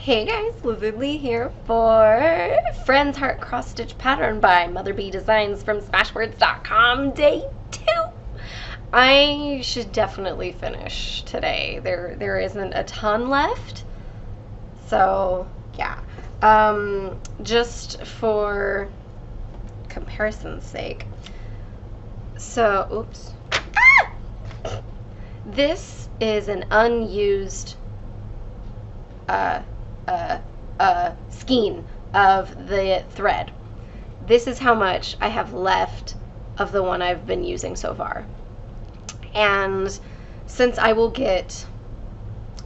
Hey guys, Lizardlea here for Friend's Heart Cross Stitch Pattern by Mother Bee Designs from Smashwords.com Day 2. I should definitely finish today. There isn't a ton left. So yeah. Just for comparison's sake. So oops. Ah! This is an unused skein of the thread. This is how much I have left of the one I've been using so far. And since I will get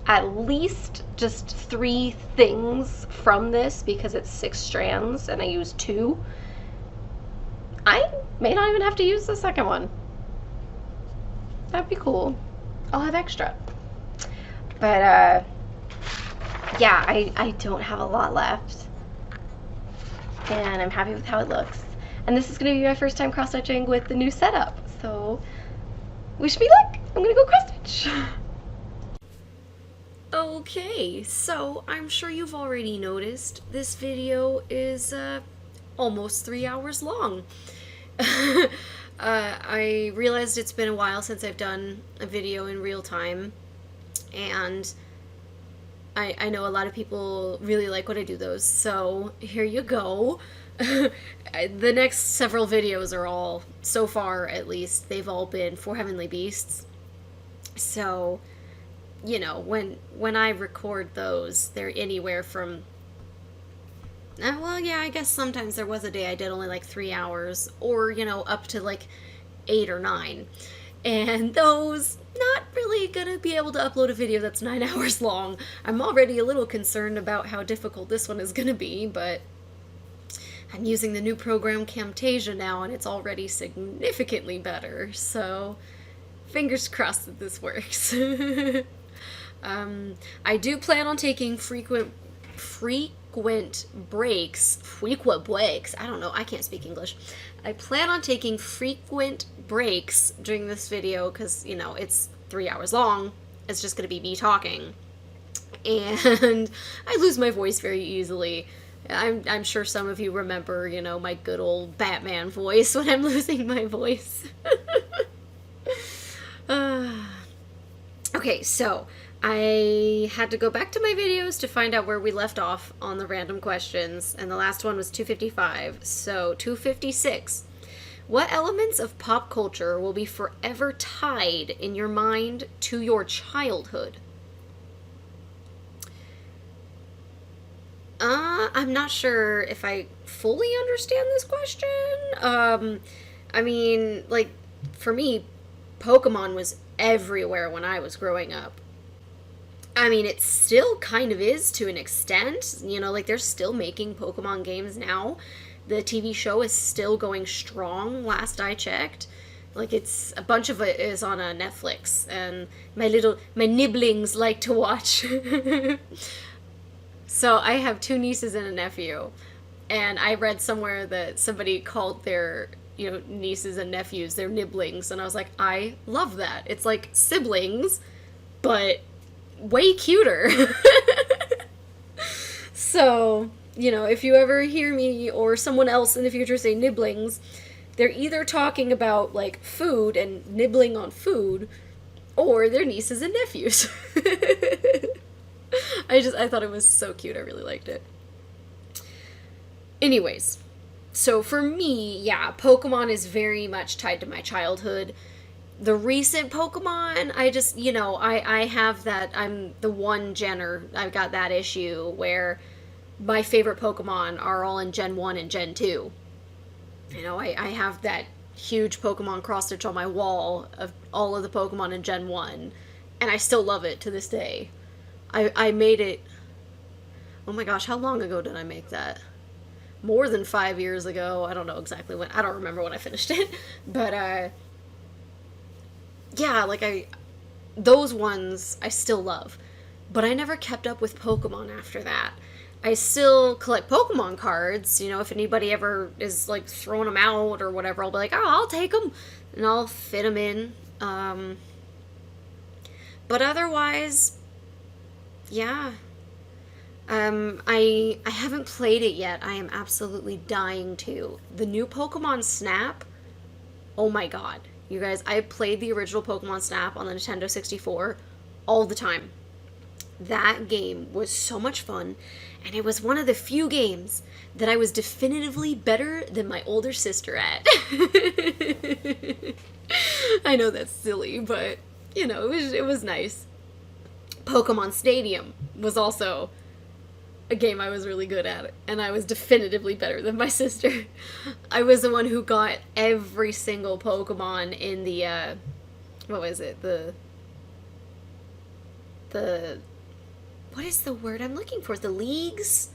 at least just 3 things from this because it's 6 strands and I use 2, I may not even have to use the second one. That'd be cool. I'll have extra. But yeah, I don't have a lot left, and I'm happy with how it looks. And this is going to be my first time cross-stitching with the new setup, so wish me luck. I'm going to go cross-stitch. Okay, so I'm sure you've already noticed this video is almost 3 hours long. I realized it's been a while since I've done a video in real time, and I know a lot of people really like when I do those, so here you go. The next several videos are all, so far at least, they've all been for Heavenly Beasts. So, you know, when I record those, they're anywhere from, well, yeah, I guess sometimes there was a day I did only like 3 hours, or, you know, up to like 8 or 9. And those, not really gonna be able to upload a video that's 9 hours long. I'm already a little concerned about how difficult this one is gonna be, but I'm using the new program Camtasia now, and it's already significantly better, so fingers crossed that this works. I do plan on taking frequent breaks, I don't know, I can't speak English. I plan on taking frequent breaks during this video because, you know, it's 3 hours long. It's just going to be me talking. And I lose my voice very easily. I'm sure some of you remember, you know, my good old Batman voice when I'm losing my voice. Okay, so I had to go back to my videos to find out where we left off on the random questions, and the last one was 255, so 256. What elements of pop culture will be forever tied in your mind to your childhood? I'm not sure if I fully understand this question. I mean, like, for me, Pokemon was everywhere when I was growing up. I mean, it still kind of is to an extent. You know, like, they're still making Pokemon games now. The TV show is still going strong, last I checked. Like, it's, a bunch of it is on Netflix, and my nibblings like to watch. So, I have 2 nieces and a nephew, and I read somewhere that somebody called their, you know, nieces and nephews their nibblings, and I was like, I love that. It's like siblings, but way cuter. So, you know, if you ever hear me or someone else in the future say nibblings, they're either talking about, like, food and nibbling on food, or their nieces and nephews. I thought it was so cute. I really liked it. Anyways, so for me, yeah, Pokemon is very much tied to my childhood. The recent Pokemon, I just, you know, I have that, I'm the one Jenner, I've got that issue where my favorite Pokemon are all in Gen 1 and Gen 2. You know, I have that huge Pokemon cross-stitch on my wall of all of the Pokemon in Gen 1, and I still love it to this day. I made it, oh my gosh, how long ago did I make that? More than 5 years ago. I don't know exactly when, I don't remember when I finished it, but, yeah, like, those ones I still love, but I never kept up with Pokemon after that. I still collect Pokemon cards, you know, if anybody ever is, like, throwing them out or whatever, I'll be like, oh, I'll take them, and I'll fit them in, but otherwise, yeah, I haven't played it yet. I am absolutely dying to. The new Pokemon Snap, oh my god. You guys, I played the original Pokemon Snap on the Nintendo 64 all the time. That game was so much fun, and it was one of the few games that I was definitively better than my older sister at. I know that's silly, but, you know, it was nice. Pokemon Stadium was also a game I was really good at, and I was definitively better than my sister. I was the one who got every single Pokemon in the, what was it, what is the word I'm looking for? The leagues?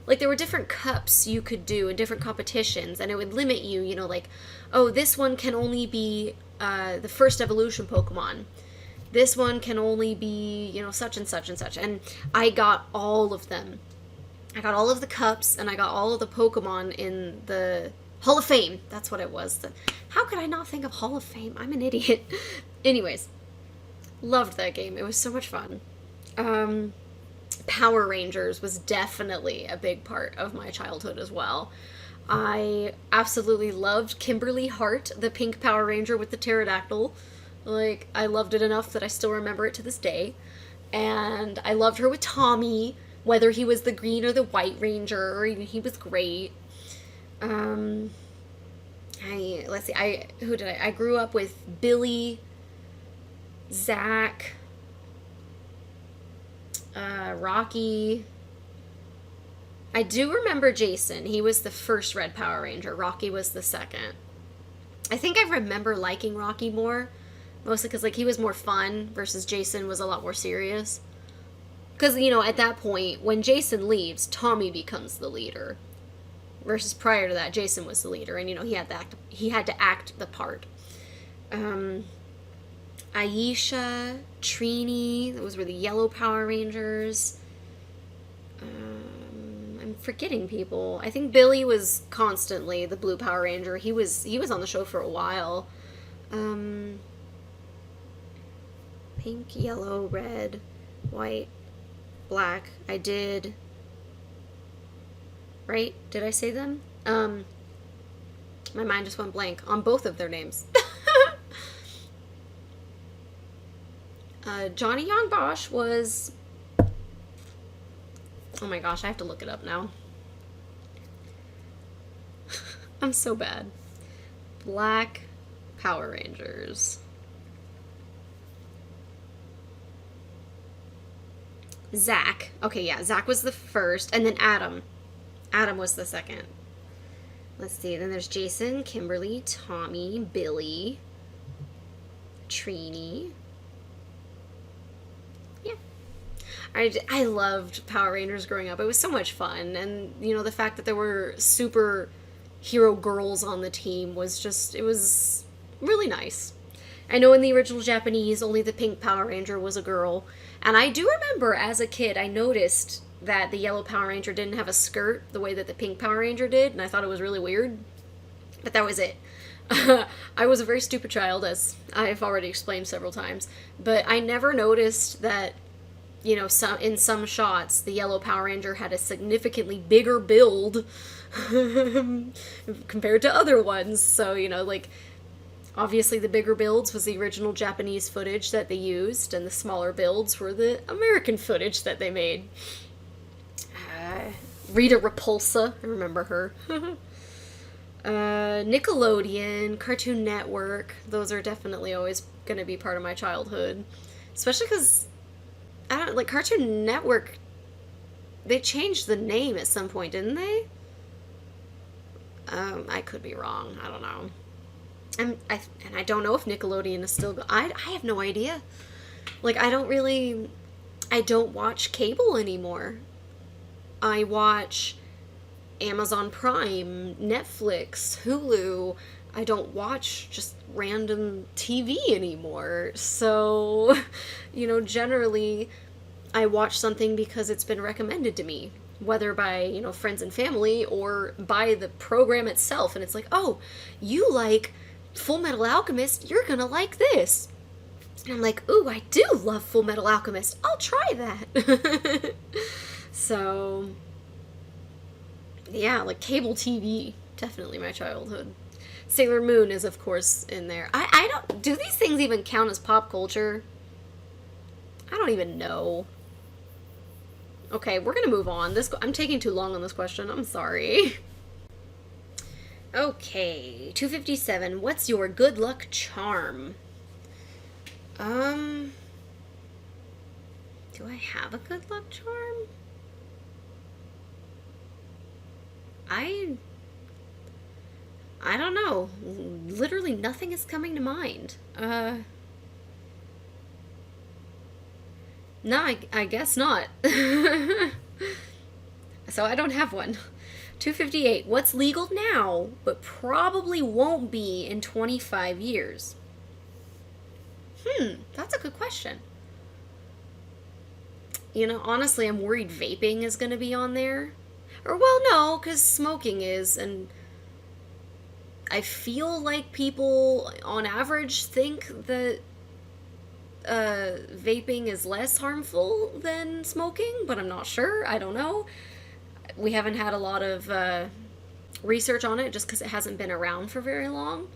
Like, there were different cups you could do in different competitions, and it would limit you, you know, like, oh, this one can only be the first evolution Pokemon. This one can only be, you know, such and such and such. And I got all of them. I got all of the cups, and I got all of the Pokemon in the Hall of Fame. That's what it was. How could I not think of Hall of Fame? I'm an idiot. Anyways, loved that game. It was so much fun. Power Rangers was definitely a big part of my childhood as well. I absolutely loved Kimberly Hart, the pink Power Ranger with the pterodactyl. Like, I loved it enough that I still remember it to this day. And I loved her with Tommy, whether he was the green or the white ranger, he was great. Let's see, I grew up with Billy, Zach, Rocky. I do remember Jason. He was the first Red Power Ranger. Rocky was the second. I think I remember liking Rocky more, mostly because, like, he was more fun versus Jason was a lot more serious. Because, you know, at that point, when Jason leaves, Tommy becomes the leader. Versus prior to that, Jason was the leader, and, you know, he had to act the part. Aisha, Trini, those were the yellow Power Rangers. I'm forgetting people. I think Billy was constantly the blue Power Ranger. He was on the show for a while. Pink, yellow, red, white, black. I did. Right? Did I say them? My mind just went blank on both of their names. Johnny Young Bosch was... Oh my gosh, I have to look it up now. I'm so bad. Black Power Rangers. Zach. Okay, yeah, Zach was the first, and then Adam. Adam was the second. Let's see, then there's Jason, Kimberly, Tommy, Billy, Trini. I loved Power Rangers growing up. It was so much fun. And, you know, the fact that there were super hero girls on the team was just, it was really nice. I know in the original Japanese, only the pink Power Ranger was a girl. And I do remember as a kid, I noticed that the yellow Power Ranger didn't have a skirt the way that the pink Power Ranger did. And I thought it was really weird. But that was it. I was a very stupid child, as I've already explained several times. But I never noticed that, you know, in some shots, the yellow Power Ranger had a significantly bigger build compared to other ones. So, you know, like, obviously the bigger builds was the original Japanese footage that they used, and the smaller builds were the American footage that they made. Rita Repulsa, I remember her. Nickelodeon, Cartoon Network, those are definitely always going to be part of my childhood. Especially because, I don't, like, Cartoon Network, they changed the name at some point, didn't they? I could be wrong. I don't know. And I don't know if Nickelodeon is still... I have no idea. Like, I don't watch cable anymore. I watch Amazon Prime, Netflix, Hulu. I don't watch just random TV anymore. So, you know, generally I watch something because it's been recommended to me, whether by, you know, friends and family or by the program itself. And it's like, oh, you like Full Metal Alchemist, you're gonna like this. And I'm like, ooh, I do love Full Metal Alchemist. I'll try that. So, yeah, like cable TV, definitely my childhood. Sailor Moon is, of course, in there. I don't. Do these things even count as pop culture? I don't even know. Okay, we're gonna move on. I'm taking too long on this question. I'm sorry. Okay, 257. What's your good luck charm? Do I have a good luck charm? I don't know. Literally nothing is coming to mind. No, I guess not. So I don't have one. 258. What's legal now, but probably won't be in 25 years? That's a good question. You know, honestly, I'm worried vaping is going to be on there. Or, well, no, because smoking is, and I feel like people, on average, think that vaping is less harmful than smoking, but I'm not sure. I don't know. We haven't had a lot of research on it just because it hasn't been around for very long.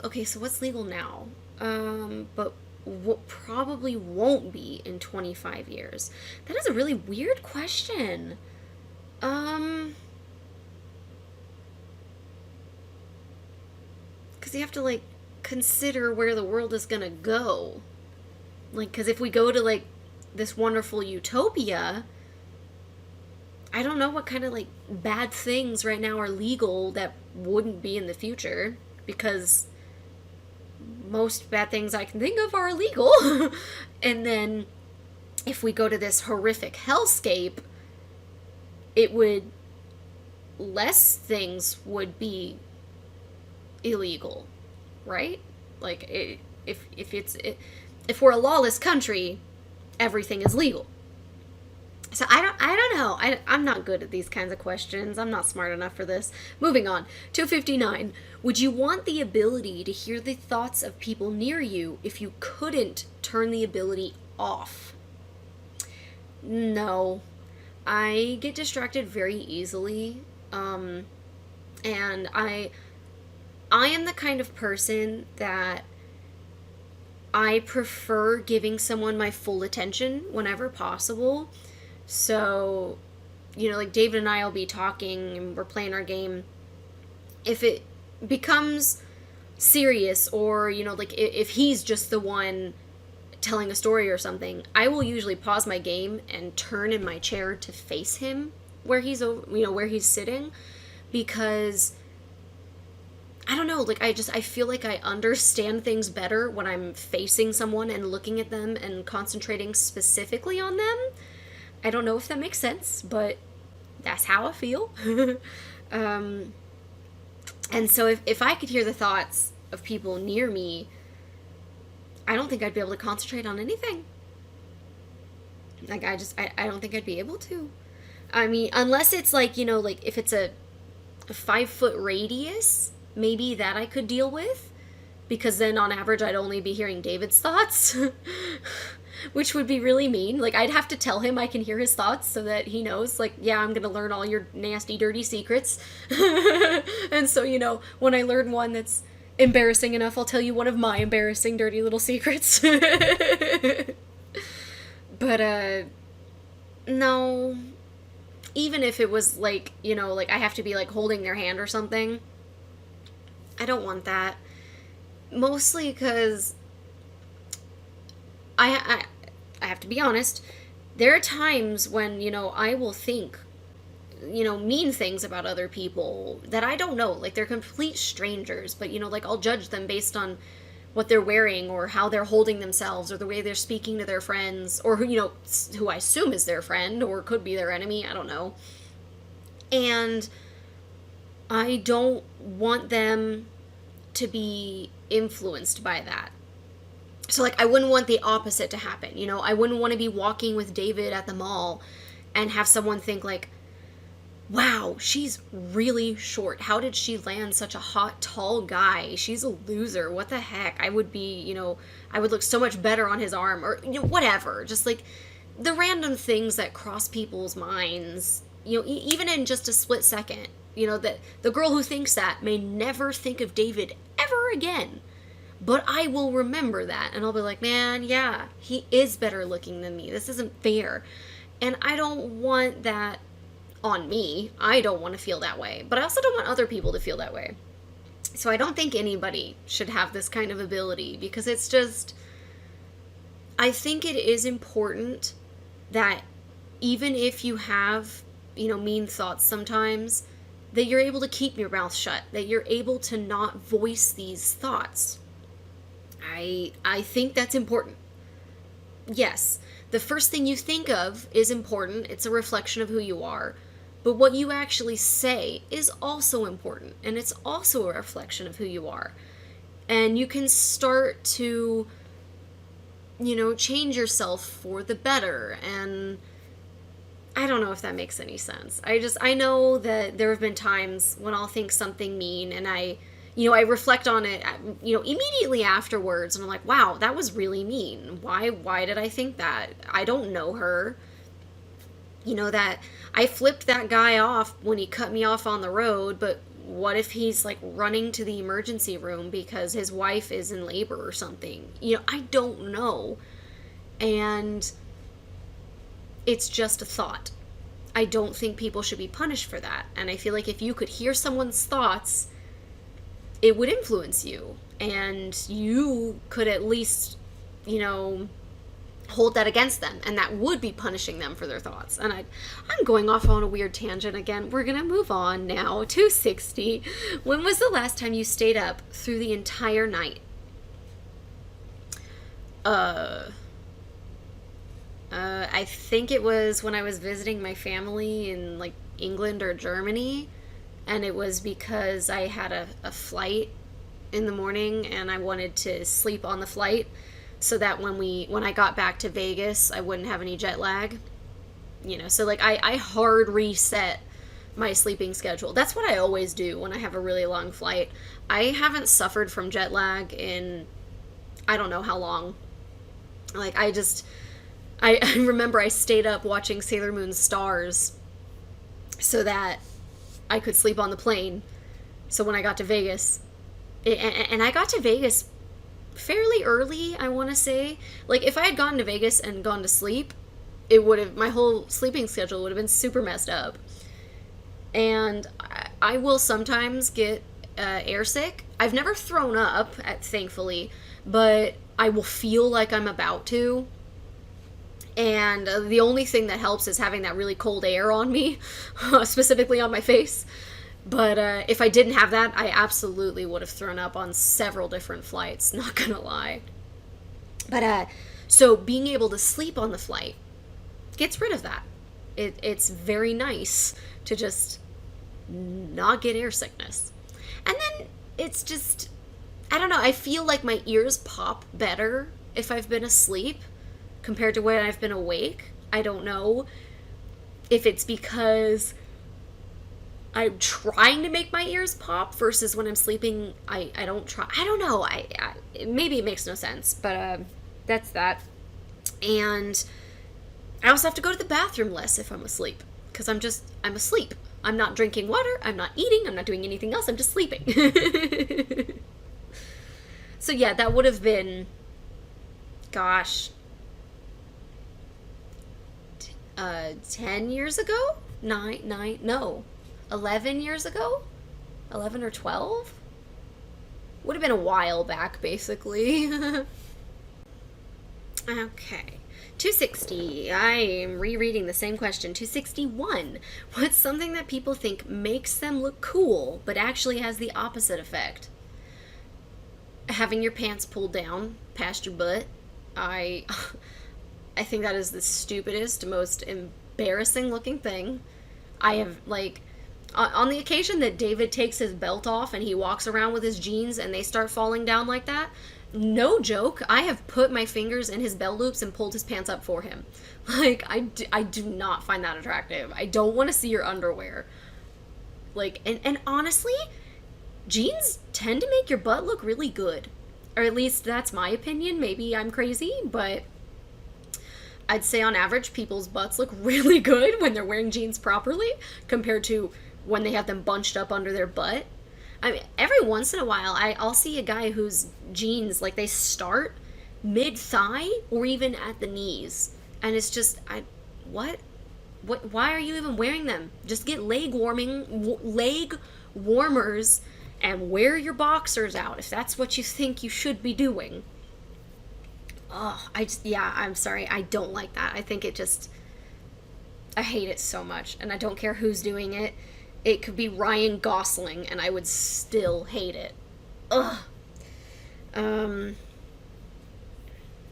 Okay, so what's legal now? But what probably won't be in 25 years? That is a really weird question. Because you have to, like, consider where the world is gonna go. Like, because if we go to, like, this wonderful utopia, I don't know what kind of, like, bad things right now are legal that wouldn't be in the future, because most bad things I can think of are illegal. And then if we go to this horrific hellscape, less things would be illegal, right? Like, if we're a lawless country, everything is legal. So I don't know. I'm not good at these kinds of questions. I'm not smart enough for this. Moving on. 259. Would you want the ability to hear the thoughts of people near you if you couldn't turn the ability off? No. I get distracted very easily. And I am the kind of person that I prefer giving someone my full attention whenever possible. So, you know, like David and I will be talking and we're playing our game. If it becomes serious, or, you know, like if he's just the one telling a story or something, I will usually pause my game and turn in my chair to face him where he's sitting, because I don't know, like I feel like I understand things better when I'm facing someone and looking at them and concentrating specifically on them. I don't know if that makes sense, but that's how I feel. And so if I could hear the thoughts of people near me, I don't think I'd be able to concentrate on anything. Like, I don't think I'd be able to. I mean, unless it's like, you know, like if it's a 5-foot radius, maybe that I could deal with, because then on average I'd only be hearing David's thoughts. Which would be really mean. Like, I'd have to tell him I can hear his thoughts so that he knows, like, yeah, I'm gonna learn all your nasty, dirty secrets. And so, you know, when I learn one that's embarrassing enough, I'll tell you one of my embarrassing, dirty little secrets. But, no. Even if it was, like, you know, like, I have to be, like, holding their hand or something, I don't want that. Mostly because I have to be honest, there are times when, you know, I will think, you know, mean things about other people that I don't know. Like, they're complete strangers, but, you know, like, I'll judge them based on what they're wearing or how they're holding themselves or the way they're speaking to their friends, or who, you know, who I assume is their friend or could be their enemy. I don't know. And I don't want them to be influenced by that. So, like, I wouldn't want the opposite to happen, you know? I wouldn't want to be walking with David at the mall and have someone think, like, wow, she's really short. How did she land such a hot, tall guy? She's a loser. What the heck? I would be, I would look so much better on his arm, or, whatever. Just like the random things that cross people's minds, even in just a split second. That the girl who thinks that may never think of David ever again. But I will remember that, and I'll be like, man, yeah, he is better looking than me. This isn't fair. And I don't want that on me. I don't want to feel that way. But I also don't want other people to feel that way. So I don't think anybody should have this kind of ability, because it's just, I think it is important that even if you have, mean thoughts sometimes, that you're able to keep your mouth shut, that you're able to not voice these thoughts. I think that's important. Yes, the first thing you think of is important. It's a reflection of who you are. But what you actually say is also important, and it's also a reflection of who you are. And you can start to, change yourself for the better. And I don't know if that makes any sense. I know that there have been times when I'll think something mean, and I reflect on it, immediately afterwards, and I'm like, wow, that was really mean. Why did I think that? I don't know her. That I flipped that guy off when he cut me off on the road, but what if he's like running to the emergency room because his wife is in labor or something? I don't know. And it's just a thought. I don't think people should be punished for that. And I feel like if you could hear someone's thoughts, it would influence you, and you could at least, hold that against them, and that would be punishing them for their thoughts. And I'm going off on a weird tangent again. We're gonna move on now. 260. When was the last time you stayed up through the entire night? I think it was when I was visiting my family in like England or Germany. And it was because I had a flight in the morning, and I wanted to sleep on the flight so that when I got back to Vegas, I wouldn't have any jet lag. So like I hard reset my sleeping schedule. That's what I always do when I have a really long flight. I haven't suffered from jet lag in I don't know how long. Like I remember I stayed up watching Sailor Moon's stars so that I could sleep on the plane. So when I got to Vegas, and I got to Vegas fairly early, I want to say. Like if I had gone to Vegas and gone to sleep, my whole sleeping schedule would have been super messed up. And I will sometimes get airsick. I've never thrown up, thankfully, but I will feel like I'm about to. And the only thing that helps is having that really cold air on me, specifically on my face. But if I didn't have that, I absolutely would have thrown up on several different flights, not gonna lie. But so being able to sleep on the flight gets rid of that. It's very nice to just not get air sickness. And then it's just, I don't know, I feel like my ears pop better if I've been asleep compared to when I've been awake. I don't know if it's because I'm trying to make my ears pop versus when I'm sleeping, I don't try. I don't know. Maybe it makes no sense, but that's that. And I also have to go to the bathroom less if I'm asleep, because I'm asleep. I'm not drinking water. I'm not eating. I'm not doing anything else. I'm just sleeping. So yeah, that would have been, gosh, 10 years ago? 11 years ago? 11 or 12? Would have been a while back, basically. Okay. 260. I am rereading the same question. 261. What's something that people think makes them look cool, but actually has the opposite effect? Having your pants pulled down past your butt. I think that is the stupidest, most embarrassing looking thing. I have, like, on the occasion that David takes his belt off and he walks around with his jeans and they start falling down like that, no joke, I have put my fingers in his belt loops and pulled his pants up for him. Like, I do not find that attractive. I don't want to see your underwear. Like, and honestly, jeans tend to make your butt look really good. Or at least that's my opinion. Maybe I'm crazy, but I'd say on average, people's butts look really good when they're wearing jeans properly compared to when they have them bunched up under their butt. I mean, every once in a while, I'll see a guy whose jeans, like, they start mid-thigh or even at the knees. And it's just, what? Why are you even wearing them? Just get leg warmers and wear your boxers out if that's what you think you should be doing. Oh, I'm sorry. I don't like that. I think I hate it so much. And I don't care who's doing it. It could be Ryan Gosling, and I would still hate it. Ugh.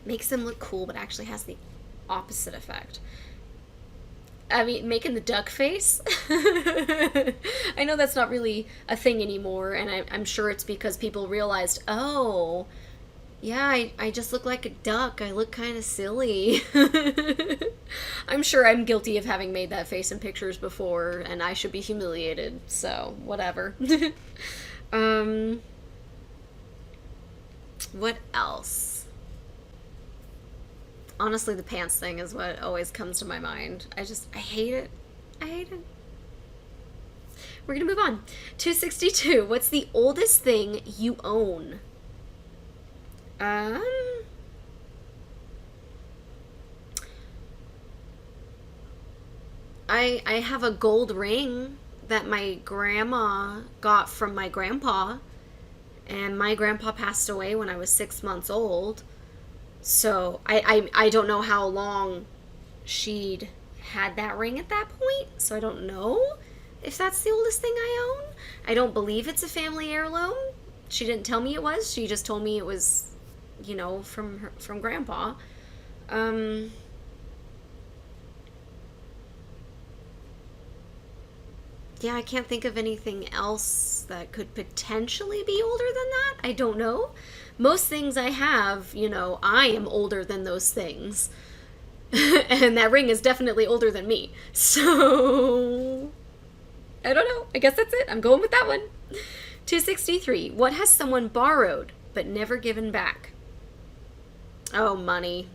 Makes them look cool, but actually has the opposite effect. I mean, making the duck face. I know that's not really a thing anymore, and I'm sure it's because people realized, oh, yeah, I just look like a duck. I look kind of silly. I'm sure I'm guilty of having made that face in pictures before, and I should be humiliated, so whatever. What else? Honestly, the pants thing is what always comes to my mind. I hate it. I hate it. We're gonna move on. 262. What's the oldest thing you own? I have a gold ring that my grandma got from my grandpa, and my grandpa passed away when I was 6 months old. So I don't know how long she'd had that ring at that point, so I don't know if that's the oldest thing I own. I don't believe it's a family heirloom. She didn't tell me it was. She just told me it was, from grandpa. Yeah, I can't think of anything else that could potentially be older than that. I don't know. Most things I have, I am older than those things. And that ring is definitely older than me. So, I don't know. I guess that's it. I'm going with that one. 263. What has someone borrowed but never given back? Oh, money.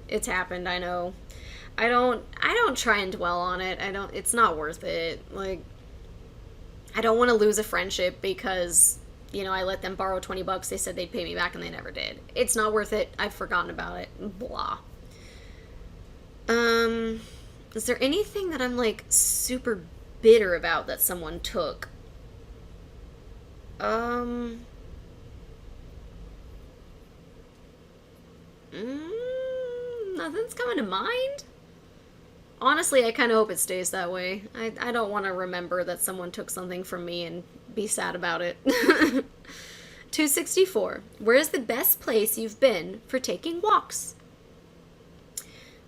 It's happened, I know. I don't try and dwell on it. It's not worth it. Like, I don't want to lose a friendship because, I let them borrow $20. They said they'd pay me back and they never did. It's not worth it. I've forgotten about it. Blah. Is there anything that I'm, like, super bitter about that someone took? Nothing's coming to mind. Honestly, I kind of hope it stays that way. I don't want to remember that someone took something from me and be sad about it. 264. Where is the best place you've been for taking walks?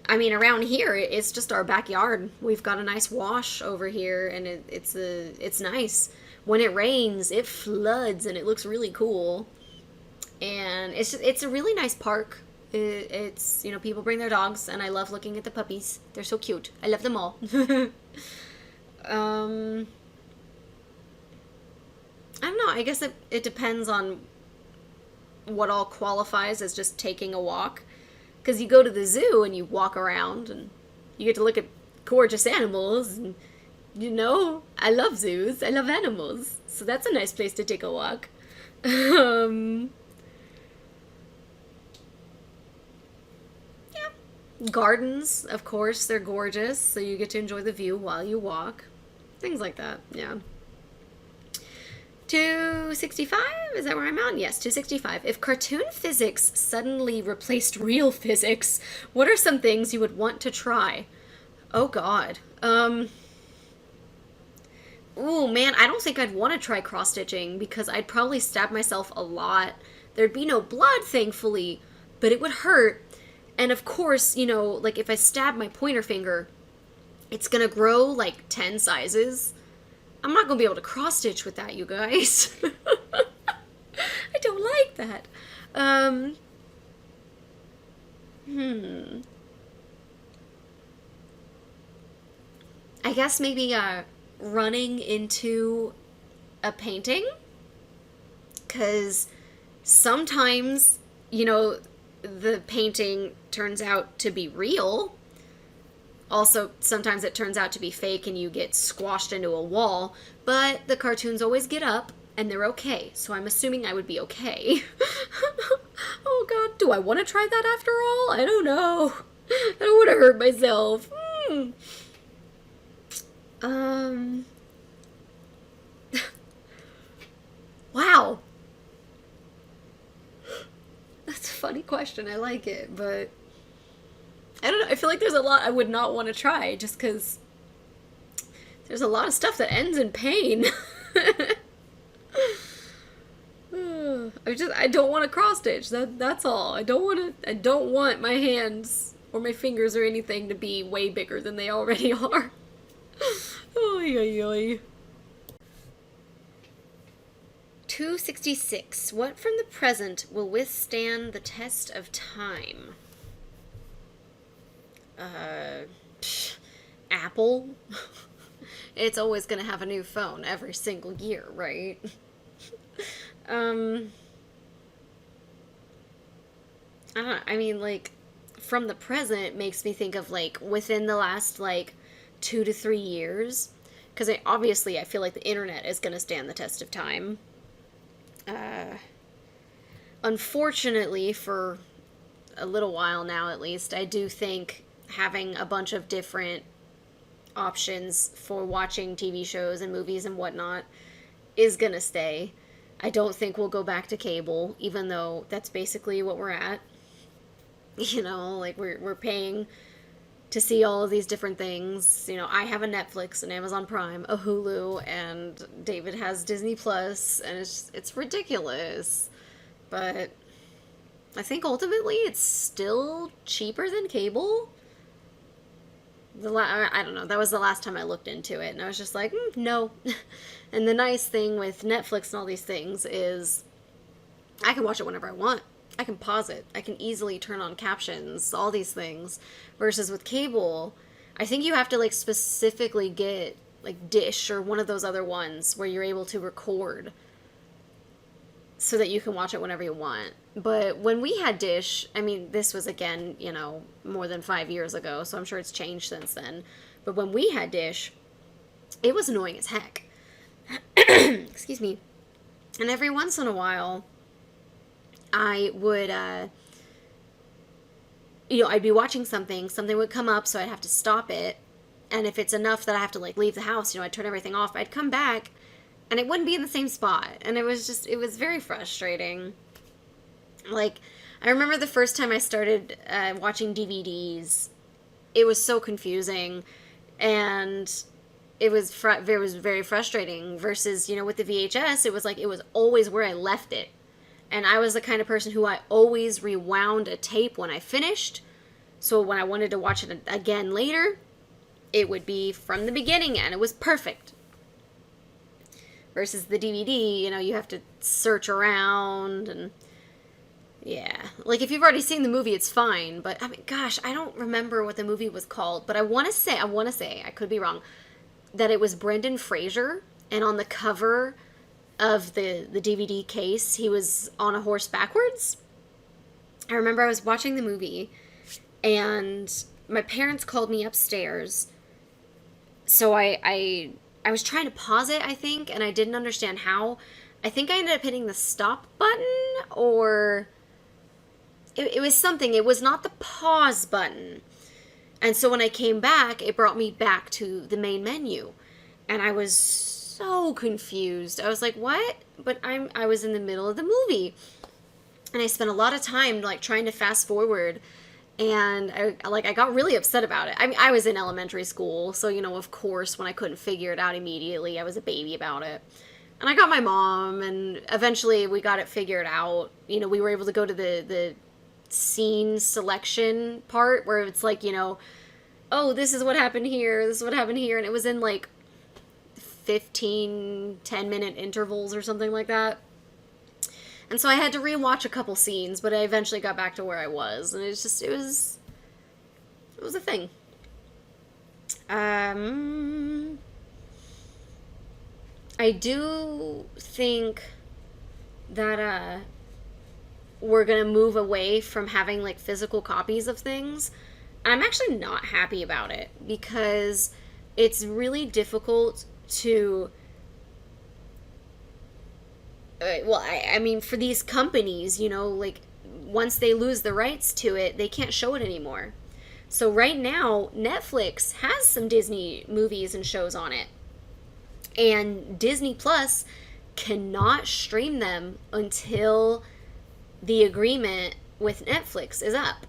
I mean, around here, it's just our backyard. We've got a nice wash over here, and it's nice. When it rains, it floods, and it looks really cool. And it's a really nice park. It's, people bring their dogs, and I love looking at the puppies. They're so cute. I love them all. I don't know. I guess it depends on what all qualifies as just taking a walk. Because you go to the zoo and you walk around, and you get to look at gorgeous animals, and, I love zoos. I love animals. So that's a nice place to take a walk. Gardens, of course, they're gorgeous, so you get to enjoy the view while you walk. Things like that, yeah. 265, is that where I'm at? Yes, 265. If cartoon physics suddenly replaced real physics, what are some things you would want to try? Oh, God. Ooh, man, I don't think I'd want to try cross-stitching, because I'd probably stab myself a lot. There'd be no blood, thankfully, but it would hurt. And of course, like if I stab my pointer finger, it's gonna grow like 10 sizes. I'm not gonna be able to cross stitch with that, you guys. I don't like that. Um, hmm. I guess maybe running into a painting, because sometimes, you know, the painting turns out to be real. Also, sometimes it turns out to be fake and you get squashed into a wall, but the cartoons always get up and they're okay, so I'm assuming I would be okay. Oh god, do I want to try that after all? I don't know. I don't want to hurt myself. Um. Wow. That's a funny question. I like it, but I don't know. I feel like there's a lot I would not want to try just because there's a lot of stuff that ends in pain. I don't want to cross stitch. That's all. I don't want my hands or my fingers or anything to be way bigger than they already are. Oy, oy, oy. 266. What from the present will withstand the test of time? Apple. It's always gonna have a new phone every single year, right? I don't know. I mean, like, from the present makes me think of, like, within the last, like, 2 to 3 years. Because obviously I feel like the internet is going to stand the test of time. Unfortunately, for a little while now at least, I do think having a bunch of different options for watching TV shows and movies and whatnot is going to stay. I don't think we'll go back to cable, even though that's basically what we're at. You know, like we're paying to see all of these different things. You know, I have a Netflix, an Amazon Prime, a Hulu, and David has Disney Plus, and it's ridiculous. But I think ultimately it's still cheaper than cable. I don't know. That was the last time I looked into it, and I was just like, no. And the nice thing with Netflix and all these things is I can watch it whenever I want. I can pause it. I can easily turn on captions, all these things. Versus with cable, I think you have to like specifically get like Dish or one of those other ones where you're able to record so that you can watch it whenever you want. But when we had Dish, I mean, this was again, you know, more than 5 years ago, so I'm sure it's changed since then. But when we had Dish, it was annoying as heck. Excuse me. And every once in a while, I would, I'd be watching something would come up, so I'd have to stop it. And if it's enough that I have to, like, leave the house, I'd turn everything off. I'd come back, and it wouldn't be in the same spot. And it was very frustrating. Like, I remember the first time I started watching DVDs, it was so confusing, and it was very frustrating. Versus, with the VHS, it was like, it was always where I left it. And I was the kind of person who I always rewound a tape when I finished. So when I wanted to watch it again later, it would be from the beginning, and it was perfect. Versus the DVD, you have to search around, and yeah. Like, if you've already seen the movie, it's fine. But, I mean, gosh, I don't remember what the movie was called. But I want to say, I could be wrong, that it was Brendan Fraser. And on the cover of the DVD case, he was on a horse backwards. I remember I was watching the movie, and my parents called me upstairs. So I was trying to pause it, I think, and I didn't understand how. I think I ended up hitting the stop button, or it was something. It was not the pause button. And so when I came back, it brought me back to the main menu. And I was so confused. I was like, what? But I was in the middle of the movie. And I spent a lot of time, like, trying to fast forward. And I got really upset about it. I mean, I was in elementary school, so, of course, when I couldn't figure it out immediately, I was a baby about it. And I got my mom, and eventually we got it figured out. We were able to go to the scene selection part where it's like, oh, this is what happened here, this is what happened here. And it was in, like, 10-minute intervals or something like that. And so I had to rewatch a couple scenes, but I eventually got back to where I was, and it was a thing. I do think that we're gonna move away from having like physical copies of things. I'm actually not happy about it because it's really difficult to I mean, for these companies, like once they lose the rights to it, they can't show it anymore. So right now, Netflix has some Disney movies and shows on it. And Disney Plus cannot stream them until the agreement with Netflix is up.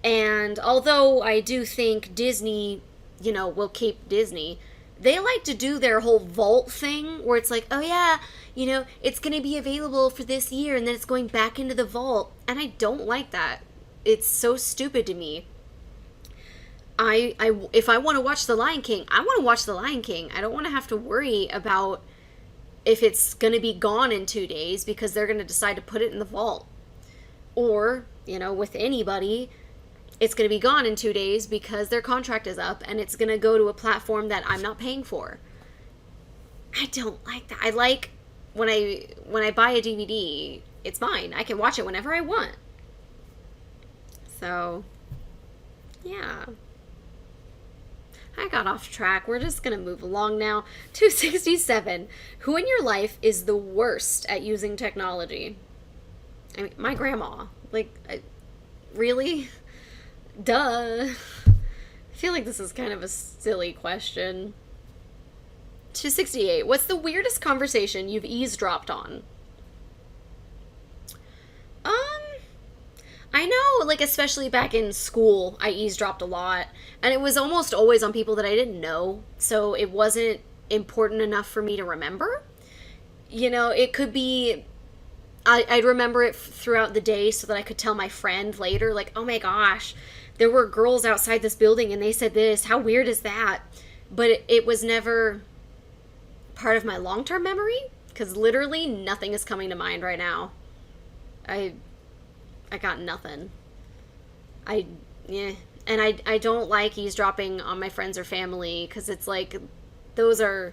And although I do think Disney, will keep Disney, they like to do their whole vault thing where it's like, oh yeah, it's going to be available for this year and then it's going back into the vault. And I don't like that. It's so stupid to me. If I want to watch The Lion King, I want to watch The Lion King. I don't want to have to worry about if it's going to be gone in 2 days because they're going to decide to put it in the vault. Or, with anybody, it's going to be gone in 2 days because their contract is up and it's going to go to a platform that I'm not paying for. I don't like that. I like when I buy a DVD, it's mine. I can watch it whenever I want. So, yeah. I got off track. We're just going to move along now. 267. Who in your life is the worst at using technology? I mean, my grandma. Really? Duh. I feel like this is kind of a silly question. 268. What's the weirdest conversation you've eavesdropped on? I know, especially back in school, I eavesdropped a lot. And it was almost always on people that I didn't know. So it wasn't important enough for me to remember. It could be... I'd remember it throughout the day so that I could tell my friend later, oh my gosh, there were girls outside this building and they said this. How weird is that? But it was never part of my long-term memory because literally nothing is coming to mind right now. I got nothing. And I don't like eavesdropping on my friends or family because it's those are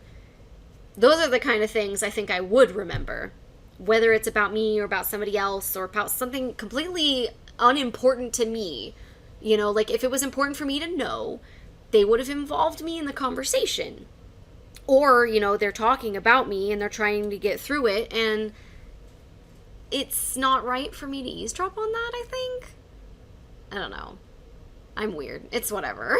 the kind of things I think I would remember. Whether it's about me or about somebody else or about something completely unimportant to me. If it was important for me to know, they would have involved me in the conversation. Or, they're talking about me and they're trying to get through it and it's not right for me to eavesdrop on that, I think. I don't know. I'm weird. It's whatever.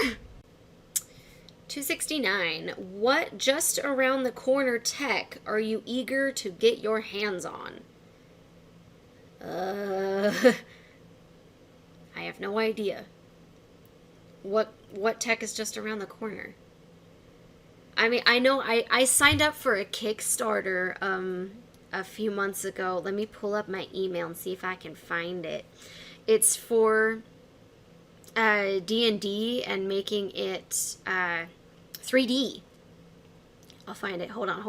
269. What just around the corner tech are you eager to get your hands on? I have no idea. What tech is just around the corner? I mean, I know I signed up for a Kickstarter a few months ago. Let me pull up my email and see if I can find it. It's for D&D and making it 3D. I'll find it. Hold on.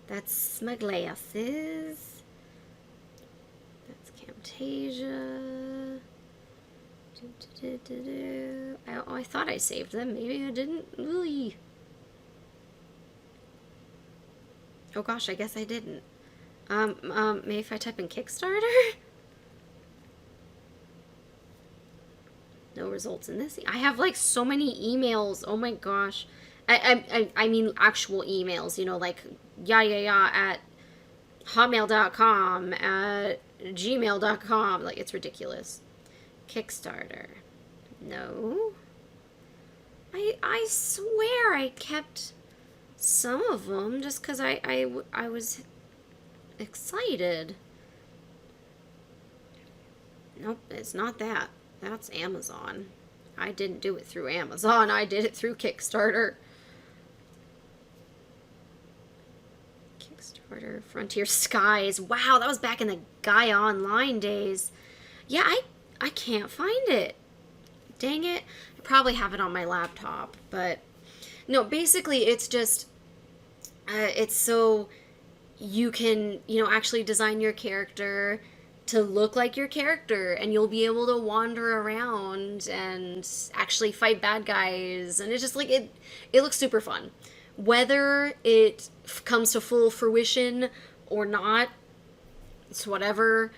That's my glasses. That's Camtasia. I thought I saved them. Maybe I didn't. Ooh. Oh gosh, I guess I didn't. Maybe if I type in Kickstarter? No results in this. I have so many emails. Oh my gosh. I mean actual emails, at hotmail.com, at gmail.com. It's ridiculous. Kickstarter. No. I swear I kept some of them just because I was excited. Nope, it's not that. That's Amazon. I didn't do it through Amazon. I did it through Kickstarter. Kickstarter, Frontier Skies. Wow, that was back in the Gaia Online days. Yeah, I can't find it. Dang it. I probably have it on my laptop, but no, basically it's just it's so you can, actually design your character to look like your character, and you'll be able to wander around and actually fight bad guys, and it's just like it looks super fun. Whether it comes to full fruition or not, it's whatever.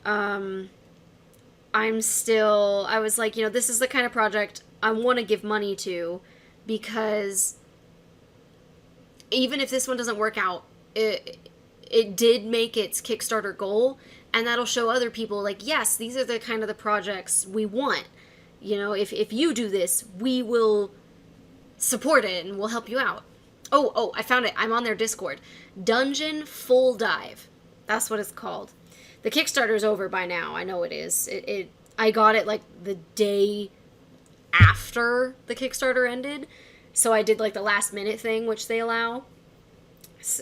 I was like, this is the kind of project I want to give money to, because even if this one doesn't work out, it did make its Kickstarter goal, and that'll show other people, like, yes, these are the kind of the projects we want. If you do this, we will support it and we'll help you out. Oh, I found it. I'm on their Discord. Dungeon Full Dive. That's what it's called. The Kickstarter's over by now. I know it is. I got it like the day after the Kickstarter ended. So I did like the last minute thing, which they allow.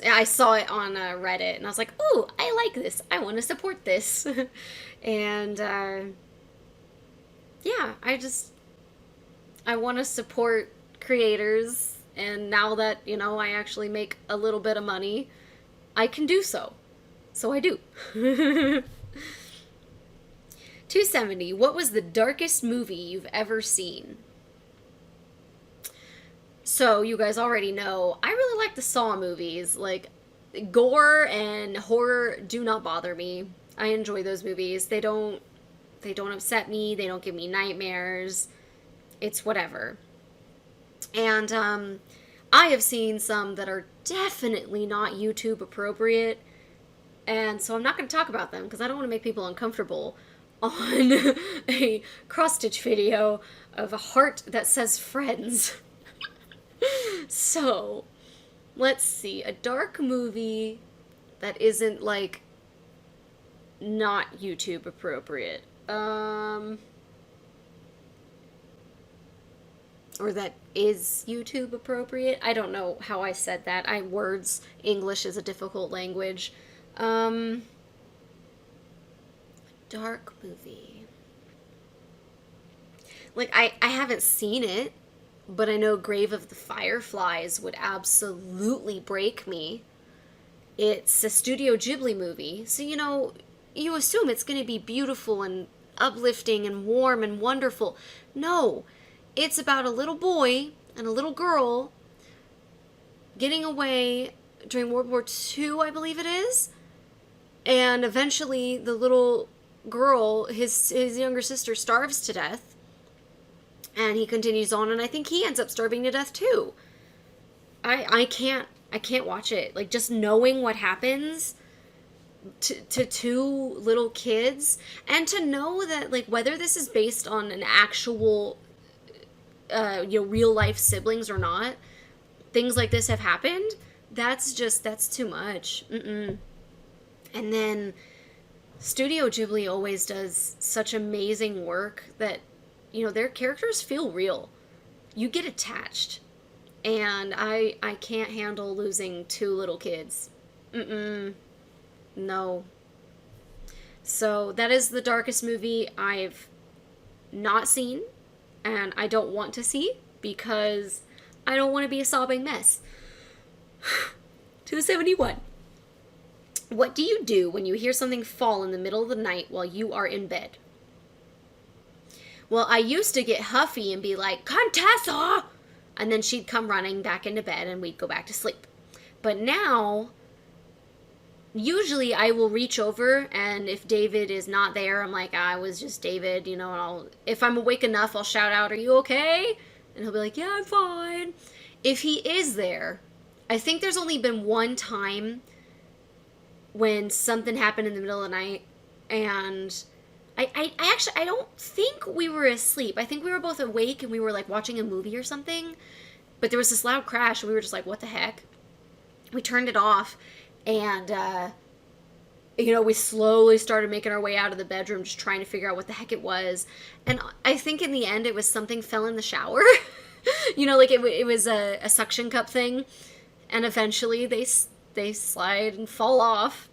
I saw it on Reddit, and I was like, ooh, I like this. I want to support this. And yeah, I want to support creators. And now that, I actually make a little bit of money, I can do so. So I do. 270. What was the darkest movie you've ever seen? So, you guys already know, I really like the Saw movies. Like, gore and horror do not bother me. I enjoy those movies. They don't upset me. They don't give me nightmares. It's whatever. And I have seen some that are definitely not YouTube appropriate. And so I'm not going to talk about them because I don't want to make people uncomfortable on a cross-stitch video of a heart that says friends. So, let's see. A dark movie that isn't, like, not YouTube appropriate. Or that is YouTube appropriate. I don't know how I said that. English is a difficult language. Dark movie. Like, I haven't seen it, but I know Grave of the Fireflies would absolutely break me. It's a Studio Ghibli movie, so you assume it's going to be beautiful and uplifting and warm and wonderful. No, it's about a little boy and a little girl getting away during World War II, I believe it is. And eventually the little girl, his younger sister, starves to death. And he continues on, and I think he ends up starving to death too. I can't watch it. Like, just knowing what happens to two little kids, and to know that, like, whether this is based on an actual real life siblings or not, things like this have happened. That's too much. And then Studio Ghibli always does such amazing work that, their characters feel real. You get attached. And I can't handle losing two little kids. No. So that is the darkest movie I've not seen, and I don't want to see, because I don't want to be a sobbing mess. 271. What do you do when you hear something fall in the middle of the night while you are in bed? Well, I used to get huffy and be like, Contessa! And then she'd come running back into bed and we'd go back to sleep. But now, usually I will reach over, and if David is not there, I'm like, I was just David, and if I'm awake enough, I'll shout out, are you okay? And he'll be like, yeah, I'm fine. If he is there, I think there's only been one time when something happened in the middle of the night, and I don't think we were asleep. I think we were both awake and we were like watching a movie or something, but there was this loud crash and we were just like, what the heck? We turned it off, and we slowly started making our way out of the bedroom, just trying to figure out what the heck it was. And I think in the end it was something fell in the shower. It was a suction cup thing, and eventually they slide and fall off.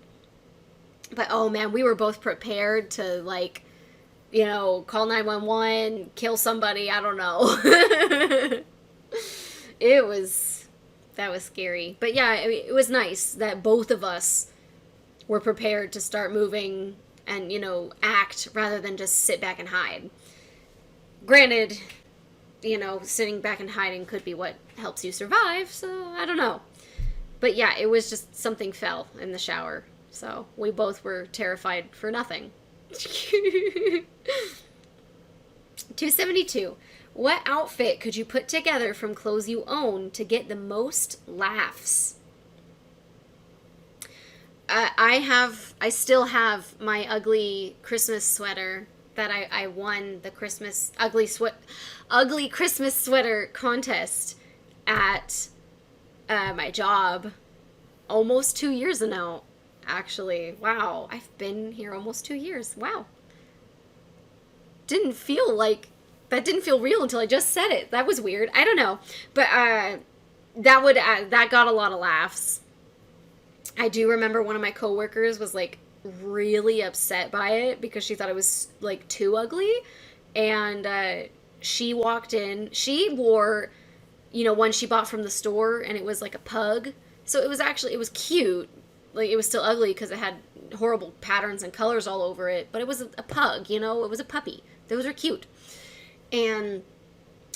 But, oh man, we were both prepared to, call 911, kill somebody, I don't know. It was That was scary. But yeah, it was nice that both of us were prepared to start moving and, act rather than just sit back and hide. Granted, sitting back and hiding could be what helps you survive, so I don't know. But yeah, it was just something fell in the shower. So we both were terrified for nothing. 272. What outfit could you put together from clothes you own to get the most laughs? I still have my ugly Christmas sweater that I won the ugly Christmas sweater contest at my job almost 2 years ago. Actually, wow, I've been here almost 2 years. Wow. That didn't feel real until I just said it. That was weird. I don't know. But that got a lot of laughs. I do remember one of my coworkers was like really upset by it because she thought it was like too ugly. And she walked in. She wore, one she bought from the store, and it was like a pug. So it was cute. Like, it was still ugly because it had horrible patterns and colors all over it. But it was a pug, it was a puppy. Those are cute. And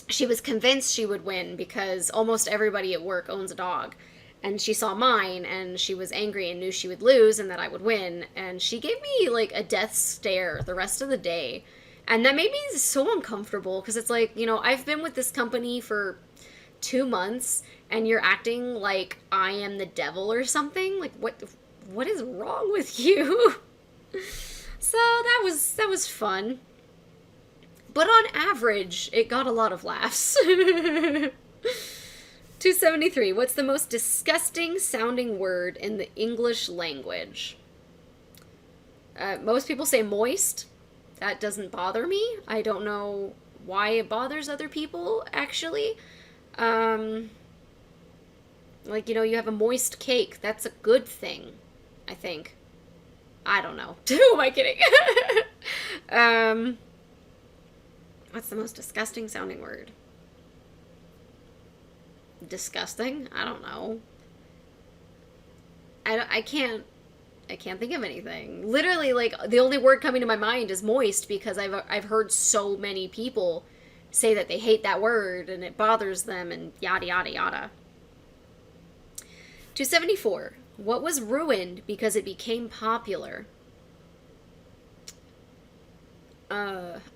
she was convinced she would win because almost everybody at work owns a dog. And she saw mine, and she was angry and knew she would lose and that I would win. And she gave me, like, a death stare the rest of the day. And that made me so uncomfortable because it's like, I've been with this company for 2 months, and you're acting like I am the devil or something. Like, what is wrong with you? So that was fun. But on average, it got a lot of laughs. 273. What's the most disgusting sounding word in the English language? Most people say moist. That doesn't bother me. I don't know why it bothers other people, actually. You have a moist cake. That's a good thing, I think. I don't know. Who am I kidding? What's the most disgusting sounding word? Disgusting? I don't know. I can't think of anything. Literally, like, the only word coming to my mind is moist because I've heard so many people say that they hate that word and it bothers them and yada yada yada. 274. What was ruined because it became popular?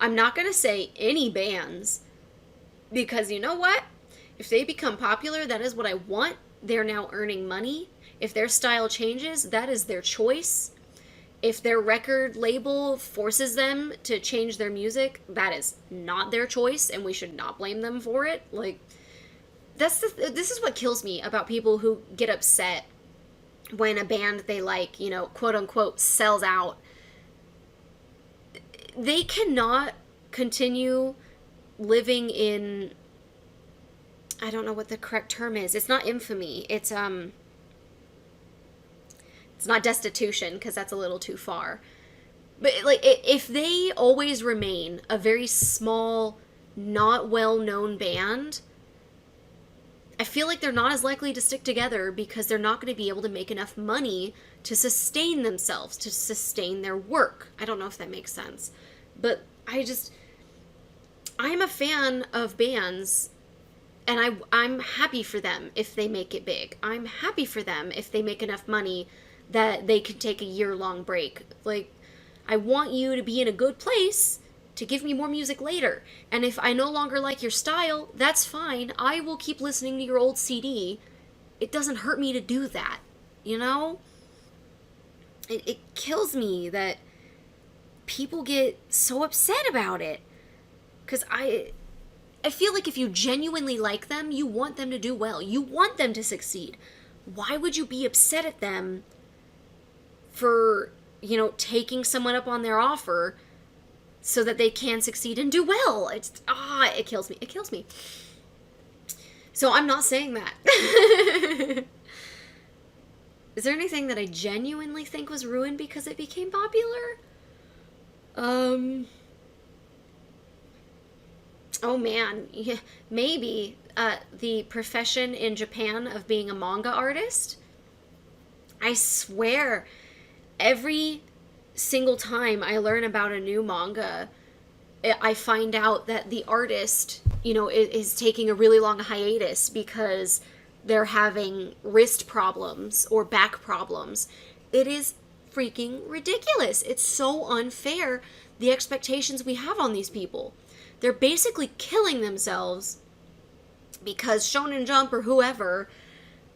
I'm not going to say any bands because you know what? If they become popular, that is what I want. They're now earning money. If their style changes, that is their choice. If their record label forces them to change their music, that is not their choice, and we should not blame them for it. Like, this is what kills me about people who get upset when a band they like, quote unquote, sells out. They cannot continue living in, I don't know what the correct term is. It's not infamy. It's not destitution because that's a little too far. But like, if they always remain a very small, not well-known band, I feel like they're not as likely to stick together because they're not going to be able to make enough money to sustain themselves, to sustain their work. I don't know if that makes sense. But I'm a fan of bands, and I'm happy for them if they make it big. I'm happy for them if they make enough money that they could take a year-long break. Like, I want you to be in a good place to give me more music later. And if I no longer like your style, that's fine. I will keep listening to your old CD. It doesn't hurt me to do that, It kills me that people get so upset about it. Because I feel like if you genuinely like them, you want them to do well. You want them to succeed. Why would you be upset at them for, taking someone up on their offer so that they can succeed and do well? It kills me. It kills me. So I'm not saying that. Is there anything that I genuinely think was ruined because it became popular? Oh man, yeah, maybe the profession in Japan of being a manga artist. I swear, every single time I learn about a new manga, I find out that the artist, is taking a really long hiatus because they're having wrist problems or back problems. It is freaking ridiculous. It's so unfair, the expectations we have on these people. They're basically killing themselves because Shonen Jump or whoever,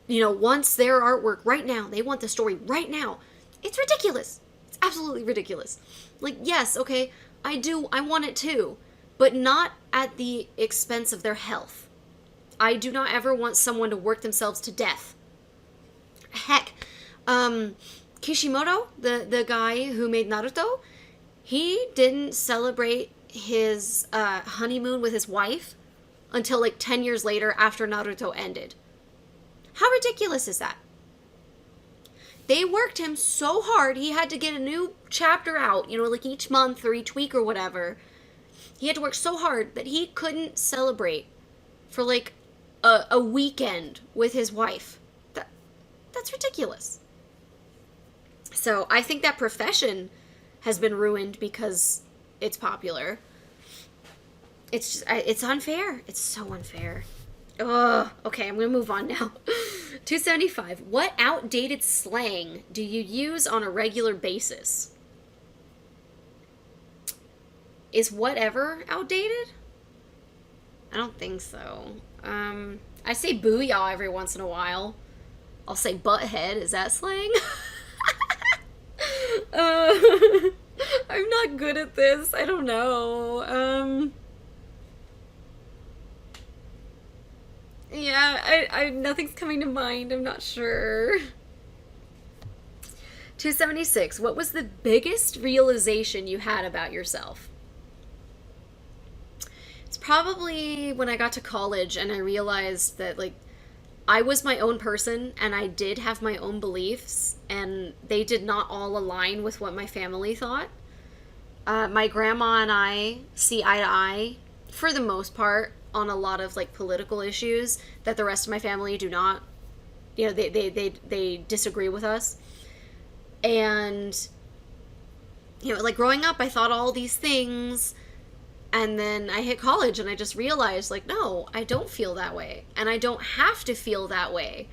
wants their artwork right now. They want the story right now. It's ridiculous. It's absolutely ridiculous. Like, yes, okay, I want it too, but not at the expense of their health. I do not ever want someone to work themselves to death. Heck, Kishimoto, the guy who made Naruto, he didn't celebrate his honeymoon with his wife until like 10 years later after Naruto ended. How ridiculous is that? They worked him so hard, he had to get a new chapter out, like each month or each week or whatever. He had to work so hard that he couldn't celebrate for like a weekend with his wife. That's ridiculous. So I think that profession has been ruined because it's popular. It's just, it's unfair. It's so unfair. Ugh. Okay, I'm going to move on now. 275. What outdated slang do you use on a regular basis? Is whatever outdated? I don't think so. I say booyah every once in a while. I'll say butthead. Is that slang? I'm not good at this. I don't know. Yeah, I nothing's coming to mind. I'm not sure. 276. What was the biggest realization you had about yourself? It's probably when I got to college and I realized that, like, I was my own person and I did have my own beliefs and they did not all align with what my family thought. My grandma and I see eye to eye, for the most part, on a lot of like political issues that the rest of my family do not. They disagree with us. And like growing up I thought all these things, and then I hit college and I just realized, like, no, I don't feel that way, and I don't have to feel that way.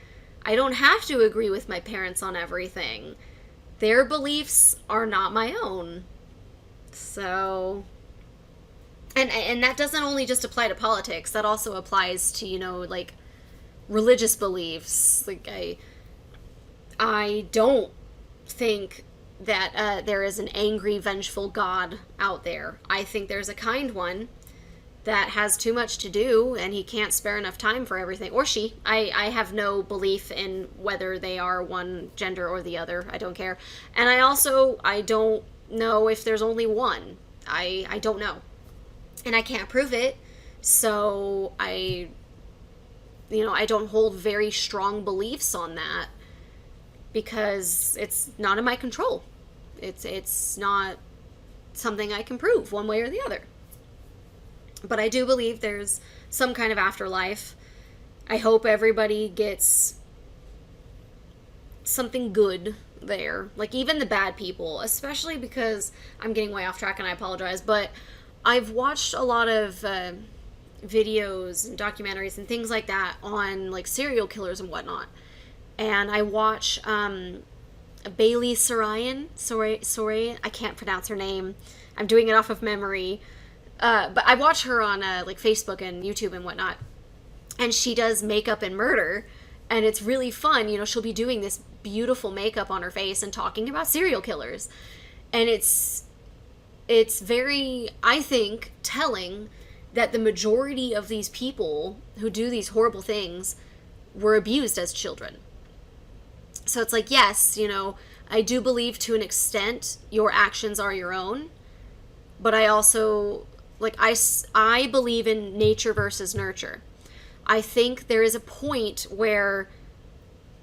I don't have to agree with my parents on everything. Their beliefs are not my own. So, and that doesn't only just apply to politics. That also applies to, like, religious beliefs. Like, I don't think that there is an angry, vengeful God out there. I think there's a kind one that has too much to do and he can't spare enough time for everything. Or she. I have no belief in whether they are one gender or the other. I don't care. And I don't know if there's only one. I don't know. And I can't prove it. So I don't hold very strong beliefs on that, because it's not in my control. It's not something I can prove one way or the other. But I do believe there's some kind of afterlife. I hope everybody gets something good there. Like, even the bad people, especially because I'm getting way off track and I apologize, but I've watched a lot of videos and documentaries and things like that on, like, serial killers and whatnot. And I watch Bailey Sarian. I can't pronounce her name. I'm doing it off of memory. But I watch her on like Facebook and YouTube and whatnot. And she does makeup and murder. And it's really fun. She'll be doing this beautiful makeup on her face and talking about serial killers. And it's very, I think, telling that the majority of these people who do these horrible things were abused as children. So it's like, yes, I do believe to an extent your actions are your own, but I also, like, I believe in nature versus nurture. I think there is a point where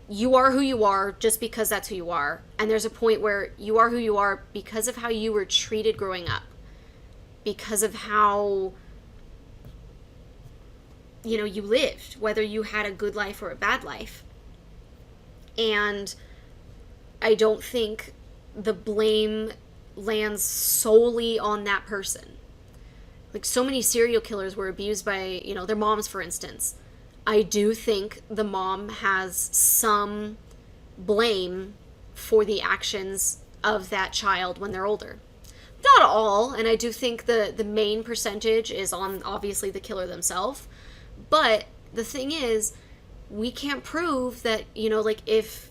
you are who you are just because that's who you are, and there's a point where you are who you are because of how you were treated growing up, because of how you lived, whether you had a good life or a bad life. And I don't think the blame lands solely on that person. Like, so many serial killers were abused by, their moms, for instance. I do think the mom has some blame for the actions of that child when they're older. Not all, and I do think the main percentage is on, obviously, the killer themselves. But the thing is, we can't prove that, like, if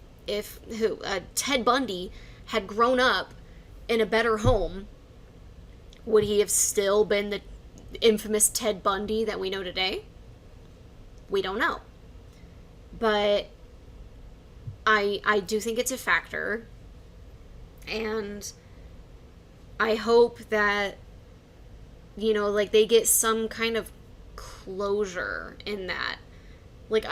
Ted Bundy had grown up in a better home, would he have still been the infamous Ted Bundy that we know today? We don't know. But I do think it's a factor. And I hope that, like, they get some kind of closure in that. Like,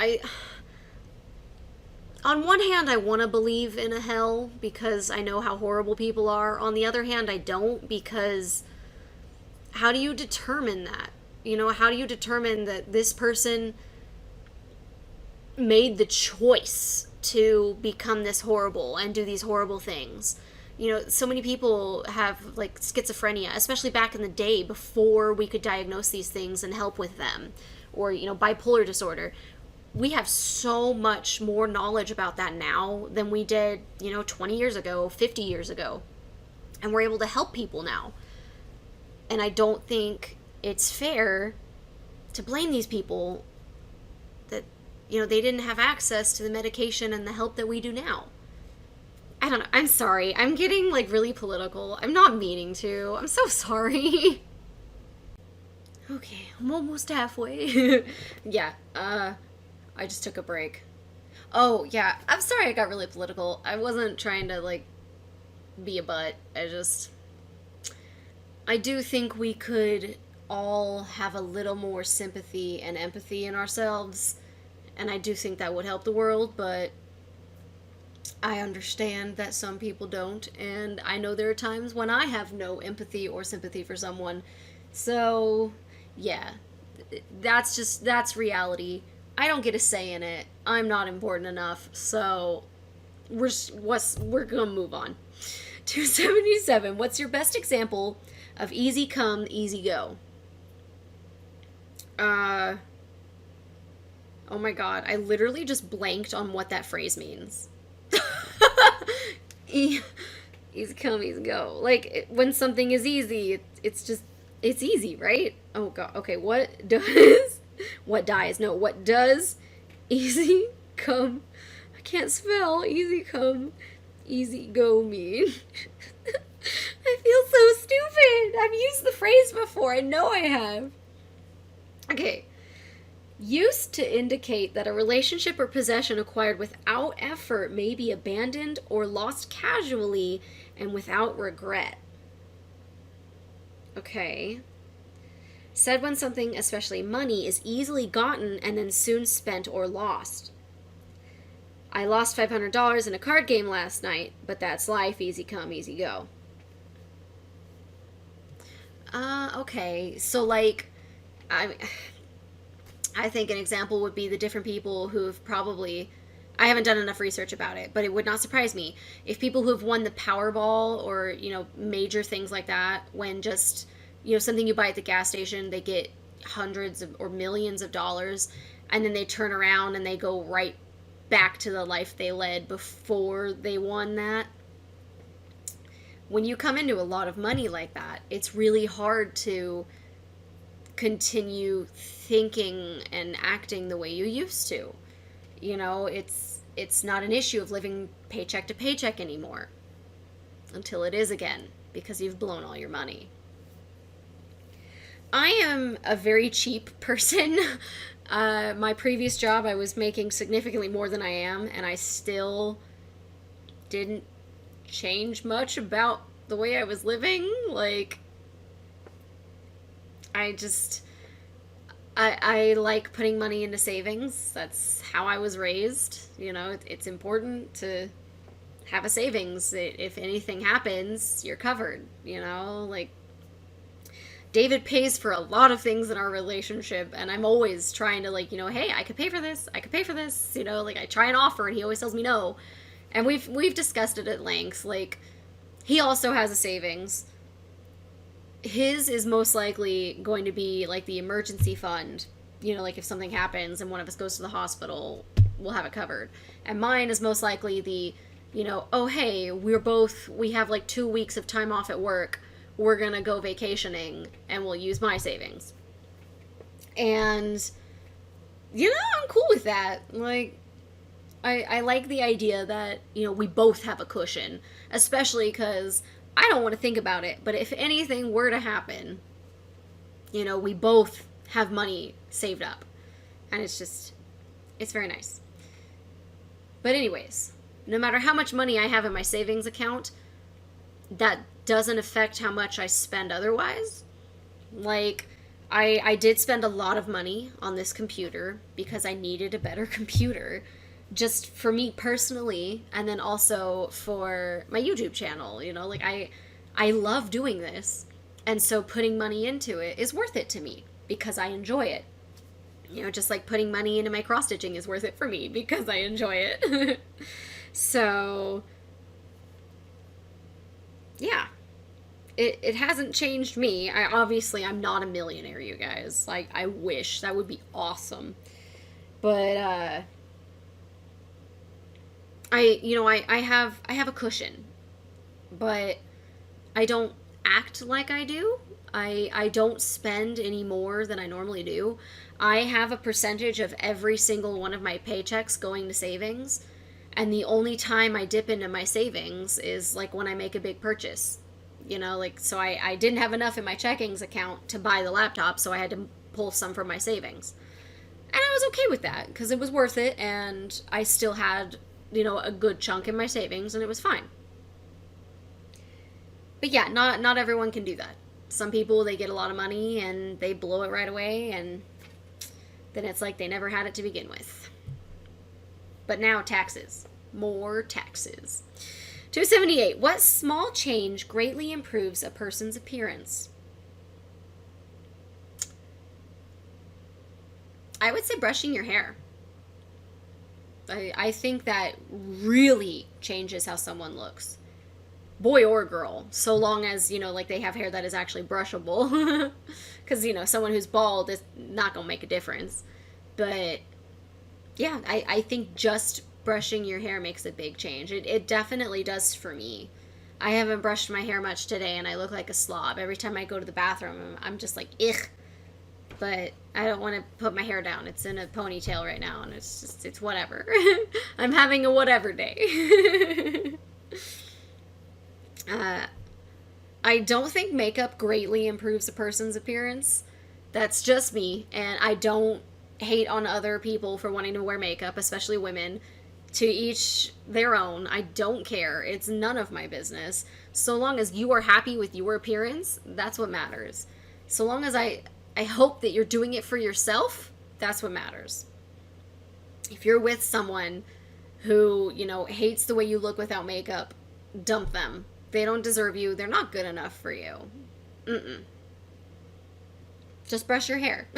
on one hand, I want to believe in a hell because I know how horrible people are. On the other hand, I don't, because how do you determine that? How do you determine that this person made the choice to become this horrible and do these horrible things? So many people have, like, schizophrenia, especially back in the day before we could diagnose these things and help with them, or, bipolar disorder. We have so much more knowledge about that now than we did, 20 years ago, 50 years ago. And we're able to help people now. And I don't think it's fair to blame these people that, they didn't have access to the medication and the help that we do now. I don't know. I'm sorry. I'm getting, like, really political. I'm not meaning to. I'm so sorry. Okay, I'm almost halfway. Yeah, I just took a break. Oh, yeah, I'm sorry I got really political. I wasn't trying to, like, be a butt. I do think we could all have a little more sympathy and empathy in ourselves, and I do think that would help the world, but I understand that some people don't, and I know there are times when I have no empathy or sympathy for someone. So, yeah, that's reality. I don't get a say in it. I'm not important enough, so we're gonna move on. 277. What's your best example of easy come, easy go? Oh my god, I literally just blanked on what that phrase means. Easy come, easy go. Like, when something is easy, it's easy, right? Oh god, okay, what does easy come, I can't spell, easy come, easy go mean? I feel so stupid. I've used the phrase before, I know I have. Okay. Used to indicate that a relationship or possession acquired without effort may be abandoned or lost casually and without regret. Okay. Said when something, especially money, is easily gotten and then soon spent or lost. I lost $500 in a card game last night, but that's life, easy come, easy go. Okay. So, like, I think an example would be the different people who've probably, I haven't done enough research about it, but it would not surprise me if people who've won the Powerball or, major things like that, when just, something you buy at the gas station, they get hundreds of, or millions of dollars, and then they turn around and they go right back to the life they led before they won that. When you come into a lot of money like that, it's really hard to continue thinking and acting the way you used to. It's not an issue of living paycheck to paycheck anymore, until it is again, because you've blown all your money. I am a very cheap person. My previous job, I was making significantly more than I am, and I still didn't change much about the way I was living. Like, I like putting money into savings. That's how I was raised. It's important to have a savings. If anything happens, you're covered, like, David pays for a lot of things in our relationship, and I'm always trying to, like, hey, I could pay for this, like, I try and offer, and he always tells me no. And we've discussed it at length. Like, he also has a savings. His is most likely going to be, like, the emergency fund. Like, if something happens and one of us goes to the hospital, we'll have it covered. And mine is most likely the, oh, hey, we have, like, 2 weeks of time off at work. We're going to go vacationing, and we'll use my savings. And, I'm cool with that. Like, I like the idea that, we both have a cushion, especially because I don't want to think about it, but if anything were to happen, we both have money saved up. And it's very nice. But anyways, no matter how much money I have in my savings account, that doesn't affect how much I spend otherwise. Like, I did spend a lot of money on this computer because I needed a better computer, just for me personally, and then also for my YouTube channel. Like, I love doing this, and so putting money into it is worth it to me because I enjoy it. Just like putting money into my cross stitching is worth it for me because I enjoy it. So, yeah. It hasn't changed me. I'm not a millionaire, you guys. Like, I wish. That would be awesome. But, I have a cushion, but I don't act like I do. I don't spend any more than I normally do. I have a percentage of every single one of my paychecks going to savings, and the only time I dip into my savings is, like, when I make a big purchase. So I didn't have enough in my checkings account to buy the laptop, so I had to pull some from my savings. And I was okay with that, because it was worth it, and I still had, a good chunk in my savings, and it was fine. But yeah, not everyone can do that. Some people, they get a lot of money, and they blow it right away, and then it's like they never had it to begin with. But now, taxes. More taxes. 278. What small change greatly improves a person's appearance? I would say brushing your hair. I think that really changes how someone looks. Boy or girl, so long as, like, they have hair that is actually brushable. Because, someone who's bald is not going to make a difference. But, yeah, I think just brushing your hair makes a big change. It definitely does for me. I haven't brushed my hair much today, and I look like a slob. Every time I go to the bathroom, I'm just like, ugh. But I don't want to put my hair down. It's in a ponytail right now, and it's whatever. I'm having a whatever day. I don't think makeup greatly improves a person's appearance. That's just me, and I don't hate on other people for wanting to wear makeup, especially women. To each their own. I don't care. It's none of my business. So long as you are happy with your appearance, that's what matters. So long as I hope that you're doing it for yourself, that's what matters. If you're with someone who, hates the way you look without makeup, dump them. They don't deserve you. They're not good enough for you. Just brush your hair.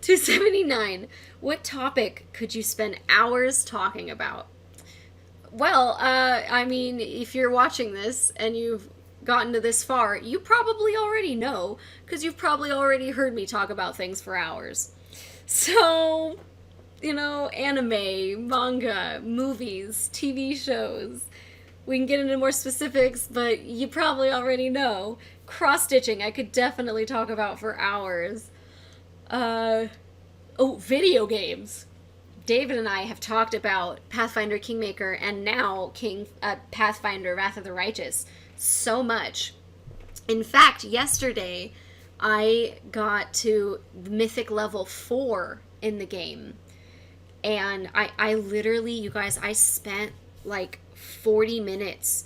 279. What topic could you spend hours talking about? Well, if you're watching this and you've gotten to this far, you probably already know, because you've probably already heard me talk about things for hours. So, anime, manga, movies, TV shows. We can get into more specifics, but you probably already know. Cross-stitching, I could definitely talk about for hours. Video games. David and I have talked about Pathfinder Kingmaker and now Pathfinder Wrath of the Righteous so much. In fact, yesterday I got to Mythic level 4 in the game. And I literally, you guys, I spent like 40 minutes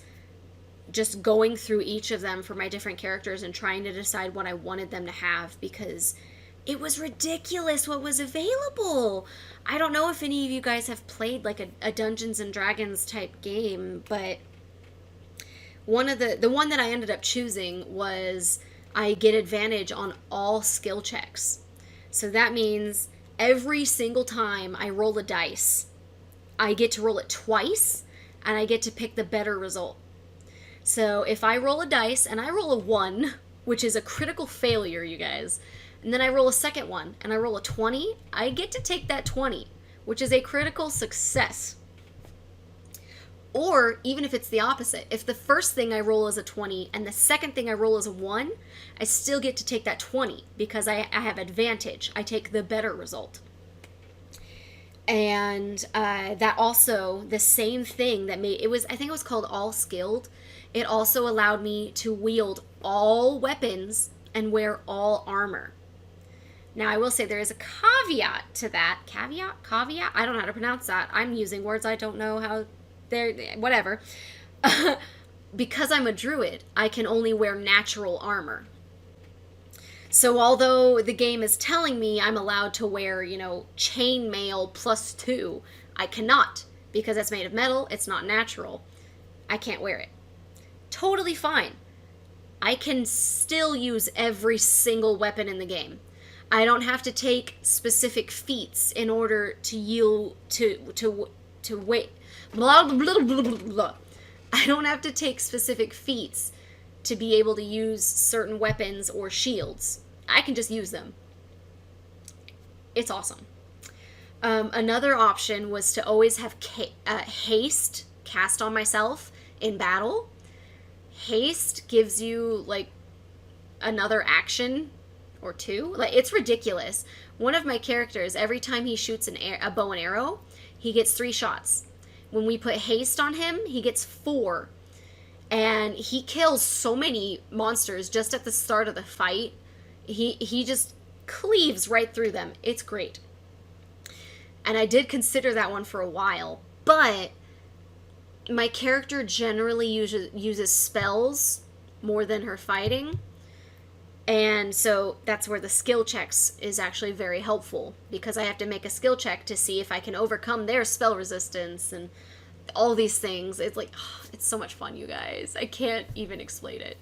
just going through each of them for my different characters and trying to decide what I wanted them to have, because it was ridiculous what was available. I don't know if any of you guys have played like a Dungeons and Dragons type game, but The one that I ended up choosing was I get advantage on all skill checks. So that means every single time I roll a dice, I get to roll it twice and I get to pick the better result. So if I roll a dice and I roll a 1, which is a critical failure, you guys, and then I roll a second one and I roll a 20, I get to take that 20, which is a critical success. Or even if it's the opposite, if the first thing I roll is a 20 and the second thing I roll is a 1, I still get to take that 20 because I have advantage. I take the better result. And that also, the same thing that made, I think it was called All Skilled. It also allowed me to wield all weapons and wear all armor. Now, I will say there is a caveat to that. Caveat? I don't know how to pronounce that. I'm using words I don't know how they're, whatever. Because I'm a druid, I can only wear natural armor. So although the game is telling me I'm allowed to wear, chainmail +2, I cannot because it's made of metal, it's not natural. I can't wear it. Totally fine. I can still use every single weapon in the game. I don't have to take specific feats in order to yield to wait. Blah, blah, blah, blah, blah. I don't have to take specific feats to be able to use certain weapons or shields. I can just use them. It's awesome. Another option was to always have haste cast on myself in battle. Haste gives you another action or 2. It's ridiculous. One of my characters, every time he shoots a bow and arrow, he gets 3 shots. When we put haste on him, he gets 4. And he kills so many monsters just at the start of the fight. He just cleaves right through them. It's great. And I did consider that one for a while, but my character generally uses spells more than her fighting. And so that's where the skill checks is actually very helpful, because I have to make a skill check to see if I can overcome their spell resistance and all these things. It's it's so much fun, you guys. I can't even explain it.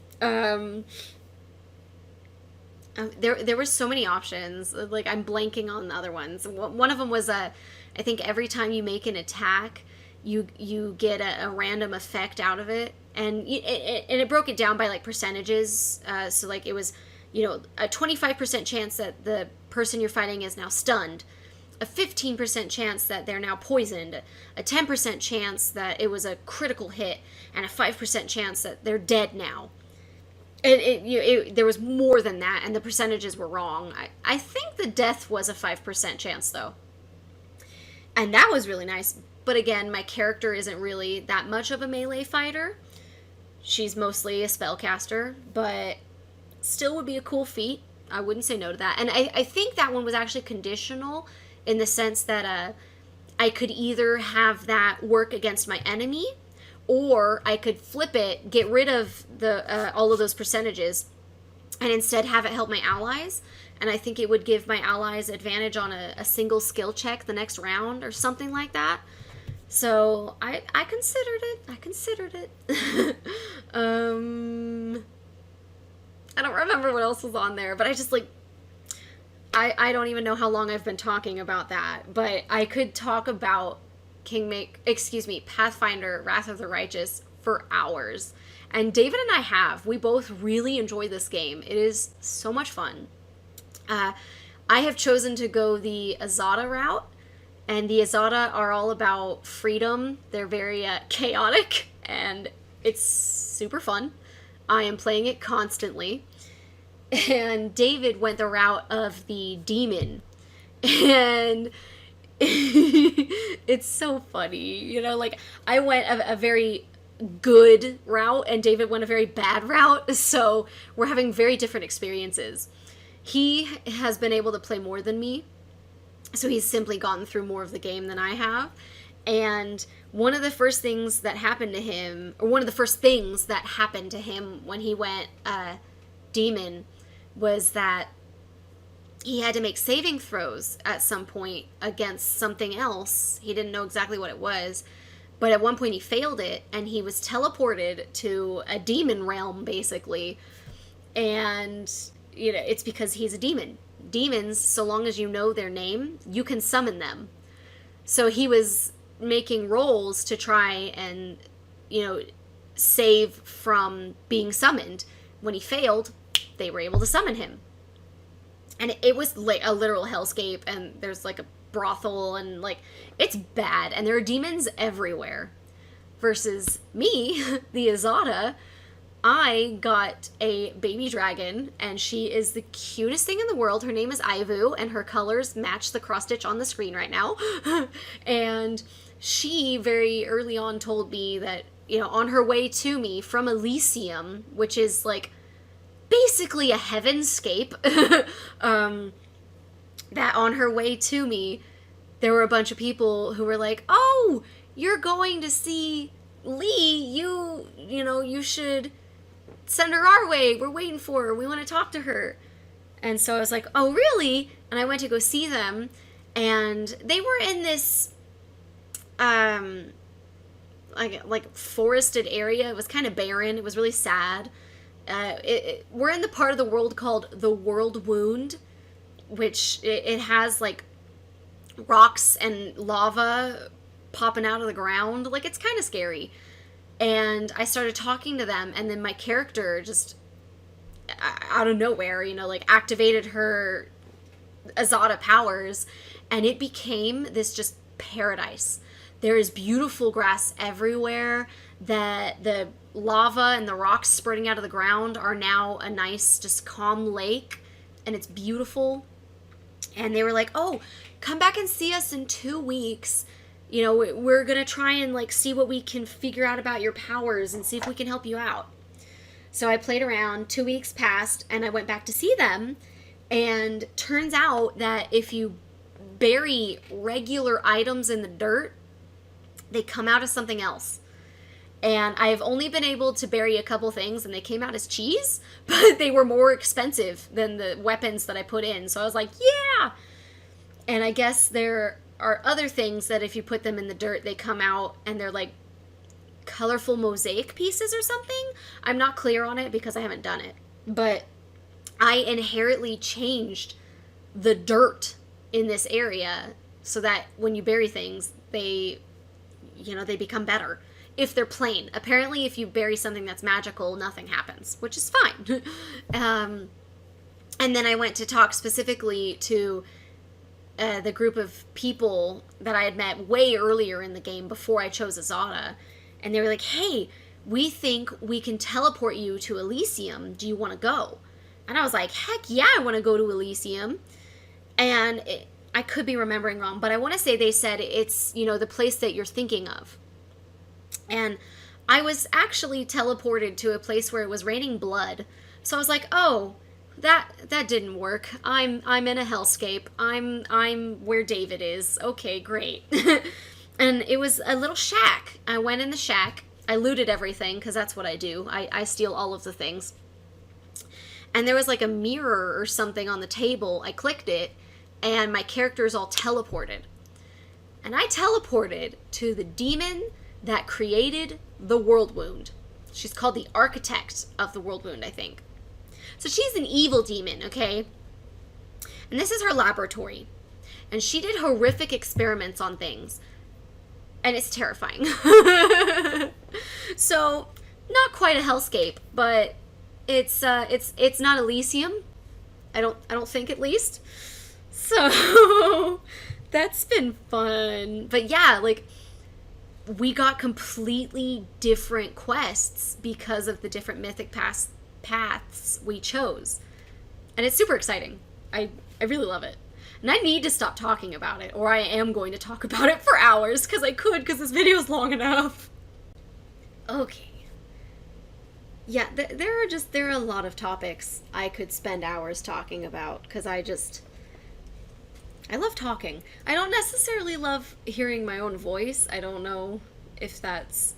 There were so many options. I'm blanking on the other ones. One of them was I think every time you make an attack, you get a random effect out of it, and it broke it down by percentages. So it was a 25% chance that the person you're fighting is now stunned, a 15% chance that they're now poisoned, a 10% chance that it was a critical hit, and a 5% chance that they're dead now. There was more than that, and the percentages were wrong. I think the death was a 5% chance, though. And that was really nice. But again, my character isn't really that much of a melee fighter. She's mostly a spellcaster, but still would be a cool feat. I wouldn't say no to that. And I think that one was actually conditional in the sense that I could either have that work against my enemy, or I could flip it, get rid of the all of those percentages, and instead have it help my allies. And I think it would give my allies advantage on a single skill check the next round or something like that. So I considered it. I don't remember what else was on there, but I just I don't even know how long I've been talking about that, but I could talk about Pathfinder Wrath of the Righteous for hours. And David and we both really enjoy this game. It is so much fun. I have chosen to go the Azada route, and the Azada are all about freedom. They're very chaotic, and it's super fun. I am playing it constantly. And David went the route of the demon. And it's so funny. I went a very good route, and David went a very bad route. So we're having very different experiences. He has been able to play more than me. So he's simply gotten through more of the game than I have. And one of the first things that happened to him when he went demon was that he had to make saving throws at some point against something else. He didn't know exactly what it was. But at one point he failed it, and he was teleported to a demon realm, basically. And, you know, it's because he's a demon. Demons, so long as you know their name, you can summon them. So he was making rolls to try and, you know, save from being summoned. When he failed, they were able to summon him. And it was like a literal hellscape, and there's like a brothel, and like, it's bad, and there are demons everywhere. Versus me, the Azada, I got a baby dragon, and she is the cutest thing in the world. Her name is Ivu, and her colors match the cross stitch on the screen right now. And she very early on told me that, you know, on her way to me from Elysium, which is like basically a heavenscape, that on her way to me, there were a bunch of people who were like, oh, you're going to see Lee, you know, you should send her our way. We're waiting for her. We want to talk to her. And so I was like, oh, really? And I went to go see them, and they were in this, like forested area. It was kind of barren. It was really sad. We're in the part of the world called the World Wound, which it has like rocks and lava popping out of the ground. Like, it's kind of scary. And I started talking to them, and then my character just out of nowhere, you know, like activated her Azada powers, and it became this just paradise. There is beautiful grass everywhere. That the lava and the rocks spreading out of the ground are now a nice, just calm lake, and it's beautiful. And they were like, oh, come back and see us in 2 weeks. You know, we're going to try and like see what we can figure out about your powers and see if we can help you out. So I played around, 2 weeks passed, and I went back to see them. And turns out that if you bury regular items in the dirt, they come out as something else. And I've only been able to bury a couple things, and they came out as cheese, but they were more expensive than the weapons that I put in. So I was like, yeah! And I guess there are other things that if you put them in the dirt, they come out and they're like colorful mosaic pieces or something. I'm not clear on it because I haven't done it. But I inherently changed the dirt in this area so that when you bury things, they, you know, they become better. If they're plain. Apparently, if you bury something that's magical, nothing happens, which is fine. And then I went to talk specifically to the group of people that I had met way earlier in the game before I chose Azada. And they were like, hey, we think we can teleport you to Elysium. Do you want to go? And I was like, heck yeah, I want to go to Elysium. And I could be remembering wrong, but I want to say they said it's, you know, the place that you're thinking of. And I was actually teleported to a place where it was raining blood. So I was like, oh, that didn't work. I'm in a hellscape. I'm where David is. Okay, great. And it was a little shack. I went in the shack. I looted everything because that's what I do. I steal all of the things. And there was like a mirror or something on the table. I clicked it, and my character's all teleported. And I teleported to the demon that created the World Wound. She's called the Architect of the World Wound, I think. So she's an evil demon, okay? And this is her laboratory. And she did horrific experiments on things. And it's terrifying. So, not quite a hellscape, but it's not Elysium. I don't think, at least. So that's been fun. But yeah, like, we got completely different quests because of the different mythic paths we chose. And it's super exciting. I really love it. And I need to stop talking about it, or I am going to talk about it for hours, because because this video is long enough. Okay. Yeah, there are a lot of topics I could spend hours talking about, because I love talking. I don't necessarily love hearing my own voice. I don't know if that's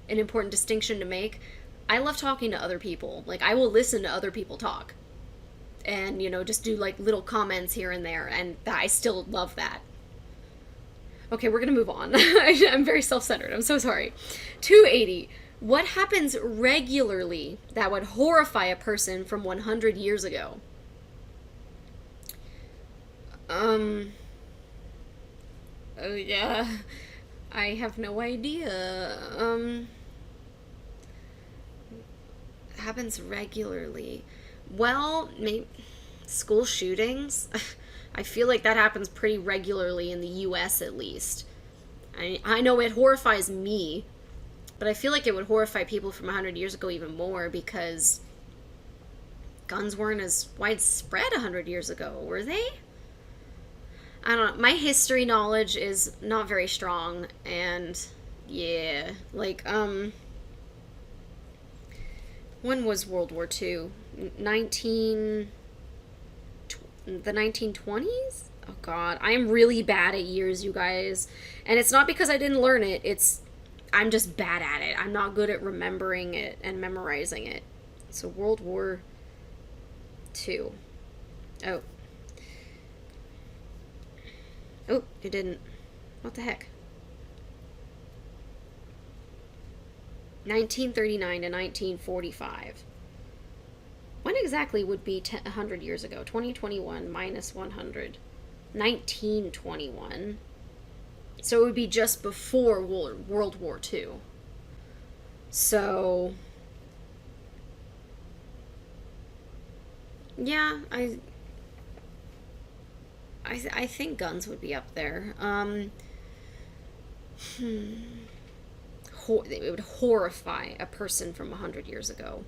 an important distinction to make. I love talking to other people. Like, I will listen to other people talk. And, you know, just do, like, little comments here and there. And I still love that. Okay, we're gonna move on. I'm very self-centered. I'm so sorry. 280. What happens regularly that would horrify a person from 100 years ago? Oh yeah. I have no idea. Happens regularly. Well, maybe school shootings. I feel like that happens pretty regularly in the US at least. I know it horrifies me, but I feel like it would horrify people from 100 years ago even more because guns weren't as widespread 100 years ago, were they? I don't know. My history knowledge is not very strong, and yeah, like, when was World War II? 19... the 1920s? Oh god, I am really bad at years, you guys. And it's not because I didn't learn it, I'm just bad at it. I'm not good at remembering it and memorizing it. So World War II. Oh. Oh, it didn't. What the heck? 1939 to 1945. When exactly would be 100 years ago? 2021 minus 100. 1921. So it would be just before World War II. So, yeah, I think guns would be up there. It would horrify a person from 100 years ago.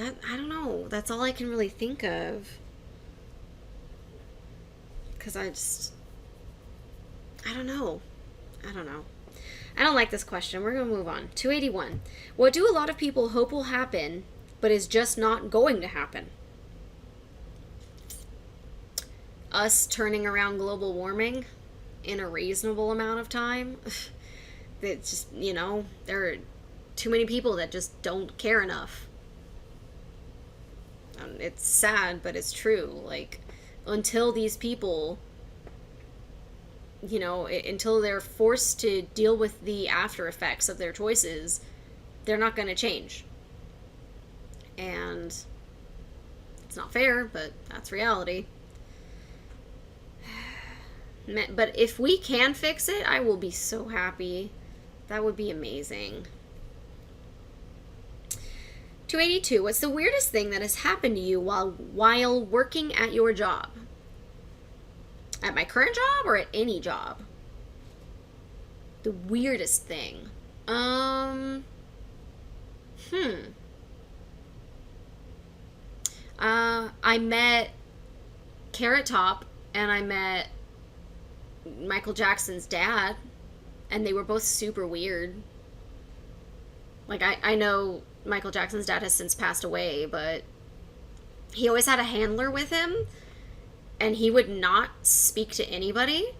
I don't know. That's all I can really think of. Because I don't know. I don't like this question. We're going to move on. 281. What do a lot of people hope will happen, but is just not going to happen? Us turning around global warming in a reasonable amount of time. It's just, there are too many people that just don't care enough. It's sad, but it's true. Like, until these people, until they're forced to deal with the after effects of their choices, they're not going to change. And it's not fair, but that's reality. But if we can fix it, I will be so happy. That would be amazing. 282. What's the weirdest thing that has happened to you while working at your job? At my current job or at any job? The weirdest thing. I met Carrot Top and I met Michael Jackson's dad, and they were both super weird. Like, I know Michael Jackson's dad has since passed away, but he always had a handler with him, and he would not speak to anybody.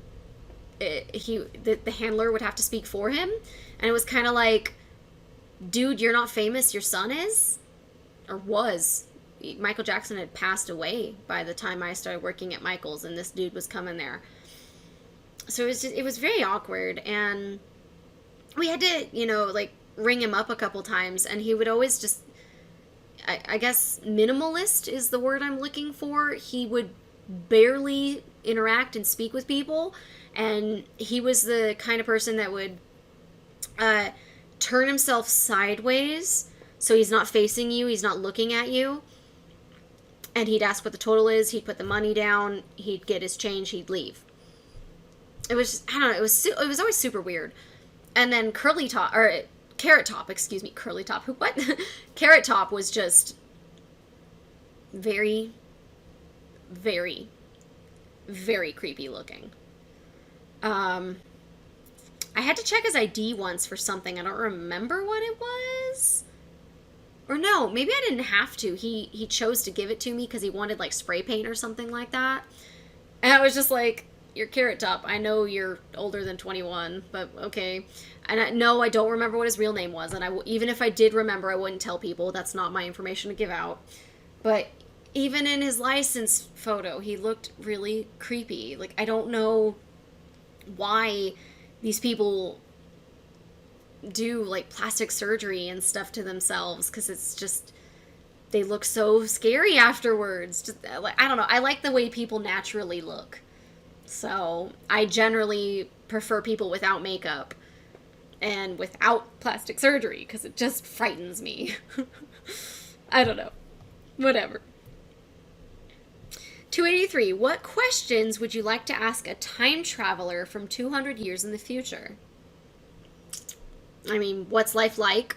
The handler would have to speak for him, and it was kind of like, dude, you're not famous, your son is? Or was. Michael Jackson had passed away by the time I started working at Michael's, and this dude was coming there. So it was very awkward, and we had to, ring him up a couple times, and he would always just, I guess minimalist is the word I'm looking for. He would barely interact and speak with people, and he was the kind of person that would turn himself sideways so he's not facing you, he's not looking at you, and he'd ask what the total is, he'd put the money down, he'd get his change, he'd leave. It was just, I don't know, it was always super weird. And then Carrot Top, what? Carrot Top was just very, very, very creepy looking. I had to check his ID once for something. I don't remember what it was. Or no, maybe I didn't have to. He chose to give it to me because he wanted, spray paint or something like that. And I was just like, you're Carrot Top. I know you're older than 21, but okay. And I don't remember what his real name was. And even if I did remember, I wouldn't tell people. That's not my information to give out. But even in his license photo, he looked really creepy. Like, I don't know why these people do like plastic surgery and stuff to themselves, because it's just, they look so scary afterwards. Just, I don't know. I like the way people naturally look. So I generally prefer people without makeup and without plastic surgery, because it just frightens me. I don't know. Whatever. 283. What questions would you like to ask a time traveler from 200 years in the future? I mean, what's life like?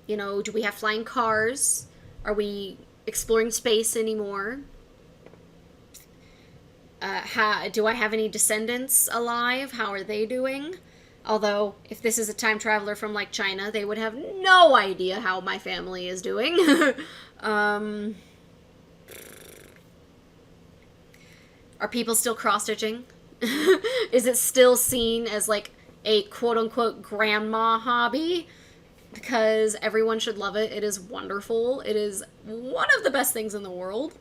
You know, do we have flying cars? Are we exploring space anymore? Do I have any descendants alive? How are they doing? Although, if this is a time traveler from, like, China, they would have no idea how my family is doing. Are people still cross-stitching? Is it still seen as, like, a quote-unquote grandma hobby? Because everyone should love it. It is wonderful. It is one of the best things in the world.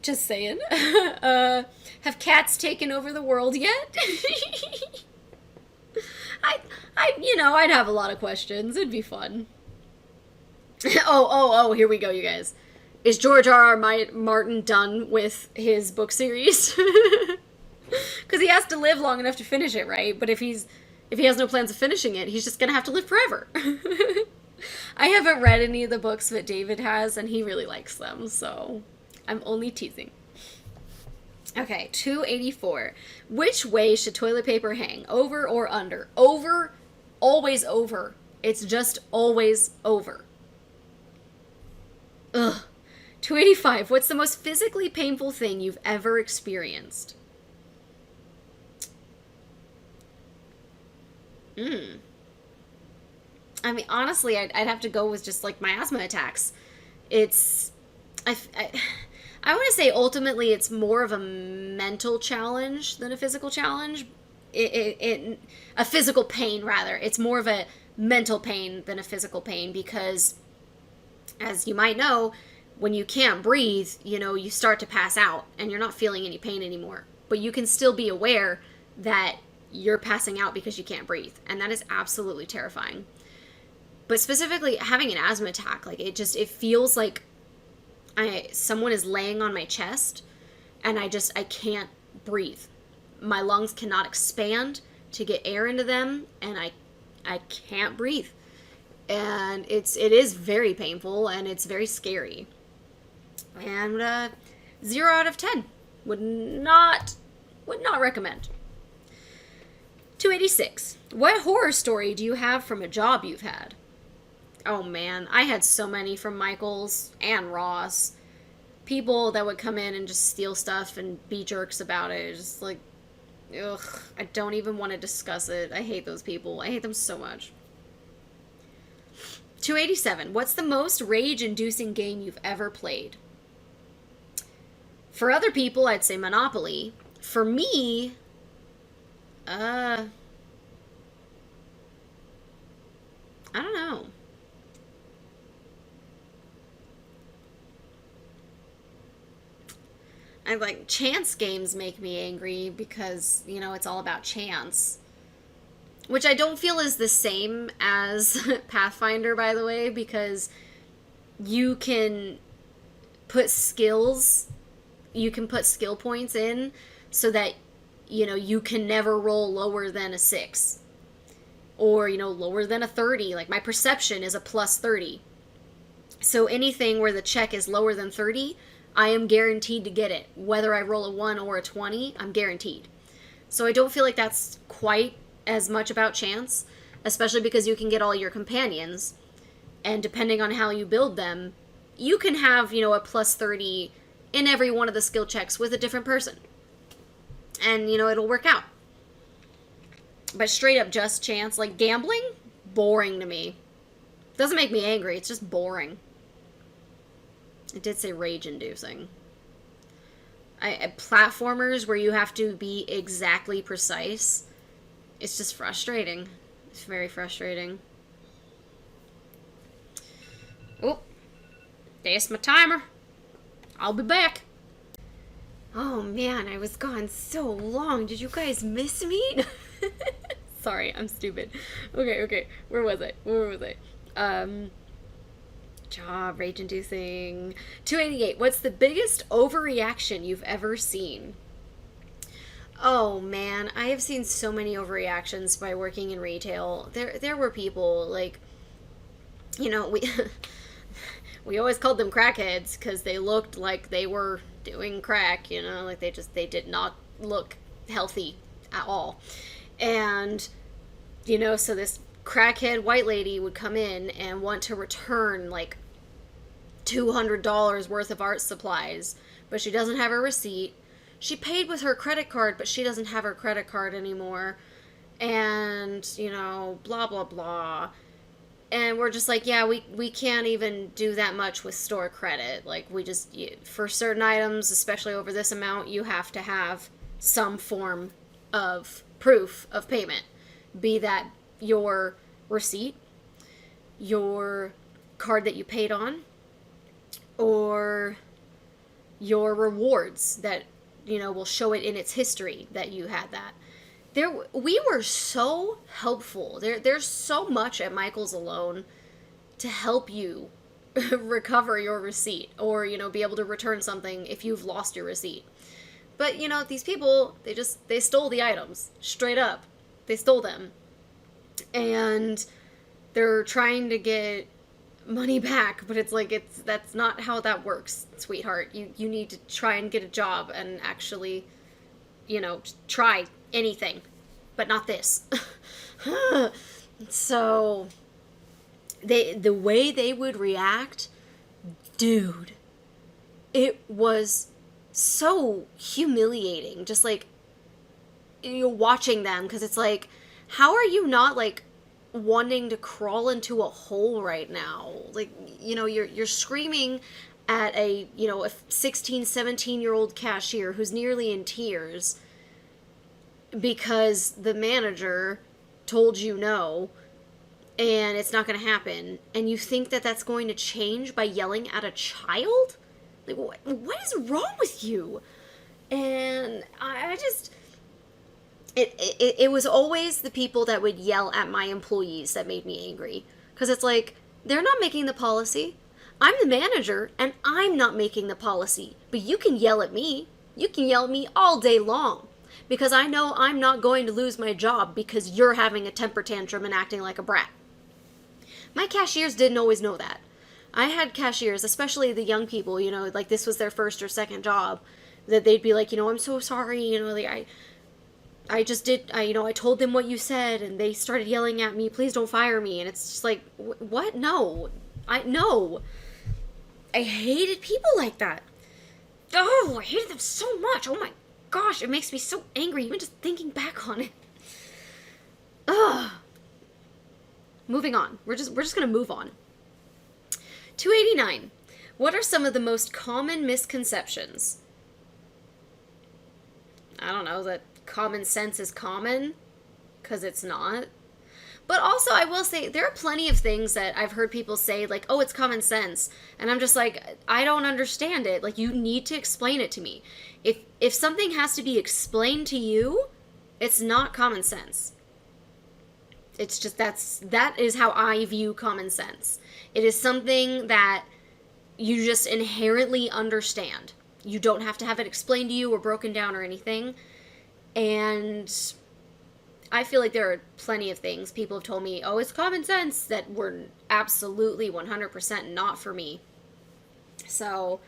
Just saying. Have cats taken over the world yet? I'd have a lot of questions. It'd be fun. Oh, here we go, you guys. Is George R.R. Martin done with his book series? Because he has to live long enough to finish it, right? But if he has no plans of finishing it, he's just going to have to live forever. I haven't read any of the books that David has, and he really likes them, so I'm only teasing. Okay, 284. Which way should toilet paper hang? Over or under? Over. Always over. It's just always over. Ugh. 285. What's the most physically painful thing you've ever experienced? I mean, honestly, I'd have to go with just, like, my asthma attacks. It's... I want to say ultimately it's more of a mental challenge than a physical challenge. A physical pain, rather. It's more of a mental pain than a physical pain, because, as you might know, when you can't breathe, you start to pass out and you're not feeling any pain anymore. But you can still be aware that you're passing out because you can't breathe. And that is absolutely terrifying. But specifically, having an asthma attack, like, it feels like someone is laying on my chest and I can't breathe. My lungs cannot expand to get air into them, and I can't breathe. And it is very painful, and it's very scary. And 0 out of 10. Would not recommend. 286. What horror story do you have from a job you've had? Oh man, I had so many from Michaels and Ross. People that would come in and just steal stuff and be jerks about it. Just like, ugh, I don't even want to discuss it. I hate those people. I hate them so much. 287. What's the most rage-inducing game you've ever played? For other people, I'd say Monopoly. For me, I don't know. Chance games make me angry because, it's all about chance. Which I don't feel is the same as Pathfinder, by the way, because you can put skill points in so that, you can never roll lower than a 6. Or, lower than a 30. Like, my perception is a plus 30. So anything where the check is lower than 30, I am guaranteed to get it. Whether I roll a 1 or a 20, I'm guaranteed. So I don't feel like that's quite as much about chance, especially because you can get all your companions, and depending on how you build them, you can have, a plus 30 in every one of the skill checks with a different person. And, it'll work out. But straight up just chance, like gambling, boring to me. Doesn't make me angry, it's just boring. It did say rage-inducing. Platformers where you have to be exactly precise, it's just frustrating. It's very frustrating. Oh, there's my timer. I'll be back. Oh man, I was gone so long. Did you guys miss me? Sorry, I'm stupid. Okay. Where was I? Job, rage-inducing. 288. What's the biggest overreaction you've ever seen? Oh man, I have seen so many overreactions by working in retail. There were people like, we we always called them crackheads because they looked like they were doing crack. Like they did not look healthy at all. And so this crackhead white lady would come in and want to return like $200 worth of art supplies, but she doesn't have her receipt. She paid with her credit card, but she doesn't have her credit card anymore. And, blah, blah, blah. And we're just like, yeah, we can't even do that much with store credit. Like, for certain items, especially over this amount, you have to have some form of proof of payment. Be that your receipt, your card that you paid on, or your rewards that, will show it in its history that you had that. We were so helpful. There's so much at Michael's Alone to help you recover your receipt or, be able to return something if you've lost your receipt. But, these people, they stole the items. Straight up. They stole them. And they're trying to get money back, but it's like, that's not how that works, sweetheart. You need to try and get a job and actually, try anything, but not this. So the way they would react, dude, it was so humiliating. Just like, watching them, because it's like, how are you not like wanting to crawl into a hole right now? Like, you're screaming at a 16, 17-year-old cashier who's nearly in tears because the manager told you no and it's not going to happen, and you think that that's going to change by yelling at a child? Like, what is wrong with you? And I just... It was always the people that would yell at my employees that made me angry. Because it's like, they're not making the policy. I'm the manager, and I'm not making the policy. But you can yell at me. You can yell at me all day long. Because I know I'm not going to lose my job because you're having a temper tantrum and acting like a brat. My cashiers didn't always know that. I had cashiers, especially the young people, like this was their first or second job, that they'd be like, I'm so sorry, like I just did, I told them what you said, and they started yelling at me, please don't fire me. And it's just like, what? No. No. I hated people like that. Oh, I hated them so much. Oh my gosh, it makes me so angry even just thinking back on it. Ugh. Moving on. We're just gonna move on. 289. What are some of the most common misconceptions? I don't know, that common sense is common, because it's not. But also, I will say, there are plenty of things that I've heard people say, like, oh, it's common sense. And I'm just like, I don't understand it. Like, you need to explain it to me. If something has to be explained to you, it's not common sense. It's just, that is how I view common sense. It is something that you just inherently understand. You don't have to have it explained to you or broken down or anything. And I feel like there are plenty of things people have told me, oh, it's common sense, that were absolutely 100% not for me. So,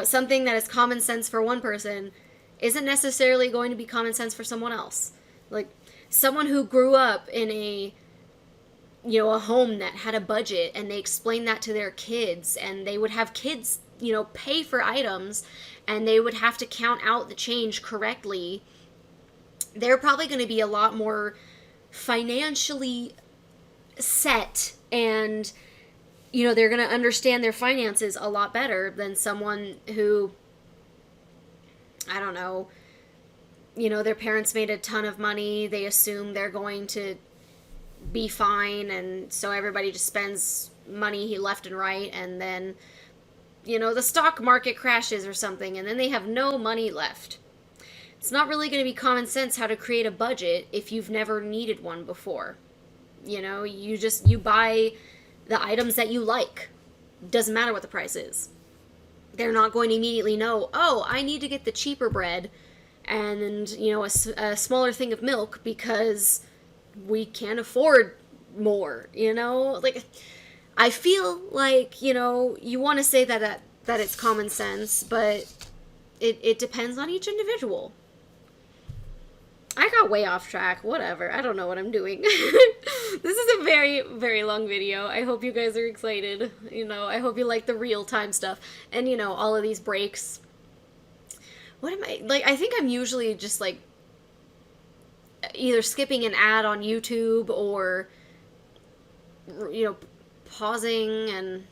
something that is common sense for one person isn't necessarily going to be common sense for someone else. Like, someone who grew up in a home that had a budget, and they explained that to their kids, and they would have kids, pay for items, and they would have to count out the change correctly. They're probably going to be a lot more financially set, and, they're going to understand their finances a lot better than someone who, I don't know, their parents made a ton of money, they assume they're going to be fine, and so everybody just spends money left and right, and then, the stock market crashes or something, and then they have no money left. It's not really going to be common sense how to create a budget if you've never needed one before. You buy the items that you like. Doesn't matter what the price is. They're not going to immediately know, oh, I need to get the cheaper bread and, a smaller thing of milk because we can't afford more, Like, I feel like, you want to say that it's common sense, but it depends on each individual. I got way off track. Whatever. I don't know what I'm doing. This is a very, very long video. I hope you guys are excited. I hope you like the real-time stuff. And, all of these breaks. What am I... Like, I think I'm usually just, like, either skipping an ad on YouTube or, pausing and...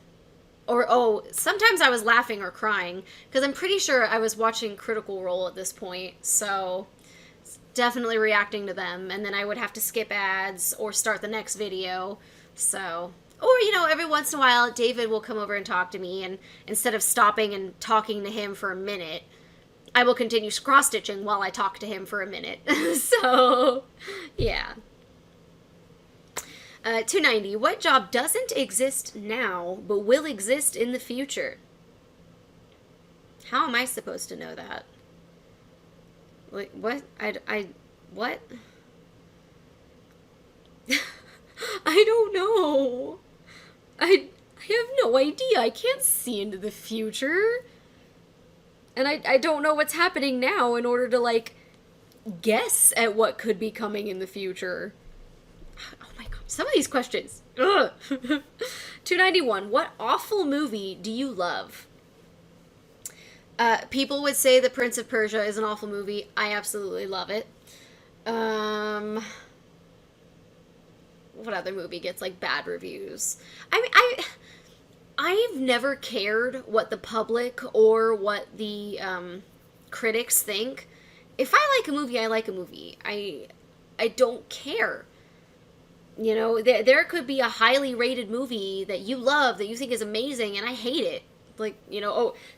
Or, sometimes I was laughing or crying. Because I'm pretty sure I was watching Critical Role at this point. So... definitely reacting to them, and then I would have to skip ads or start the next video. So, or every once in a while David will come over and talk to me, and instead of stopping and talking to him for a minute, I will continue cross-stitching while I talk to him for a minute. So, yeah. 290. What job doesn't exist now but will exist in the future? How am I supposed to know that? Wait, what? What? I don't know. I have no idea. I can't see into the future. And I don't know what's happening now in order to, like, guess at what could be coming in the future. Oh my god, some of these questions. Ugh. 291. What awful movie do you love? People would say The Prince of Persia is an awful movie. I absolutely love it. What other movie gets, like, bad reviews? I mean, I've never cared what the public or what the, critics think. If I like a movie, I like a movie. I don't care. There could be a highly rated movie that you love, that you think is amazing, and I hate it. Like,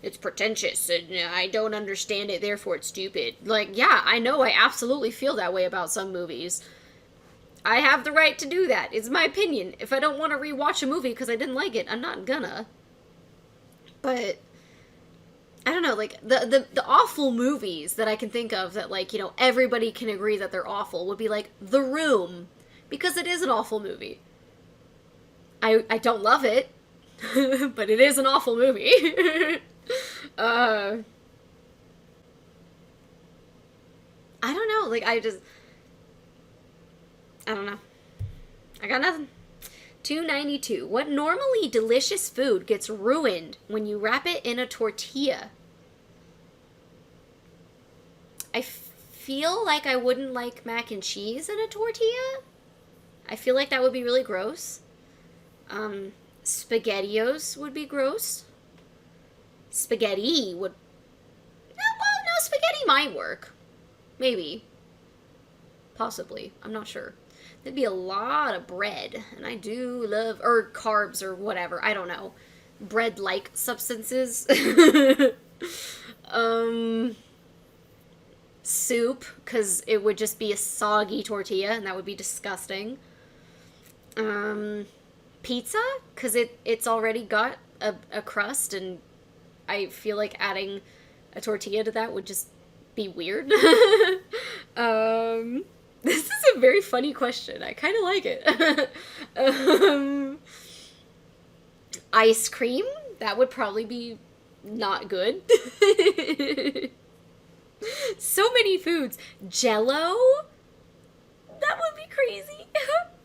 it's pretentious, and I don't understand it, therefore it's stupid. Like, yeah, I know, I absolutely feel that way about some movies. I have the right to do that. It's my opinion. If I don't want to rewatch a movie because I didn't like it, I'm not gonna. But, I don't know, like, the awful movies that I can think of that, like, everybody can agree that they're awful would be, like, The Room. Because it is an awful movie. I don't love it. But it is an awful movie. I don't know, like, I don't know. I got nothing. 292. What normally delicious food gets ruined when you wrap it in a tortilla? I feel like I wouldn't like mac and cheese in a tortilla. I feel like that would be really gross. SpaghettiOs would be gross. Spaghetti would... No, spaghetti might work. Maybe. Possibly. I'm not sure. There'd be a lot of bread. And I do love... Or carbs or whatever. I don't know. Bread-like substances. Soup. Because it would just be a soggy tortilla. And that would be disgusting. Pizza, because it's already got a crust, and I feel like adding a tortilla to that would just be weird. This is a very funny question. I kind of like it. Ice cream, that would probably be not good. So many foods. Jell-O, that would be crazy.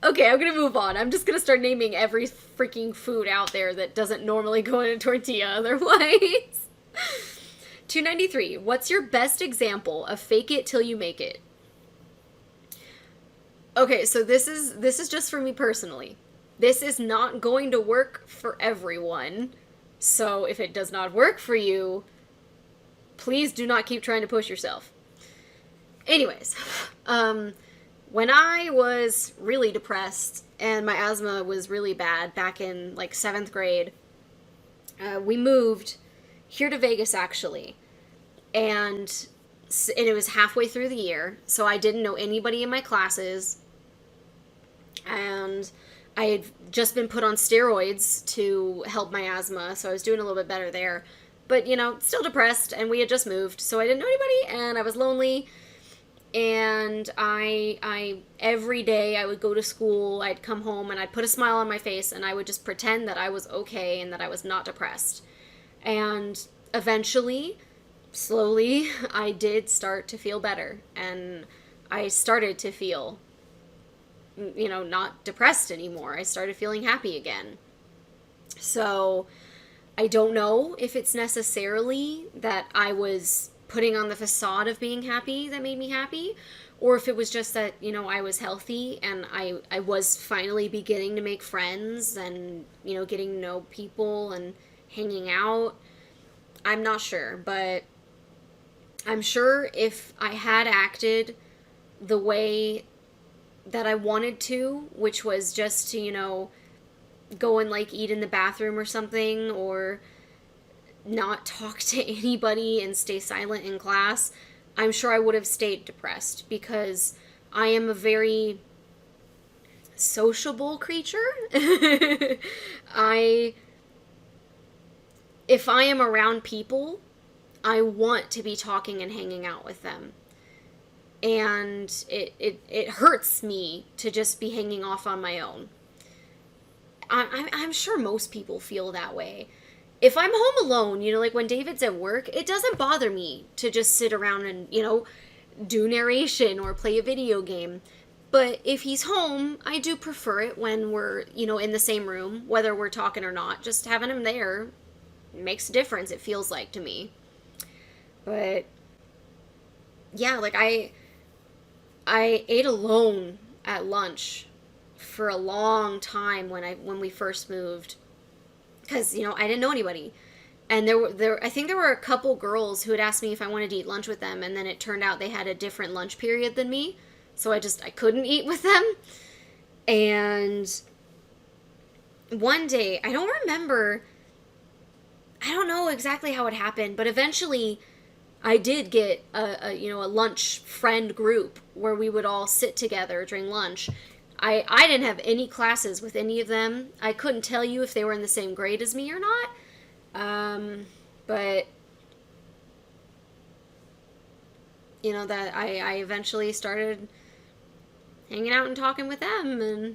Okay, I'm gonna move on. I'm just gonna start naming every freaking food out there that doesn't normally go in a tortilla otherwise. 293. What's your best example of fake it till you make it? Okay, so this is just for me personally. This is not going to work for everyone. So if it does not work for you, please do not keep trying to push yourself. Anyways, when I was really depressed and my asthma was really bad back in, like, 7th grade, We moved here to Vegas, actually, and it was halfway through the year, so I didn't know anybody in my classes, and I had just been put on steroids to help my asthma, so I was doing a little bit better there. But, still depressed, and we had just moved, so I didn't know anybody, and I was lonely, and I every day I would go to school, I'd come home, and I'd put a smile on my face, and I would just pretend that I was okay and that I was not depressed. And eventually, slowly, I did start to feel better, and I started to feel, not depressed anymore. I started feeling happy again. So I don't know if it's necessarily that I was putting on the facade of being happy that made me happy, or if it was just that, I was healthy and I was finally beginning to make friends and, getting to know people and hanging out. I'm not sure, but I'm sure if I had acted the way that I wanted to, which was just to, go and eat in the bathroom or something, or not talk to anybody and stay silent in class, I'm sure I would have stayed depressed, because I am a very sociable creature. If I am around people, I want to be talking and hanging out with them. And it hurts me to just be hanging off on my own. I'm sure most people feel that way. If I'm home alone, when David's at work, it doesn't bother me to just sit around and, do narration or play a video game. But if he's home, I do prefer it when we're, in the same room, whether we're talking or not. Just having him there makes a difference, it feels like to me. But yeah, I ate alone at lunch for a long time when we first moved, because I didn't know anybody, and I think there were a couple girls who had asked me if I wanted to eat lunch with them, and then it turned out they had a different lunch period than me, so I couldn't eat with them. And one day, I don't know exactly how it happened, but eventually I did get a lunch friend group where we would all sit together during lunch. I didn't have any classes with any of them. I couldn't tell you if they were in the same grade as me or not. But that I eventually started hanging out and talking with them, and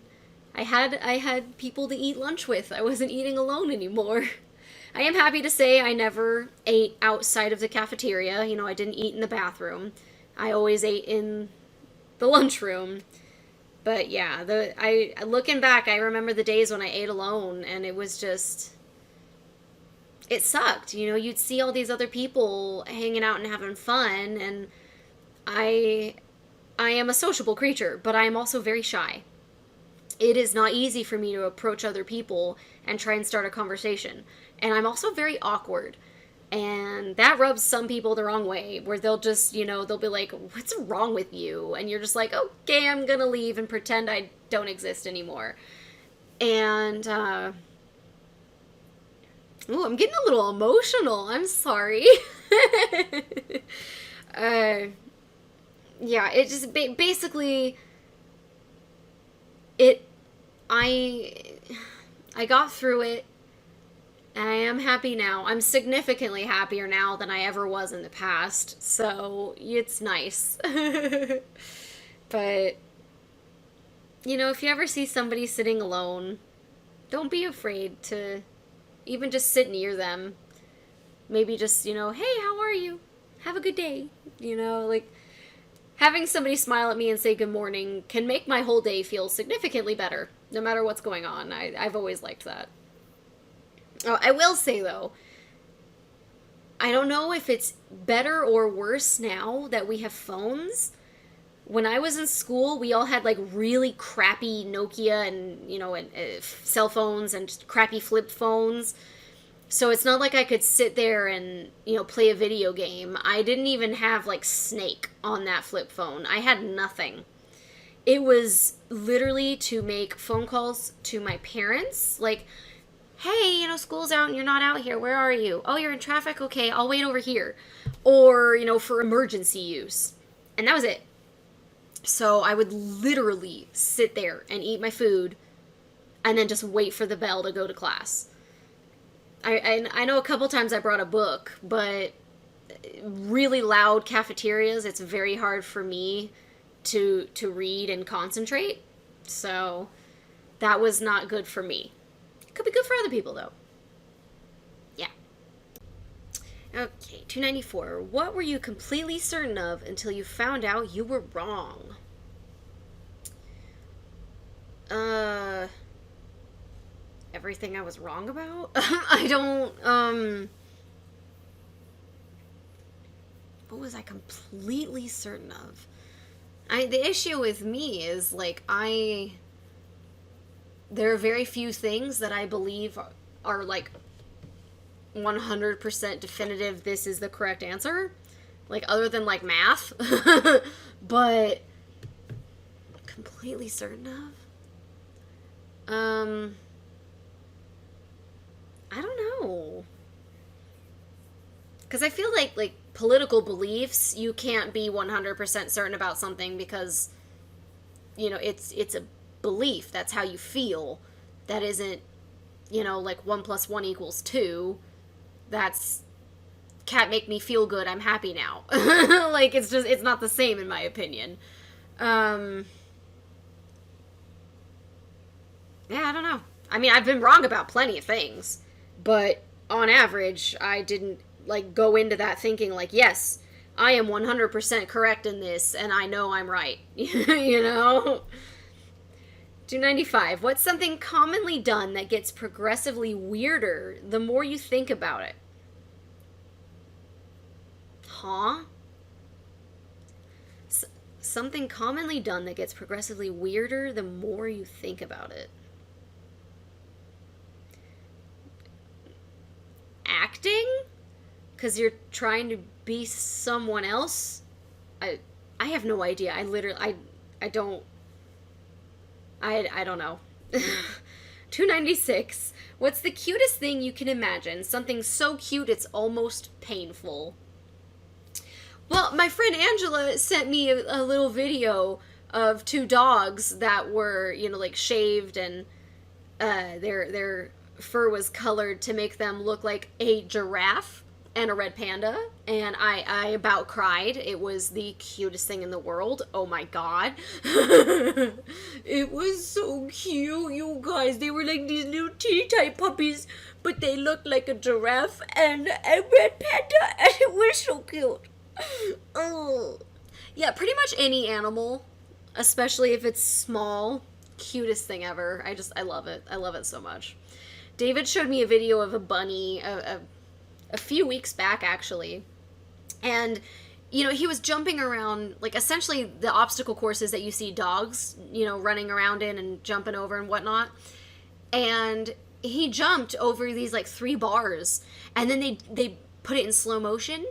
I had people to eat lunch with. I wasn't eating alone anymore. I am happy to say I never ate outside of the cafeteria. I didn't eat in the bathroom. I always ate in the lunchroom. But yeah, looking back, I remember the days when I ate alone, and it was just, it sucked. You'd see all these other people hanging out and having fun, and I am a sociable creature, but I am also very shy. It is not easy for me to approach other people and try and start a conversation. And I'm also very awkward. And that rubs some people the wrong way, where they'll just, they'll be like, what's wrong with you? And you're just like, okay, I'm gonna leave and pretend I don't exist anymore. And, I'm getting a little emotional. I'm sorry. Yeah, it just, basically, I got through it. And I am happy now. I'm significantly happier now than I ever was in the past. So it's nice. But, if you ever see somebody sitting alone, don't be afraid to even just sit near them. Maybe just, hey, how are you? Have a good day. Having somebody smile at me and say good morning can make my whole day feel significantly better, no matter what's going on. I've always liked that. Oh, I will say, though, I don't know if it's better or worse now that we have phones. When I was in school, we all had, really crappy Nokia and cell phones and just crappy flip phones. So it's not like I could sit there and, play a video game. I didn't even have, Snake on that flip phone. I had nothing. It was literally to make phone calls to my parents, hey, school's out and you're not out here. Where are you? Oh, you're in traffic? Okay, I'll wait over here. Or, for emergency use. And that was it. So I would literally sit there and eat my food and then just wait for the bell to go to class. I know a couple times I brought a book, but really loud cafeterias, it's very hard for me to read and concentrate. So that was not good for me. It could be good for other people, though. Yeah. Okay, 294. What were you completely certain of until you found out you were wrong? Everything I was wrong about? I don't, what was I completely certain of? The issue with me is, there are very few things that I believe are 100% definitive, this is the correct answer. Other than, math. But completely certain of? I don't know. Because I feel like political beliefs, you can't be 100% certain about something because, it's a belief. That's how you feel. That isn't, 1 + 1 = 2. That's, can't make me feel good, I'm happy now. It's not the same in my opinion. Yeah, I don't know. I mean, I've been wrong about plenty of things, but on average, I didn't, go into that thinking, yes, I am 100% correct in this, and I know I'm right. 295. What's something commonly done that gets progressively weirder the more you think about it? Huh? Something commonly done that gets progressively weirder the more you think about it. Acting? Because you're trying to be someone else? I have no idea. I don't know. 296. What's the cutest thing you can imagine? Something so cute it's almost painful. Well, my friend Angela sent me a little video of 2 dogs that were, shaved, and their fur was colored to make them look like a giraffe and a red panda, and I about cried. It was the cutest thing in the world. Oh my god. It was so cute, you guys. They were like these little teeny-type puppies, but they looked like a giraffe and a red panda, and it was so cute. Oh. Yeah, pretty much any animal, especially if it's small, cutest thing ever. I love it. I love it so much. David showed me a video of a bunny a few weeks back, actually. And, he was jumping around, essentially the obstacle courses that you see dogs, running around in and jumping over and whatnot. And he jumped over these, 3 bars. And then they put it in slow motion.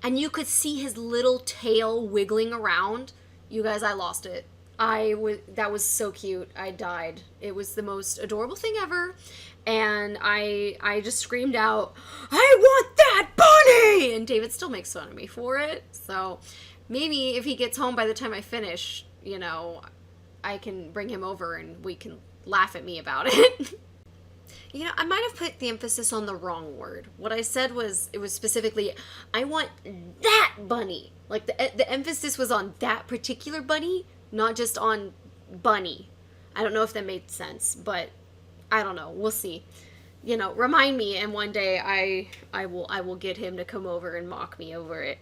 And you could see his little tail wiggling around. You guys, I lost it. That was so cute. I died. It was the most adorable thing ever. And I just screamed out, I want that bunny! And David still makes fun of me for it. So maybe if he gets home by the time I finish, I can bring him over and we can laugh at me about it. I might have put the emphasis on the wrong word. What I said was, it was specifically, I want that bunny. The emphasis was on that particular bunny, not just on bunny. I don't know if that made sense, but I don't know. We'll see. Remind me, and one day I will get him to come over and mock me over it.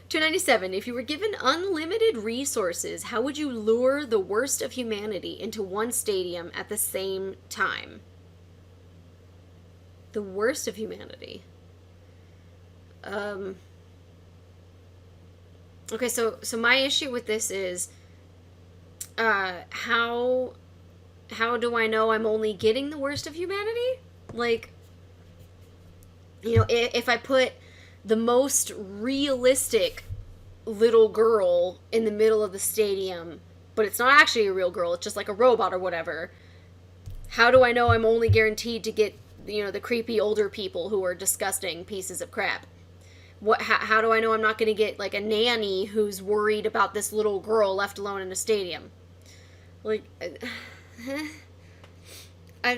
297. If you were given unlimited resources, how would you lure the worst of humanity into one stadium at the same time? The worst of humanity. Okay, so my issue with this is, how do I know I'm only getting the worst of humanity? If I put the most realistic little girl in the middle of the stadium, but it's not actually a real girl, it's just like a robot or whatever, How do I know I'm only guaranteed to get, the creepy older people who are disgusting pieces of crap? How do I know I'm not going to get like a nanny who's worried about this little girl left alone in a stadium? Like, I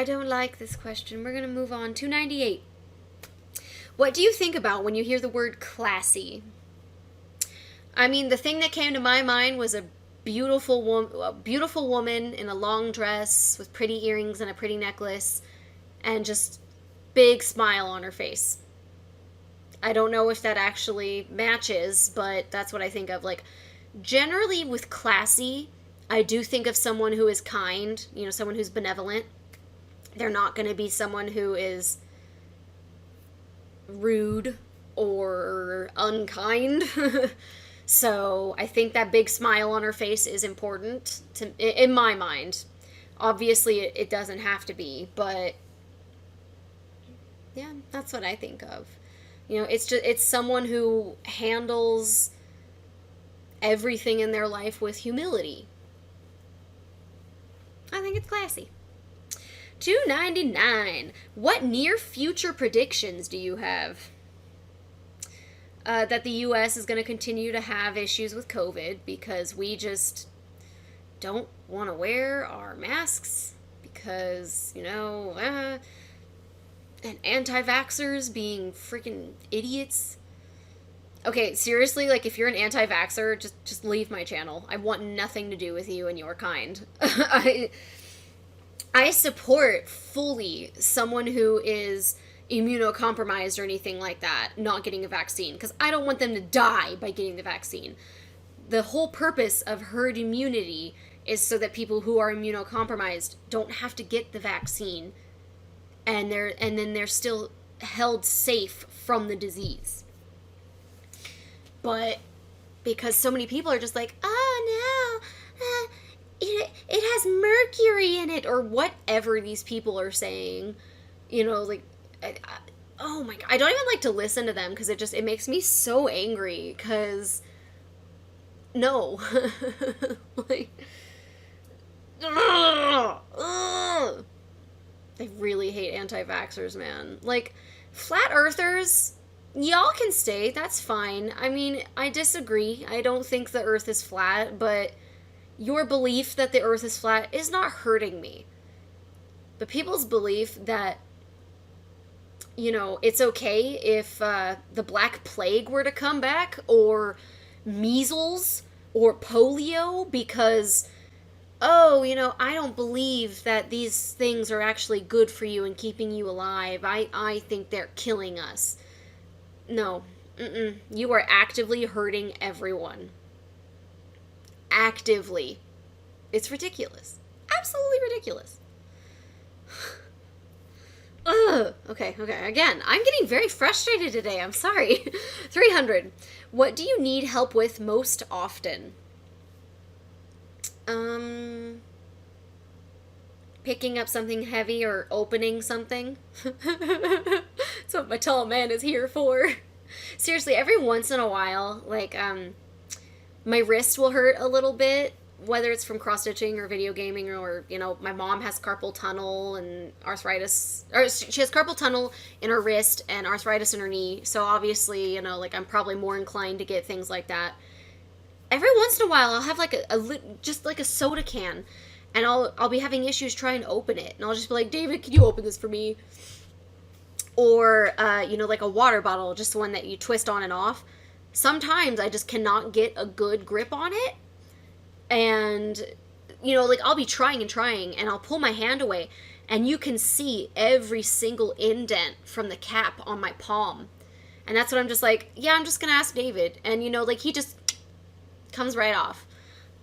don't like this question. We're going to move on. 298. What do you think about when you hear the word classy? I mean, the thing that came to my mind was a beautiful woman in a long dress with pretty earrings and a pretty necklace and just big smile on her face. I don't know if that actually matches, but that's what I think of. Like, generally with classy, I do think of someone who is kind, someone who's benevolent. They're not going to be someone who is rude or unkind. So I think that big smile on her face is important in my mind. Obviously, it doesn't have to be, but yeah, that's what I think of. It's someone who handles everything in their life with humility. I think it's classy. 299. What near future predictions do you have? That the U.S. is going to continue to have issues with COVID because we just don't want to wear our masks because, and anti-vaxxers being freaking idiots. Okay, seriously, like, if you're an anti-vaxxer, just leave my channel. I want nothing to do with you and your kind. I support fully someone who is immunocompromised or anything like that not getting a vaccine, because I don't want them to die by getting the vaccine. The whole purpose of herd immunity is so that people who are immunocompromised don't have to get the vaccine, and then they're still held safe from the disease. But because so many people are just like, oh no, it has mercury in it, or whatever these people are saying, like, oh my god, I don't even like to listen to them because it makes me so angry, because no. Like, ugh. I really hate anti-vaxxers, man. Like, flat earthers, y'all can stay, that's fine. I mean, I disagree. I don't think the earth is flat, but your belief that the earth is flat is not hurting me. But people's belief that, it's okay if the Black Plague were to come back, or measles, or polio, because, I don't believe that these things are actually good for you and keeping you alive. I think they're killing us. No. You are actively hurting everyone. Actively. It's ridiculous. Absolutely ridiculous. Ugh. Okay. Again, I'm getting very frustrated today. I'm sorry. 300. What do you need help with most often? Picking up something heavy or opening something. That's what my tall man is here for. Seriously, every once in a while, like, my wrist will hurt a little bit, whether it's from cross-stitching or video gaming, or, my mom has carpal tunnel and arthritis, or she has carpal tunnel in her wrist and arthritis in her knee, so obviously, like, I'm probably more inclined to get things like that. Every once in a while, I'll have, like, just like a soda can, and I'll be having issues trying to open it, and I'll just be like, David, can you open this for me? Or, like a water bottle, just one that you twist on and off. Sometimes I just cannot get a good grip on it, and, like, I'll be trying, and I'll pull my hand away, and you can see every single indent from the cap on my palm. And that's when I'm just like, yeah, I'm just gonna ask David. And, like, he just comes right off.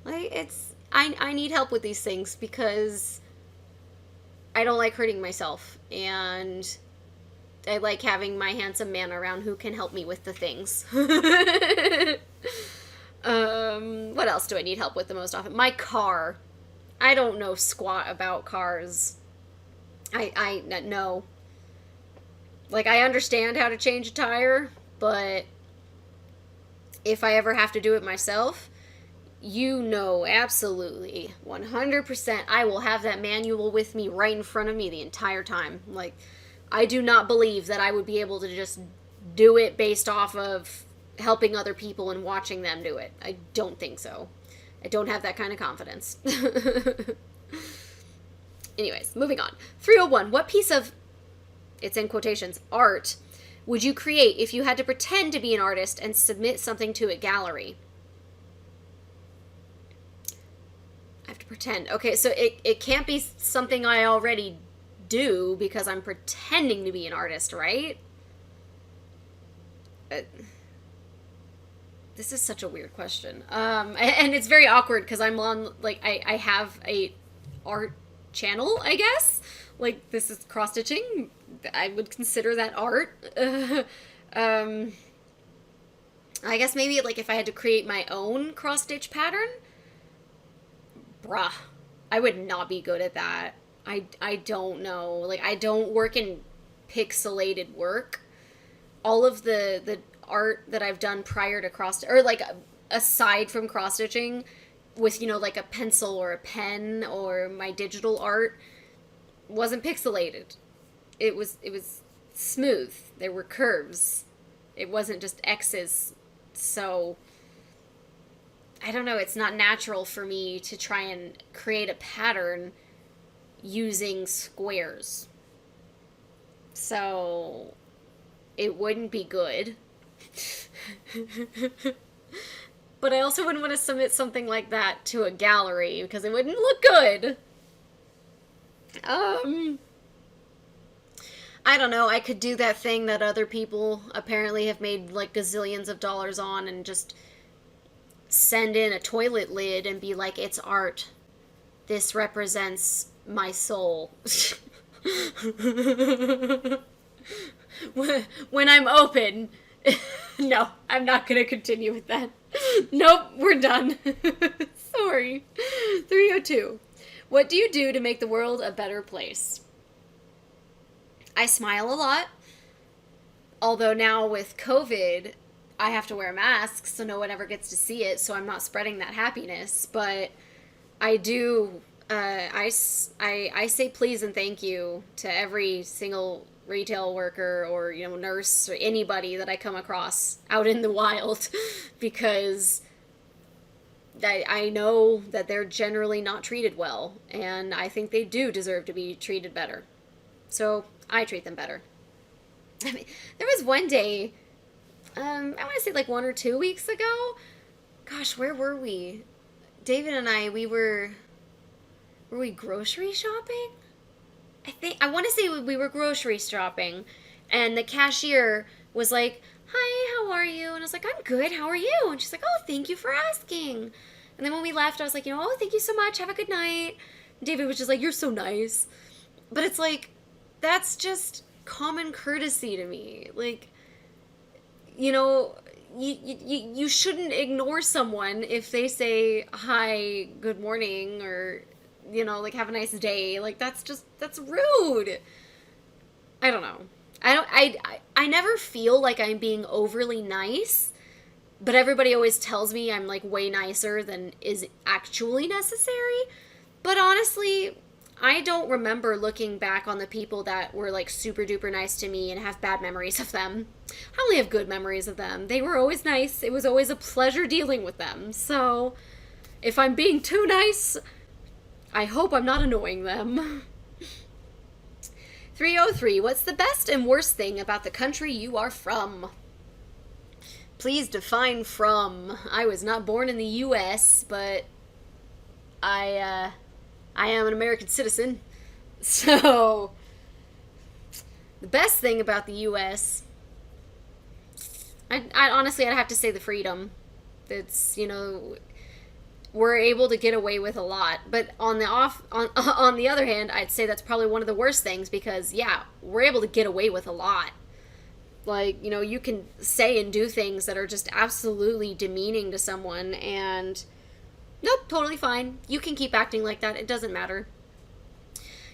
Like, I need help with these things because I don't like hurting myself, and I like having my handsome man around who can help me with the things. What else do I need help with the most often? My car. I don't know squat about cars. I no. Like, I understand how to change a tire, but if I ever have to do it myself, You know, absolutely, 100%. I will have that manual with me right in front of me the entire time. Like, I do not believe that I would be able to just do it based off of helping other people and watching them do it. I don't think so. I don't have that kind of confidence. Anyways, moving on. 301. What piece of, it's in quotations, art would you create if you had to pretend to be an artist and submit something to a gallery? I have to pretend. Okay, so it can't be something I already do because I'm pretending to be an artist, right? This is such a weird question. And it's very awkward because I'm on, like, I have a art channel, I guess. Like, this is cross-stitching. I would consider that art. I guess maybe, like, if I had to create my own cross-stitch pattern, bruh, I would not be good at that. I don't know. Like, I don't work in pixelated work. All of the art that I've done prior to or like aside from cross stitching with, you know, like a pencil or a pen or my digital art wasn't pixelated. It was smooth. There were curves. It wasn't just X's. So I don't know, it's not natural for me to try and create a pattern using squares. So it wouldn't be good. But I also wouldn't want to submit something like that to a gallery because it wouldn't look good. I don't know, I could do that thing that other people apparently have made like gazillions of dollars on and just send in a toilet lid and be like, it's art. This represents my soul. When I'm open. No, I'm not going to continue with that. Nope, we're done. Sorry. 302. What do you do to make the world a better place? I smile a lot. Although now with COVID, I have to wear a mask so no one ever gets to see it, so I'm not spreading that happiness. But I do, I say please and thank you to every single retail worker or, you know, nurse or anybody that I come across out in the wild because I know that they're generally not treated well, and I think they do deserve to be treated better. So I treat them better. I mean, there was one day, I want to say like 1 or 2 weeks ago. Gosh, where were we? David and I, were we grocery shopping? I want to say we were grocery shopping, and the cashier was like, hi, how are you? And I was like, I'm good, how are you? And she's like, oh, thank you for asking. And then when we left, I was like, you know, oh, thank you so much, have a good night. And David was just like, you're so nice. But it's like, that's just common courtesy to me. Like, you know, you shouldn't ignore someone if they say, hi, good morning, or, you know, like, have a nice day. Like, that's rude. I don't know. I never feel like I'm being overly nice, but everybody always tells me I'm, like, way nicer than is actually necessary. But honestly, I don't remember looking back on the people that were, like, super duper nice to me and have bad memories of them. I only have good memories of them. They were always nice. It was always a pleasure dealing with them. So, if I'm being too nice, I hope I'm not annoying them. 303. What's the best and worst thing about the country you are from? Please define from. I was not born in the U.S., but I am an American citizen. So, the best thing about the U.S., I honestly, I'd have to say the freedom. It's, you know, we're able to get away with a lot. But on the other hand, I'd say that's probably one of the worst things because, yeah, we're able to get away with a lot. Like, you know, you can say and do things that are just absolutely demeaning to someone and nope, totally fine. You can keep acting like that. It doesn't matter.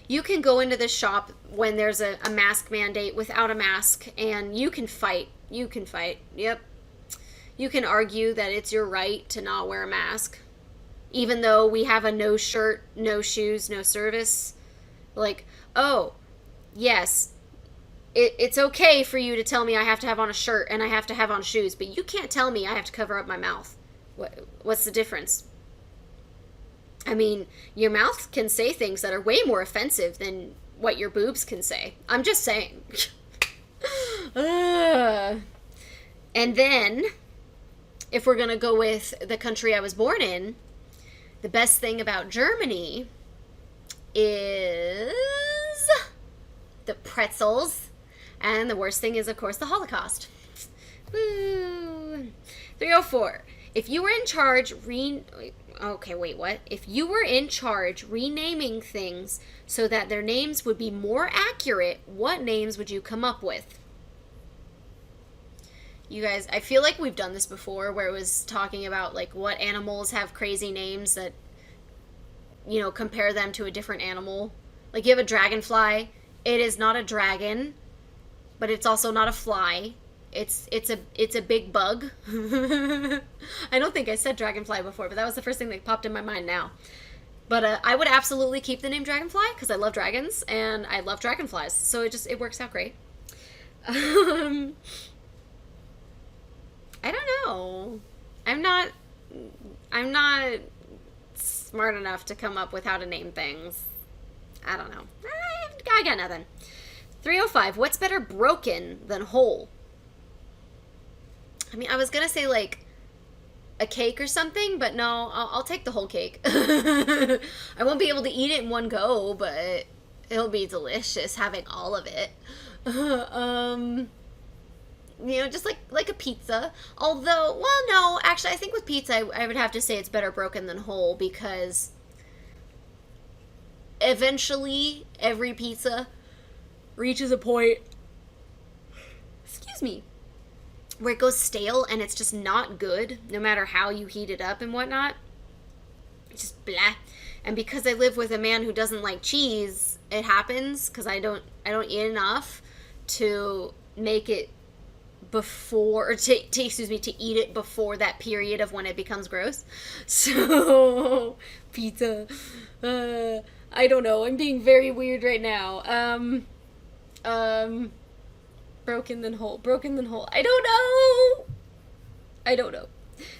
You can go into this shop when there's a mask mandate without a mask and you can fight. You can fight. Yep. You can argue that it's your right to not wear a mask. even though we have a no shirt, no shoes, no service. Like, oh, yes, it's okay for you to tell me I have to have on a shirt and I have to have on shoes, but you can't tell me I have to cover up my mouth. What's the difference? I mean, your mouth can say things that are way more offensive than what your boobs can say. I'm just saying. And then, if we're going to go with the country I was born in, the best thing about Germany is the pretzels. And the worst thing is, of course, the Holocaust. Woo. 304. If you were in charge If you were in charge renaming things so that their names would be more accurate, what names would you come up with? You guys, I feel like we've done this before where it was talking about like what animals have crazy names that, you know, compare them to a different animal. Like you have a dragonfly. It is not a dragon, but it's also not a fly. It's a big bug. I don't think I said dragonfly before, but that was the first thing that popped in my mind now. But I would absolutely keep the name dragonfly because I love dragons and I love dragonflies. So it works out great. I don't know. I'm not smart enough to come up with how to name things. I don't know. I got nothing. 305. What's better broken than whole? I mean, I was going to say, like, a cake or something, but no, I'll take the whole cake. I won't be able to eat it in one go, but it'll be delicious having all of it. You know, just like a pizza. Although, well, no, actually, I think with pizza, I would have to say it's better broken than whole because eventually every pizza reaches a point, excuse me, where it goes stale and it's just not good, no matter how you heat it up and whatnot. It's just blah. And because I live with a man who doesn't like cheese, it happens because I don't eat enough to make it before, or to eat it before that period of when it becomes gross. So, pizza. I don't know. I'm being very weird right now. Broken than whole. I don't know.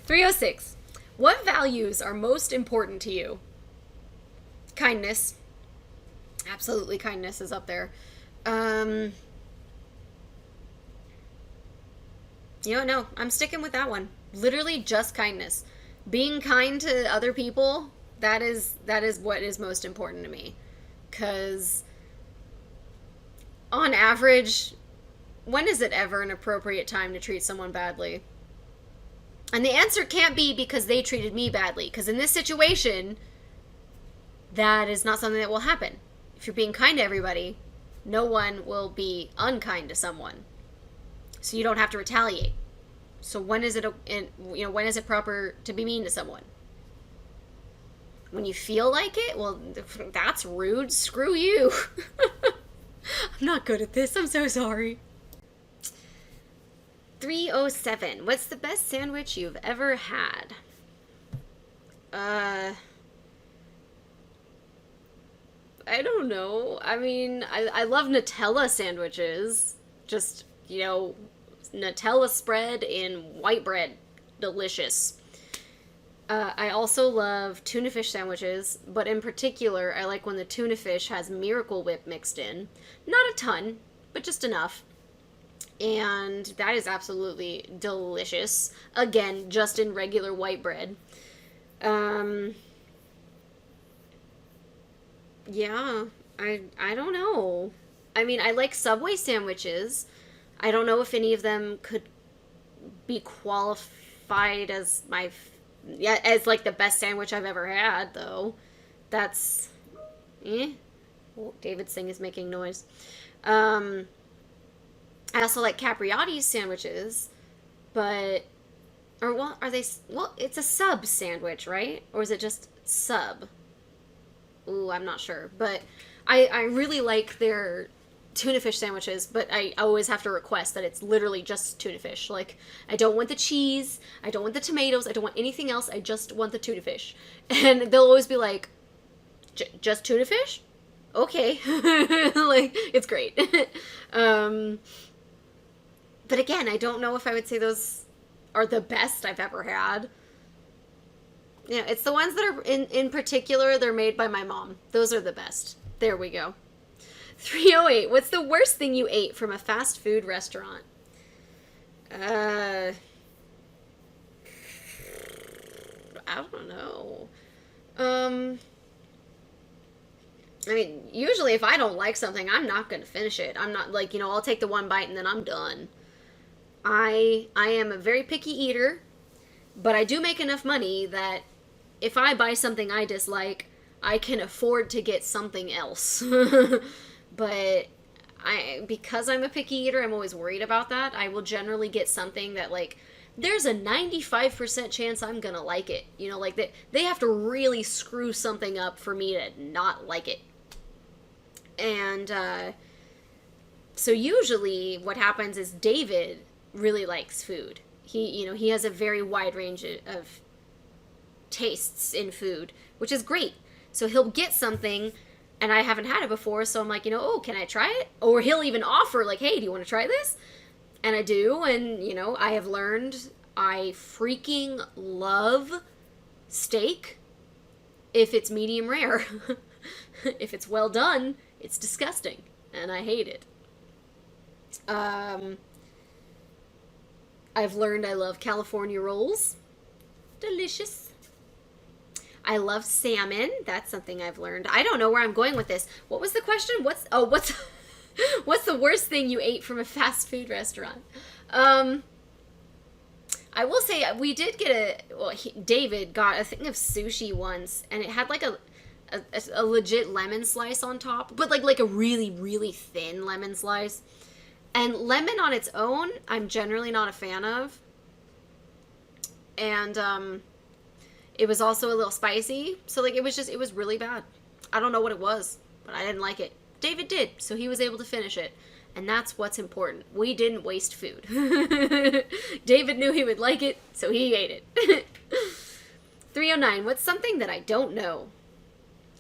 306. What values are most important to you? Kindness. Absolutely, kindness is up there. You know, no, I'm sticking with that one. Literally just kindness. Being kind to other people, that is what is most important to me. 'Cause on average, when is it ever an appropriate time to treat someone badly? And the answer can't be because they treated me badly. Because in this situation, that is not something that will happen. If you're being kind to everybody, no one will be unkind to someone. So you don't have to retaliate. So when is it proper to be mean to someone? When you feel like it? Well, that's rude. Screw you. I'm not good at this. I'm so sorry. 307. What's the best sandwich you've ever had? I don't know. I mean, I love Nutella sandwiches. Just, you know, Nutella spread in white bread. Delicious. I also love tuna fish sandwiches, but in particular, I like when the tuna fish has Miracle Whip mixed in. Not a ton, but just enough. And that is absolutely delicious. Again, just in regular white bread. Yeah, I don't know. I mean, I like Subway sandwiches. I don't know if any of them could be qualified as as like the best sandwich I've ever had, though. That's Oh, David's thing is making noise. I also like Capriotti's sandwiches, but it's a sub sandwich, right? Or is it just sub? Ooh, I'm not sure, but I really like their tuna fish sandwiches, but I always have to request that it's literally just tuna fish. Like, I don't want the cheese, I don't want the tomatoes, I don't want anything else, I just want the tuna fish. And they'll always be like, just tuna fish? Okay. Like, it's great. But again, I don't know if I would say those are the best I've ever had. Yeah, it's the ones that are, in particular, they're made by my mom. Those are the best. There we go. 308. What's the worst thing you ate from a fast food restaurant? I don't know. I mean, usually if I don't like something, I'm not going to finish it. I'm not like, I'll take the one bite and then I'm done. I am a very picky eater, but I do make enough money that if I buy something I dislike, I can afford to get something else. But because I'm a picky eater, I'm always worried about that. I will generally get something that, like, there's a 95% chance I'm gonna like it. Like, they have to really screw something up for me to not like it. And so usually what happens is David really likes food. He has a very wide range of tastes in food, which is great. So he'll get something and I haven't had it before, so I'm like, oh, can I try it? Or he'll even offer, like, hey, do you want to try this? And I do, and, I have learned I freaking love steak if it's medium rare. If it's well done, it's disgusting, and I hate it. I've learned I love California rolls. Delicious. I love salmon. That's something I've learned. I don't know where I'm going with this. What was the question? What's what's the worst thing you ate from a fast food restaurant? I will say we did get David got a thing of sushi once, and it had like a legit lemon slice on top, but like a really, really thin lemon slice. And lemon on its own, I'm generally not a fan of. And it was also a little spicy, so like it was really bad. I don't know what it was, but I didn't like it. David did, so he was able to finish it, and that's what's important. We didn't waste food. David knew he would like it, so he ate it. 309. What's something that I don't know?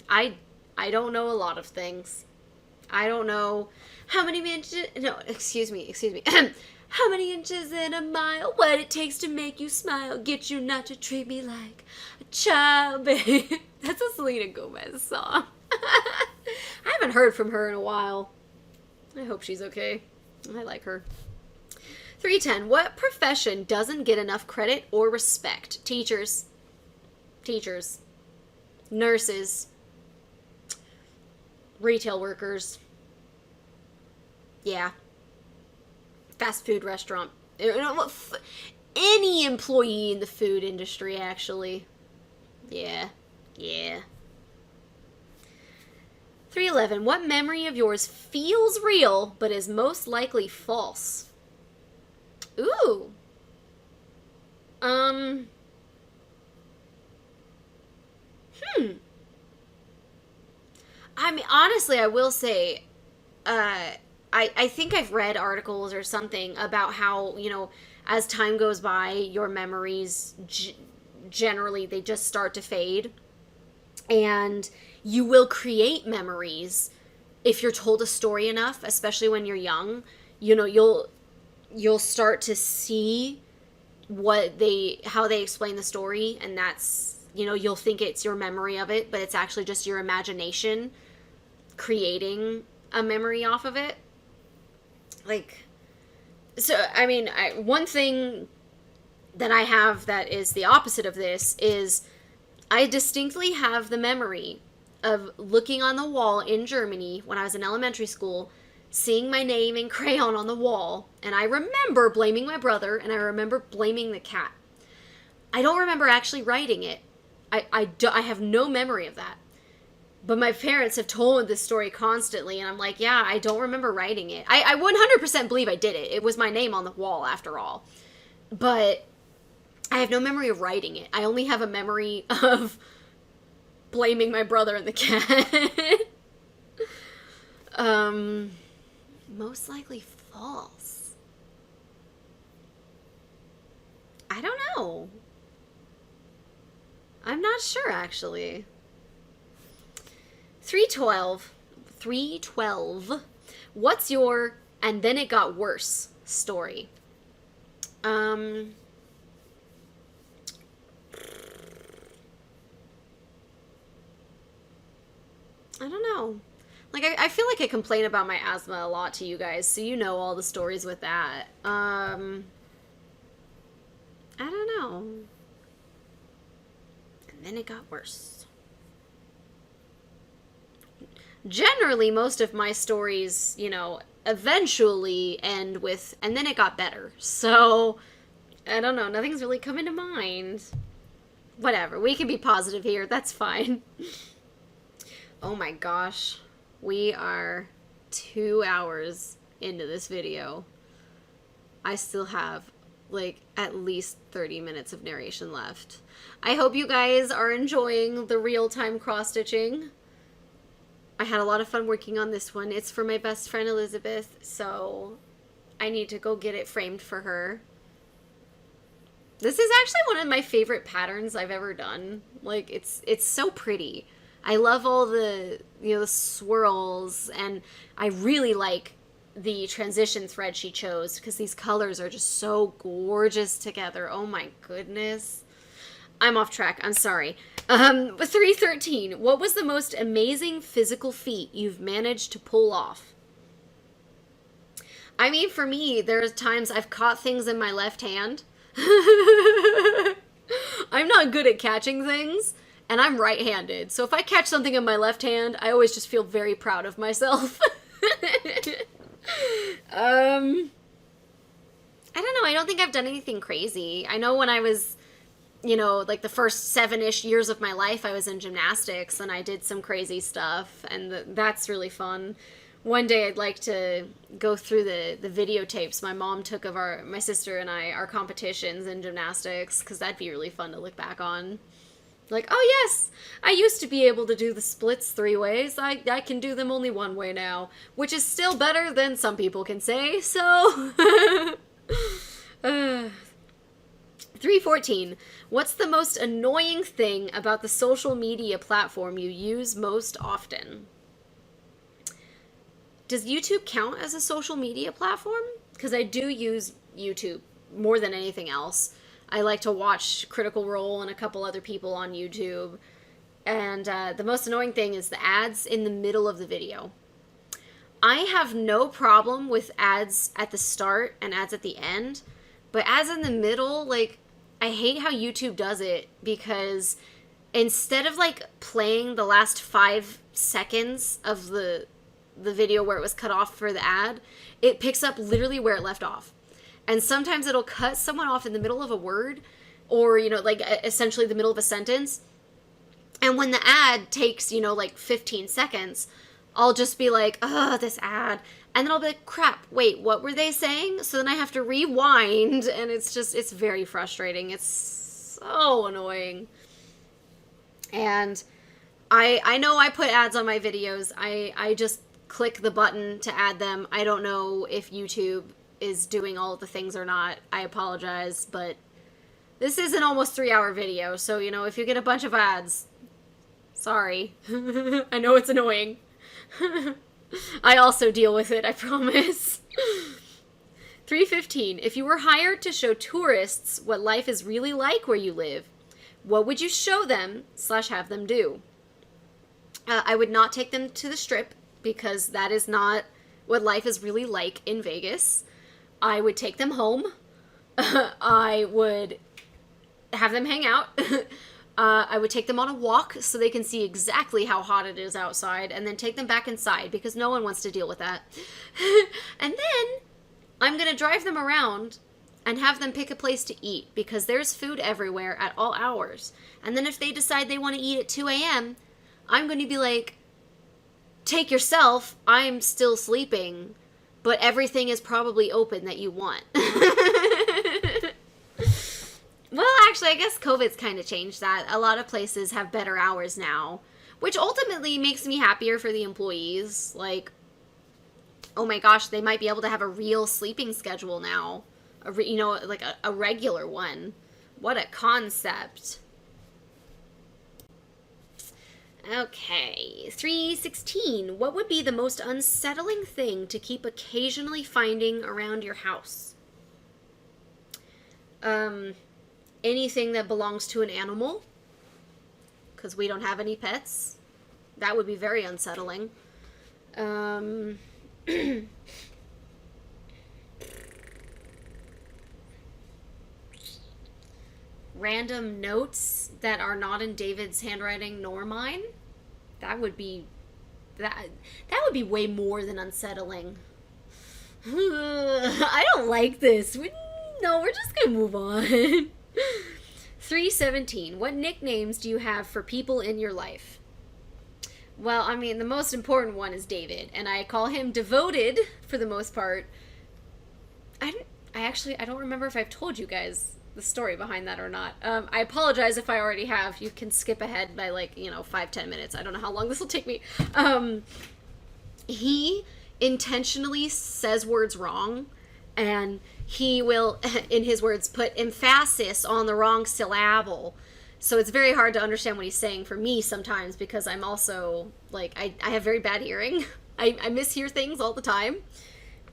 I don't know a lot of things. I don't know how many inches. No, excuse me. How many inches in a mile? What it takes to make you smile. Get you not to treat me like a child, babe. That's a Selena Gomez song. I haven't heard from her in a while. I hope she's okay. I like her. 310. What profession doesn't get enough credit or respect? Teachers. Nurses. Retail workers. Yeah. Fast food restaurant. Any employee in the food industry, actually. Yeah. 311. What memory of yours feels real, but is most likely false? Ooh. I mean, honestly, I will say, I think I've read articles or something about how, as time goes by, your memories, generally, they just start to fade. And you will create memories if you're told a story enough, especially when you're young. You'll start to see how they explain the story, and that's, you'll think it's your memory of it, but it's actually just your imagination creating a memory off of it. One thing that I have that is the opposite of this is I distinctly have the memory of looking on the wall in Germany when I was in elementary school, seeing my name in crayon on the wall, and I remember blaming my brother, and I remember blaming the cat. I don't remember actually writing it. I have no memory of that. But my parents have told this story constantly, and I'm like, yeah, I don't remember writing it. I 100% believe I did it. It was my name on the wall, after all. But I have no memory of writing it. I only have a memory of blaming my brother and the cat. Most likely false. I don't know. I'm not sure, actually. 312. 312. What's your "and then it got worse" story? I don't know. Like, I feel like I complain about my asthma a lot to you guys, so you know all the stories with that. I don't know. And then it got worse. Generally, most of my stories, you know, eventually end with, "and then it got better." So, I don't know. Nothing's really coming to mind. Whatever. We can be positive here. That's fine. Oh my gosh. We are 2 hours into this video. I still have like at least 30 minutes of narration left. I hope you guys are enjoying the real-time cross-stitching. I had a lot of fun working on this one. It's for my best friend Elizabeth, so I need to go get it framed for her. This is actually one of my favorite patterns I've ever done. Like, it's so pretty. I love all the, you know, the swirls, and I really like the transition thread she chose because these colors are just so gorgeous together. Oh my goodness. I'm off track. I'm sorry. 313. What was the most amazing physical feat you've managed to pull off? I mean, for me, there's times I've caught things in my left hand. I'm not good at catching things, and I'm right-handed. So if I catch something in my left hand, I always just feel very proud of myself. I don't know. I don't think I've done anything crazy. I know when I was, you know, like the first 7-ish years of my life, I was in gymnastics and I did some crazy stuff, and that's really fun. One day I'd like to go through the videotapes my mom took of my sister and I, our competitions in gymnastics, because that'd be really fun to look back on. Like, oh yes, I used to be able to do the splits 3 ways. I can do them only 1 way now, which is still better than some people can say, so... 314. What's the most annoying thing about the social media platform you use most often? Does YouTube count as a social media platform? Because I do use YouTube more than anything else. I like to watch Critical Role and a couple other people on YouTube. And the most annoying thing is the ads in the middle of the video. I have no problem with ads at the start and ads at the end. But ads in the middle, like, I hate how YouTube does it, because instead of, like, playing the last 5 seconds of the video where it was cut off for the ad, it picks up literally where it left off. And sometimes it'll cut someone off in the middle of a word, or, you know, like, essentially the middle of a sentence. And when the ad takes, you know, like 15 seconds, I'll just be like, ugh, this ad. And then I'll be like, crap, wait, what were they saying? So then I have to rewind, and it's very frustrating. It's so annoying. And I know I put ads on my videos. I just click the button to add them. I don't know if YouTube is doing all of the things or not. I apologize, but this is an almost 3-hour video, so, you know, if you get a bunch of ads, sorry. I know it's annoying. I also deal with it, I promise. 315. If you were hired to show tourists what life is really like where you live, what would you show them / have them do? I would not take them to the Strip, because that is not what life is really like in Vegas. I would take them home. I would have them hang out. I would take them on a walk so they can see exactly how hot it is outside, and then take them back inside, because no one wants to deal with that. And then I'm going to drive them around and have them pick a place to eat, because there's food everywhere at all hours. And then if they decide they want to eat at 2 a.m., I'm going to be like, take yourself, I'm still sleeping, but everything is probably open that you want. Well, actually, I guess COVID's kind of changed that. A lot of places have better hours now, which ultimately makes me happier for the employees. Like, Oh my gosh, they might be able to have a real sleeping schedule now. Like a regular one. What a concept. Okay, 316. What would be the most unsettling thing to keep occasionally finding around your house? Anything that belongs to an animal, because we don't have any pets. That would be very unsettling. Random notes that are not in David's handwriting nor mine. That would be way more than unsettling. I don't like this. We're just gonna move on. 317. What nicknames do you have for people in your life? Well, I mean, the most important one is David, and I call him Devoted for the most part. I don't remember if I've told you guys the story behind that or not. I apologize if I already have. You can skip ahead by 5-10 minutes. I don't know how long this will take me. He intentionally says words wrong, and he will, in his words, put emphasis on the wrong syllable. So it's very hard to understand what he's saying for me sometimes, because I'm also, I have very bad hearing. I mishear things all the time.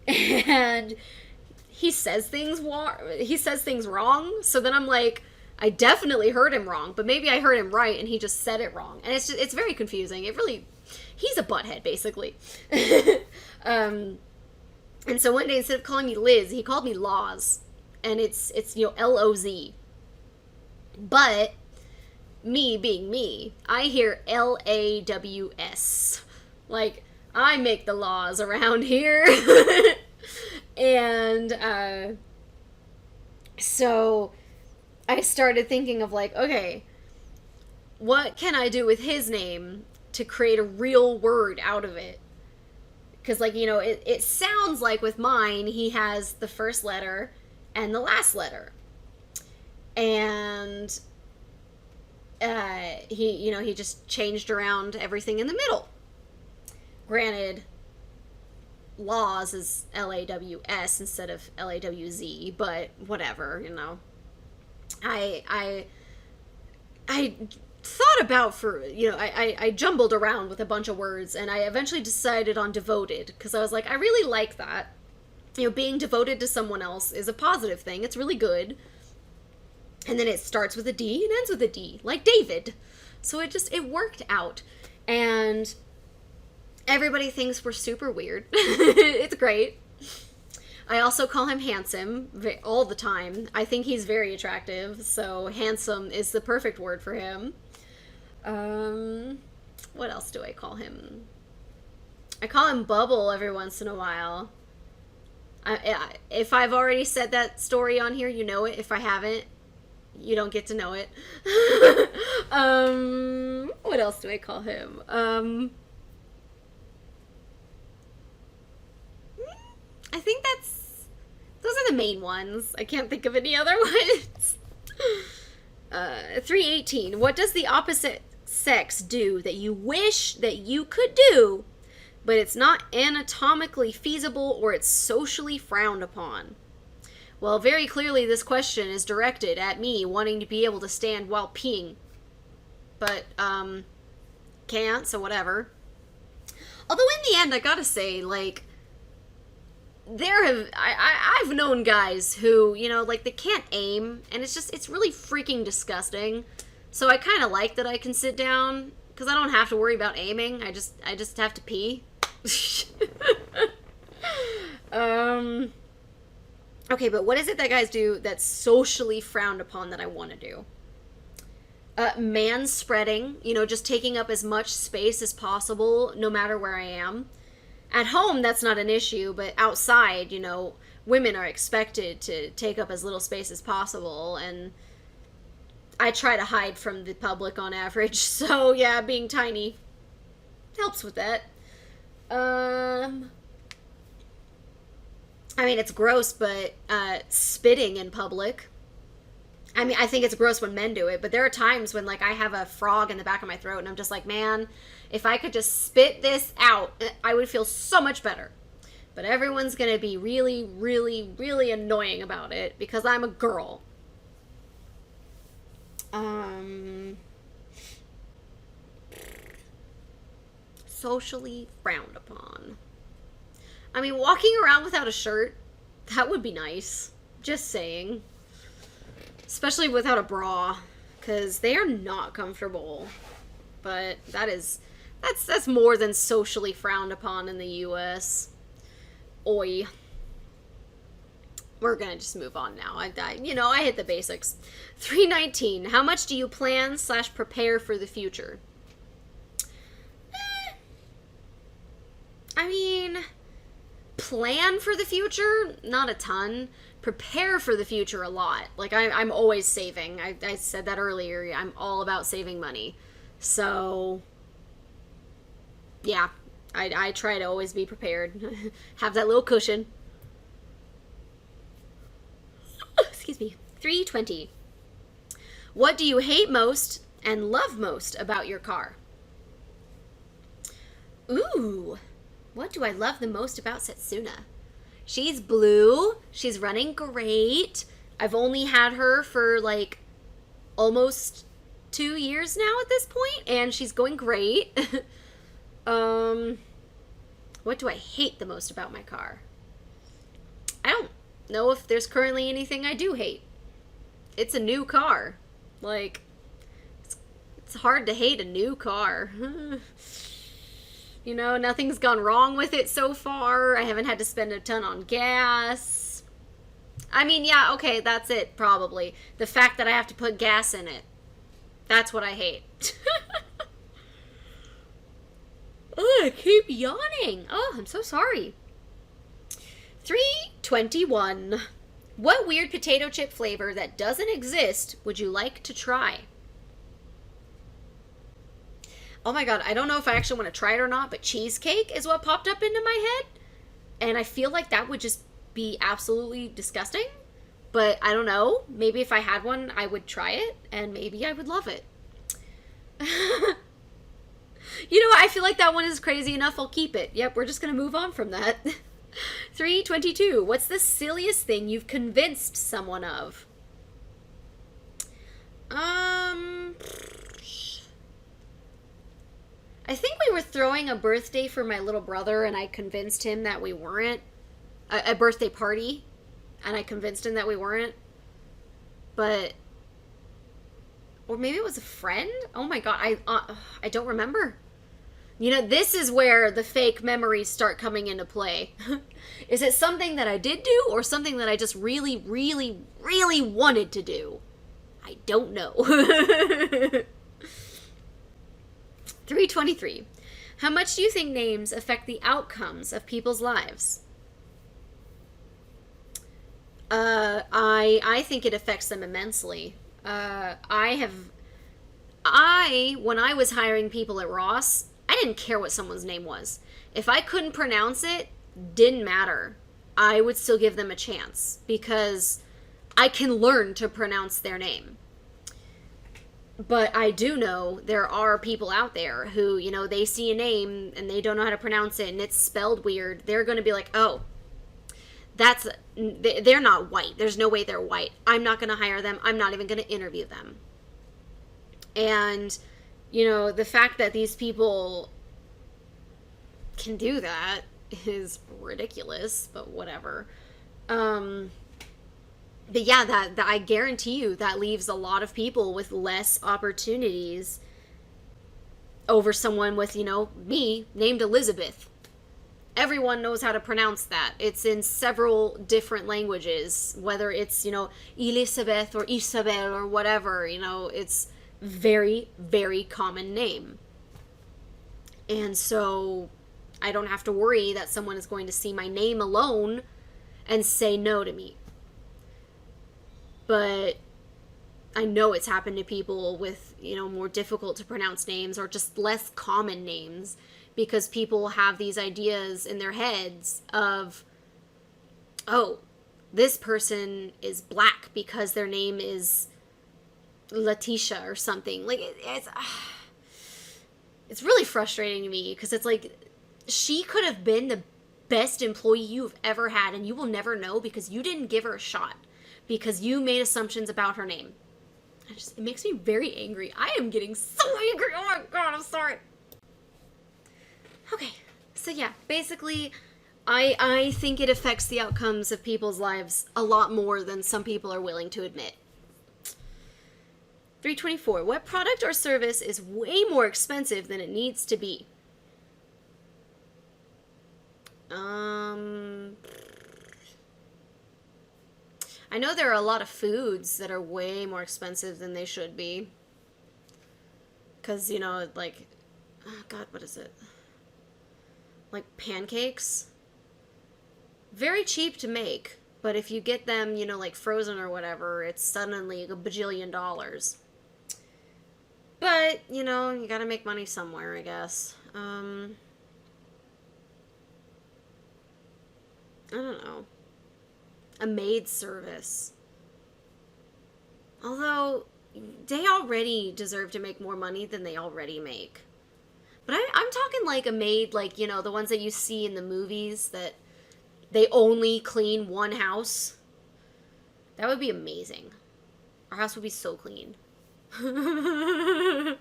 And he says things wrong. So then I'm like, I definitely heard him wrong, but maybe I heard him right and he just said it wrong. And it's very confusing. He's a butthead, basically. And so one day, instead of calling me Liz, he called me Laws. And it's Loz. But me being me, I hear LAWS. Like, I make the laws around here. And so I started thinking of okay, what can I do with his name to create a real word out of it? Because it sounds like with mine, he has the first letter and the last letter. And he just changed around everything in the middle. Granted, Laws is LAWS instead of LAWZ, but whatever, I thought about I jumbled around with a bunch of words, and I eventually decided on Devoted, because I was like, I really like that. Being devoted to someone else is a positive thing. It's really good. And then it starts with a D and ends with a D, like David. So it worked out. And everybody thinks we're super weird. It's great. I also call him handsome all the time. I think he's very attractive, so handsome is the perfect word for him. What else do I call him? I call him Bubble every once in a while. If I've already said that story on here, you know it. If I haven't, you don't get to know it. What else do I call him? I think those are the main ones. I can't think of any other ones. 318. What does the opposite sex do that you wish that you could do, but it's not anatomically feasible or it's socially frowned upon? Well, very clearly this question is directed at me wanting to be able to stand while peeing. But, can't, so whatever. Although in the end, I gotta say, I've known guys who, they can't aim, and it's really freaking disgusting. So I kind of like that I can sit down, because I don't have to worry about aiming. I just have to pee. Okay, but what is it that guys do that's socially frowned upon that I want to do? Man-spreading, just taking up as much space as possible, no matter where I am. At home, that's not an issue, but outside, women are expected to take up as little space as possible, and I try to hide from the public on average, so yeah, being tiny helps with that. I mean, it's gross, but spitting in public. I mean, I think it's gross when men do it, but there are times when, I have a frog in the back of my throat, and I'm just like, man, if I could just spit this out, I would feel so much better. But everyone's gonna be really, really, really annoying about it because I'm a girl. Socially frowned upon. I mean, walking around without a shirt, that would be nice. Just saying. Especially without a bra, because they are not comfortable. But that's more than socially frowned upon in the US. Oi. We're gonna just move on now. I hit the basics. 319. How much do you plan/prepare for the future? I mean, plan for the future, not a ton. Prepare for the future a lot. Like, I'm always saving. I said that earlier. I'm all about saving money. So, yeah, I try to always be prepared. Have that little cushion. Excuse me. 320. What do you hate most and love most about your car? Ooh. What do I love the most about Setsuna? She's blue. She's running great. I've only had her for like almost 2 years now at this point, and she's going great. What do I hate the most about my car? I don't know if there's currently anything I do hate. It's a new car. Like, it's hard to hate a new car. You know, nothing's gone wrong with it so far. I haven't had to spend a ton on gas. I mean, yeah, okay, that's it, probably. The fact that I have to put gas in it. That's what I hate. Oh, I keep yawning. Oh, I'm so sorry. 321. What weird potato chip flavor that doesn't exist would you like to try? Oh my god, I don't know if I actually want to try it or not, but cheesecake is what popped up into my head. And I feel like that would just be absolutely disgusting. But I don't know. Maybe if I had one, I would try it, and maybe I would love it. You know what? I feel like that one is crazy enough. I'll keep it. Yep, we're just going to move on from that. 322. What's the silliest thing you've convinced someone of? I think we were throwing a birthday for my little brother, and I convinced him that we weren't. A birthday party, and I convinced him that we weren't. But, or maybe it was a friend? Oh my god, I don't remember. You know, this is where the fake memories start coming into play. Is it something that I did do, or something that I just really, really, really wanted to do? I don't know. 323. How much do you think names affect the outcomes of people's lives? I think it affects them immensely. When I was hiring people at Ross, I didn't care what someone's name was. If I couldn't pronounce it, didn't matter. I would still give them a chance because I can learn to pronounce their name. But I do know there are people out there who, you know, they see a name and they don't know how to pronounce it and it's spelled weird. They're going to be like, oh, they're not white. There's no way they're white. I'm not going to hire them. I'm not even going to interview them. And, you know, the fact that these people can do that is ridiculous, but whatever. But yeah, that I guarantee you that leaves a lot of people with less opportunities over someone with, you know, me, named Elizabeth. Everyone knows how to pronounce that. It's in several different languages, whether it's, you know, Elizabeth or Isabel or whatever, you know, it's very, very common name. And so I don't have to worry that someone is going to see my name alone and say no to me. But I know it's happened to people with, you know, more difficult to pronounce names or just less common names because people have these ideas in their heads of, oh, this person is black because their name is Letitia or something. Like, it's really frustrating to me because it's like she could have been the best employee you've ever had, and you will never know because you didn't give her a shot, because you made assumptions about her name. It makes me very angry. I am getting so angry. Oh my god, I'm sorry. Okay, so yeah, basically, I think it affects the outcomes of people's lives a lot more than some people are willing to admit. 324. What product or service is way more expensive than it needs to be? I know there are a lot of foods that are way more expensive than they should be. Because, you know, like, oh God, what is it? Like pancakes. Very cheap to make, but if you get them, you know, like frozen or whatever, it's suddenly $1 bajillion. But, you know, you gotta make money somewhere, I guess. I don't know. A maid service. Although, they already deserve to make more money than they already make. But I'm talking like a maid, like, you know, the ones that you see in the movies that they only clean one house. That would be amazing. Our house would be so clean. I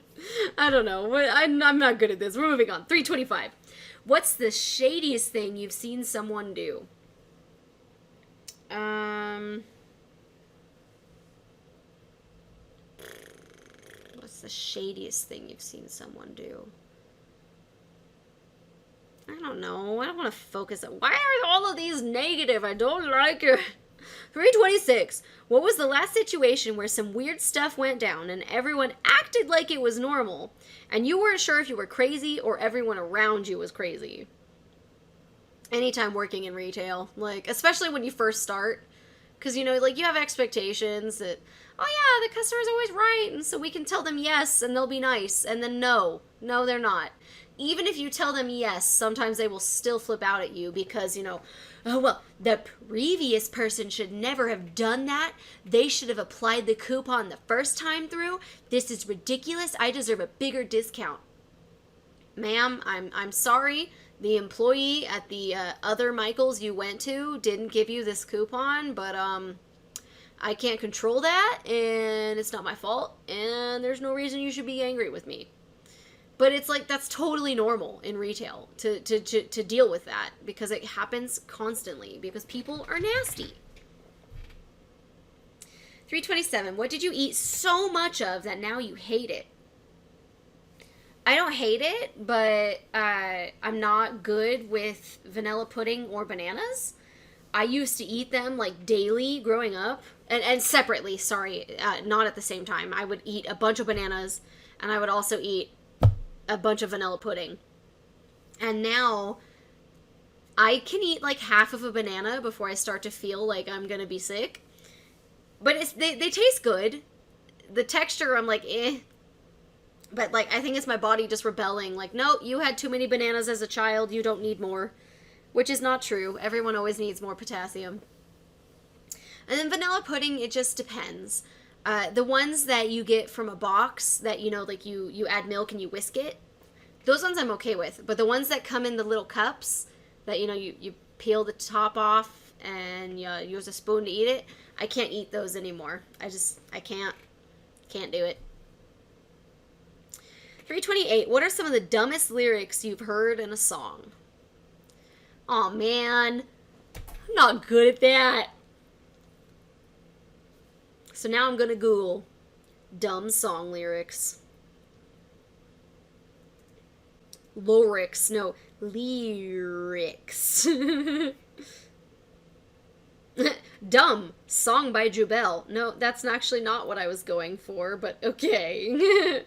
don't know. I'm not good at this. We're moving on. 325. What's the shadiest thing you've seen someone do? What's the shadiest thing you've seen someone do? I don't know. I don't want to focus on... Why are all of these negative? I don't like it. 326. What was the last situation where some weird stuff went down and everyone acted like it was normal and you weren't sure if you were crazy or everyone around you was crazy? Anytime working in retail. Like, especially when you first start. Because, you know, like, you have expectations that, oh yeah, the customer's always right, and so we can tell them yes, and they'll be nice. And then no, they're not. Even if you tell them yes, sometimes they will still flip out at you because, you know, oh, well, the previous person should never have done that. They should have applied the coupon the first time through. This is ridiculous. I deserve a bigger discount. Ma'am, I'm sorry. The employee at the other Michael's you went to didn't give you this coupon, but I can't control that, and it's not my fault, and there's no reason you should be angry with me. But it's like, that's totally normal in retail to deal with that, because it happens constantly, because people are nasty. 327. What did you eat so much of that now you hate it? I don't hate it, but I'm not good with vanilla pudding or bananas. I used to eat them like daily growing up, and separately, sorry, not at the same time. I would eat a bunch of bananas, and I would also eat a bunch of vanilla pudding. And now I can eat like half of a banana before I start to feel like I'm gonna be sick. But they taste good. The texture, I'm like, eh. But, like, I think it's my body just rebelling. Like, no, you had too many bananas as a child. You don't need more. Which is not true. Everyone always needs more potassium. And then vanilla pudding, it just depends. The ones that you get from a box that, you know, like you add milk and you whisk it, those ones I'm okay with. But the ones that come in the little cups that, you know, you peel the top off and you use a spoon to eat it, I can't eat those anymore. I can't do it. 328. What are some of the dumbest lyrics you've heard in a song? Aw, man. I'm not good at that. So now I'm going to Google dumb song lyrics. Lyrics. No, lyrics. Dumb. Song by Jubel. No, that's actually not what I was going for, but okay.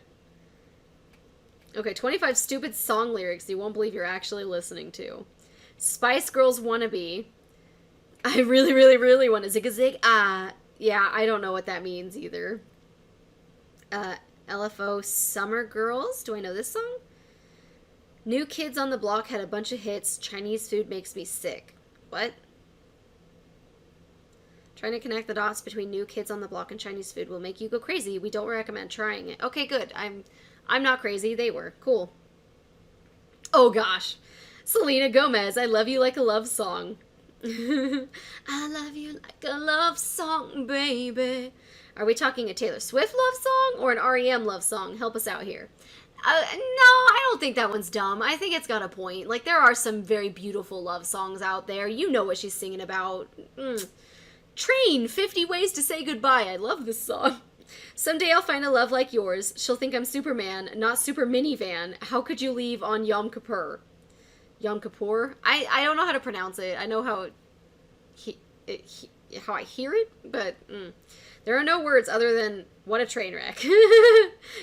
Okay, 25 stupid song lyrics you won't believe you're actually listening to. Spice Girls Wannabe. I really, really, really want to zig a zig. Yeah, I don't know what that means either. LFO Summer Girls. Do I know this song? New Kids on the Block had a bunch of hits. Chinese food makes me sick. What? Trying to connect the dots between New Kids on the Block and Chinese food will make you go crazy. We don't recommend trying it. Okay, good. I'm not crazy. They were. Cool. Oh, gosh. Selena Gomez, I love you like a love song. I love you like a love song, baby. Are we talking a Taylor Swift love song or an REM love song? Help us out here. No, I don't think that one's dumb. I think it's got a point. Like, there are some very beautiful love songs out there. You know what she's singing about. Train, 50 Ways to Say Goodbye. I love this song. Someday I'll find a love like yours. She'll think I'm Superman, not Super Minivan. How could you leave on Yom Kippur? Yom Kippur? I don't know how to pronounce it. I know how how I hear it, but there are no words other than what a train wreck.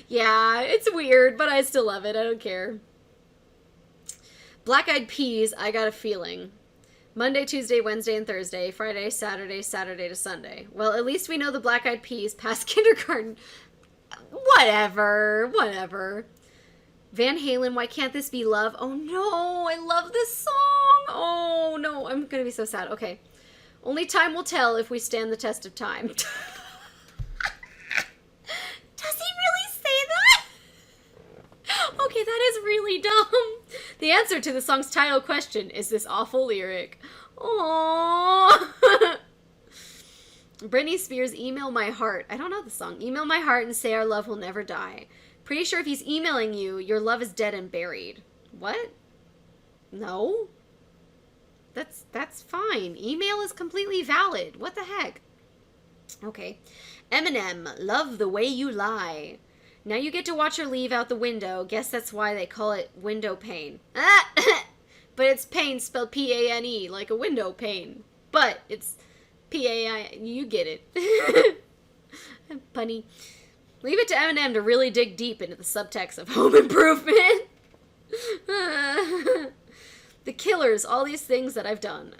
Yeah, it's weird, but I still love it. I don't care. Black Eyed Peas, I Got a Feeling. Monday, Tuesday, Wednesday, and Thursday. Friday, Saturday, Saturday to Sunday. Well, at least we know the Black Eyed Peas past kindergarten. Whatever. Van Halen, Why Can't This Be Love? Oh no, I love this song. Oh no, I'm gonna be so sad. Okay. Only time will tell if we stand the test of time. Does he really say that? Okay, that is really dumb. The answer to the song's title question is this awful lyric. Aww. Britney Spears, Email My Heart. I don't know the song. Email my heart and say our love will never die. Pretty sure if he's emailing you, your love is dead and buried. What? No? That's fine. Email is completely valid. What the heck? Okay. Eminem, Love the Way You Lie. Now you get to watch her leave out the window. Guess that's why they call it window pane. But it's pane spelled P-A-N-E, like a window pane. But it's P-A-I... You get it. Punny. Leave it to Eminem to really dig deep into the subtext of Home Improvement. The Killers, All These Things That I've Done.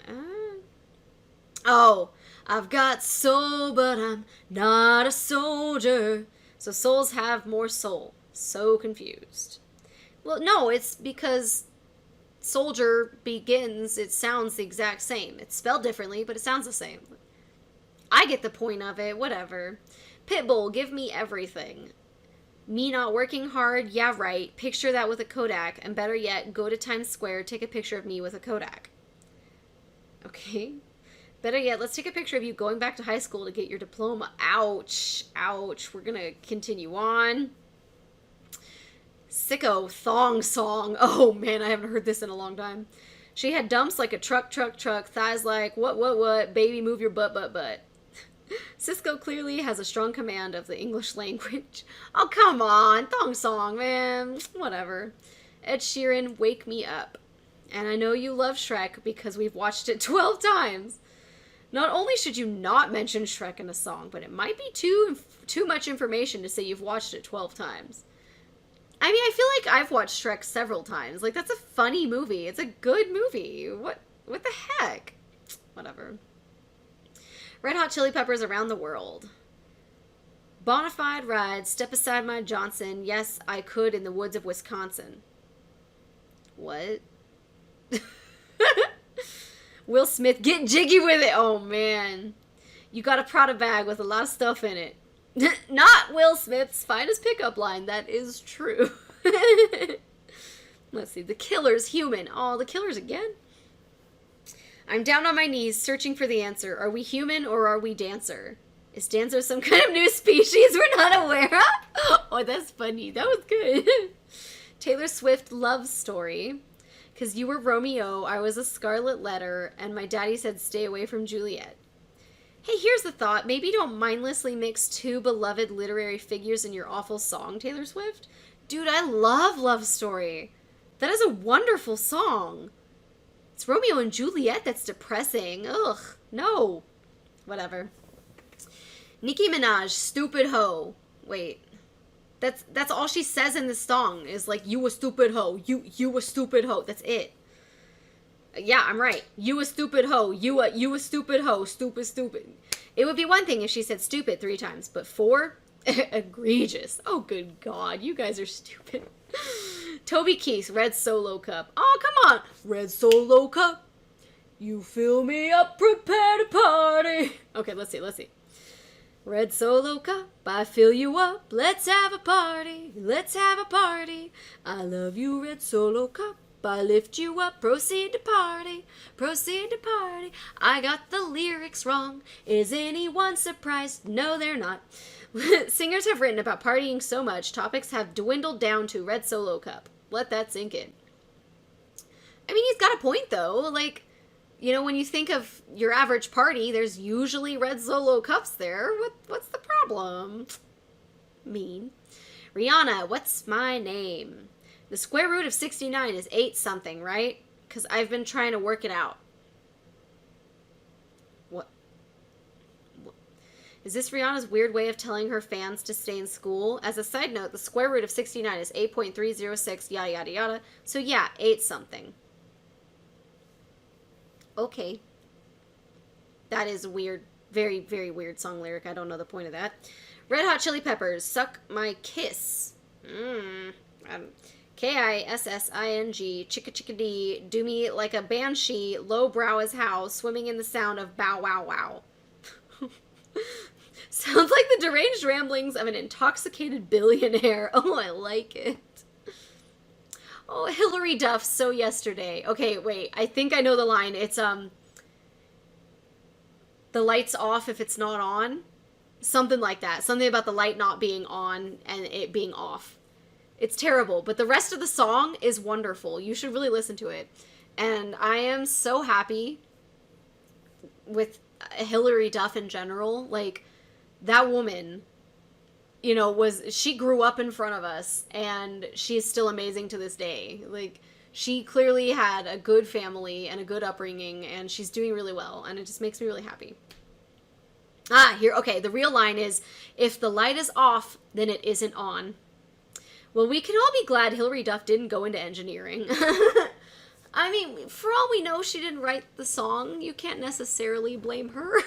Oh, I've got soul, but I'm not a soldier. So souls have more soul. So confused. Well, no, it's because soldier begins, it sounds the exact same. It's spelled differently, but it sounds the same. I get the point of it, whatever. Pitbull, Give Me Everything. Me not working hard? Yeah, right. Picture that with a Kodak. And better yet, go to Times Square, take a picture of me with a Kodak. Okay. Better yet, let's take a picture of you going back to high school to get your diploma. Ouch. Ouch. We're gonna continue on. Sicko, Thong Song. Oh, man, I haven't heard this in a long time. She had dumps like a truck. Thighs like, what? Baby, move your butt. Cisco clearly has a strong command of the English language. Oh, come on. Thong Song, man. Whatever. Ed Sheeran, Wake Me Up. And I know you love Shrek because we've watched it 12 times. Not only should you not mention Shrek in a song, but it might be too much information to say you've watched it 12 times. I mean, I feel like I've watched Shrek several times. Like, that's a funny movie. It's a good movie. What the heck? Whatever. Red Hot Chili Peppers, Around the World. Bonafide ride, step aside my Johnson. Yes, I could in the woods of Wisconsin. What? Will Smith, get jiggy with it. Oh, man. You got a Prada bag with a lot of stuff in it. Not Will Smith's finest pickup line. That is true. Let's see. The Killers, Human. Oh, The Killers again? I'm down on my knees searching for the answer. Are we human or are we dancer? Is dancer some kind of new species we're not aware of? Oh, that's funny. That was good. Taylor Swift, Love Story. Because you were Romeo, I was a Scarlet Letter, and my daddy said stay away from Juliet. Hey, here's the thought. Maybe don't mindlessly mix two beloved literary figures in your awful song, Taylor Swift. Dude, I love Love Story. That is a wonderful song. It's Romeo and Juliet that's depressing. Ugh, no. Whatever. Nicki Minaj, Stupid Hoe. Wait. That's all she says in this song is like, you a stupid hoe. You a stupid hoe. That's it. Yeah, I'm right. You a stupid hoe. You a stupid hoe. Stupid. It would be one thing if she said stupid 3 times, but 4? Egregious. Oh, good God. You guys are stupid. Toby Keith, Red Solo Cup. Oh, come on. Red Solo Cup. You fill me up, prepare to party. Okay, let's see. Red Solo Cup, I fill you up. Let's have a party. I love you, Red Solo Cup. I lift you up, proceed to party, proceed to party. I got the lyrics wrong. Is anyone surprised? No, they're not. Singers have written about partying so much, topics have dwindled down to red Solo cup. Let that sink in. I mean, he's got a point, though. Like, you know, when you think of your average party, there's usually red Solo cups there. What's the problem? Mean. Rihanna, what's my name? The square root of 69 is 8 something, right? Because I've been trying to work it out. What? Is this Rihanna's weird way of telling her fans to stay in school? As a side note, the square root of 69 is 8.306, yada, yada, yada. So yeah, 8 something. Okay. That is a weird, very, very weird song lyric. I don't know the point of that. Red Hot Chili Peppers, Suck My Kiss. K-I-S-S-I-N-G, chicka chicka dee, do me like a banshee, low brow as how, swimming in the sound of bow wow wow. Sounds like the deranged ramblings of an intoxicated billionaire. Oh, I like it. Oh, Hillary Duff, so yesterday. Okay, wait, I think I know the line. It's, the light's off if it's not on. Something like that. Something about the light not being on and it being off. It's terrible, but the rest of the song is wonderful. You should really listen to it. And I am so happy with Hillary Duff in general. Like, that woman, you know, she grew up in front of us, and she's still amazing to this day. Like, she clearly had a good family and a good upbringing, and she's doing really well, and it just makes me really happy. Here, okay, the real line is, if the light is off, then it isn't on. Well, we can all be glad Hillary Duff didn't go into engineering. I mean, for all we know, she didn't write the song. You can't necessarily blame her.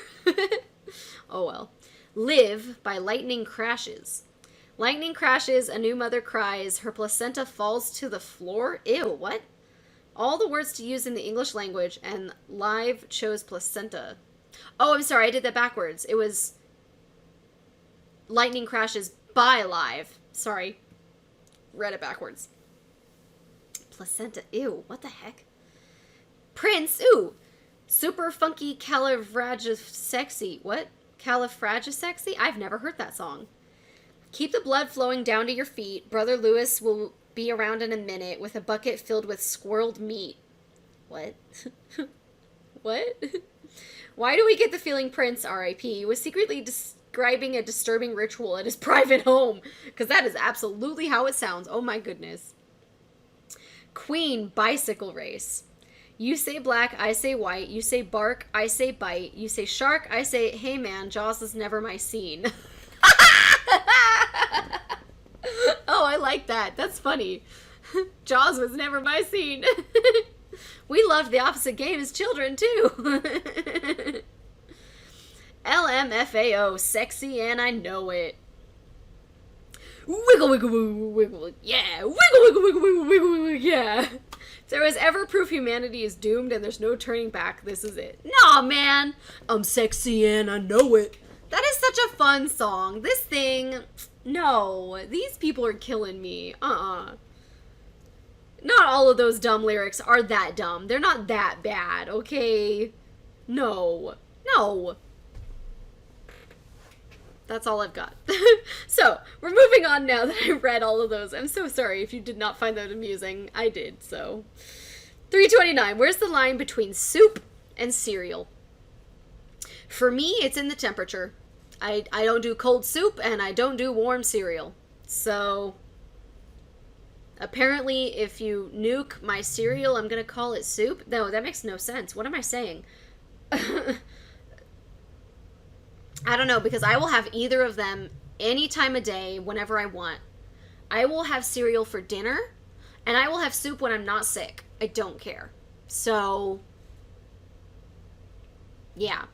Oh well. Live by lightning crashes. Lightning crashes, a new mother cries, her placenta falls to the floor. Ew, what? All the words to use in the English language, and Live chose placenta. Oh, I'm sorry, I did that backwards. It was Lightning Crashes by Live. Sorry. Read it backwards. Placenta. Ew, what the heck? Prince. Ooh. Super funky califragisexy. What? Califragisexy? I've never heard that song. Keep the blood flowing down to your feet. Brother Lewis will be around in a minute with a bucket filled with squirreled meat. What? What? Why do we get the feeling Prince, R.I.P., was secretly describing a disturbing ritual at his private home? Because that is absolutely how it sounds. Oh my goodness. Queen, bicycle race. You say black, I say white. You say bark, I say bite. You say shark, I say, hey man, Jaws was never my scene. Oh, I like that. That's funny. Jaws was never my scene. We loved the opposite game as children, too. LMFAO, sexy and I know it. Wiggle, wiggle, wiggle, wiggle, yeah. Wiggle, wiggle, wiggle, wiggle, wiggle, wiggle, yeah. If there was ever proof humanity is doomed and there's no turning back, this is it. Nah, man. I'm sexy and I know it. That is such a fun song. This thing, no. These people are killing me. Not all of those dumb lyrics are that dumb. They're not that bad, okay? No. No. That's all I've got. So, we're moving on now that I read all of those. I'm so sorry if you did not find that amusing. I did, so. 329. Where's the line between soup and cereal? For me, it's in the temperature. I don't do cold soup, and I don't do warm cereal. So, apparently, if you nuke my cereal, I'm going to call it soup. No, that makes no sense. What am I saying? I don't know, because I will have either of them any time of day, whenever I want. I will have cereal for dinner, and I will have soup when I'm not sick. I don't care. So, yeah.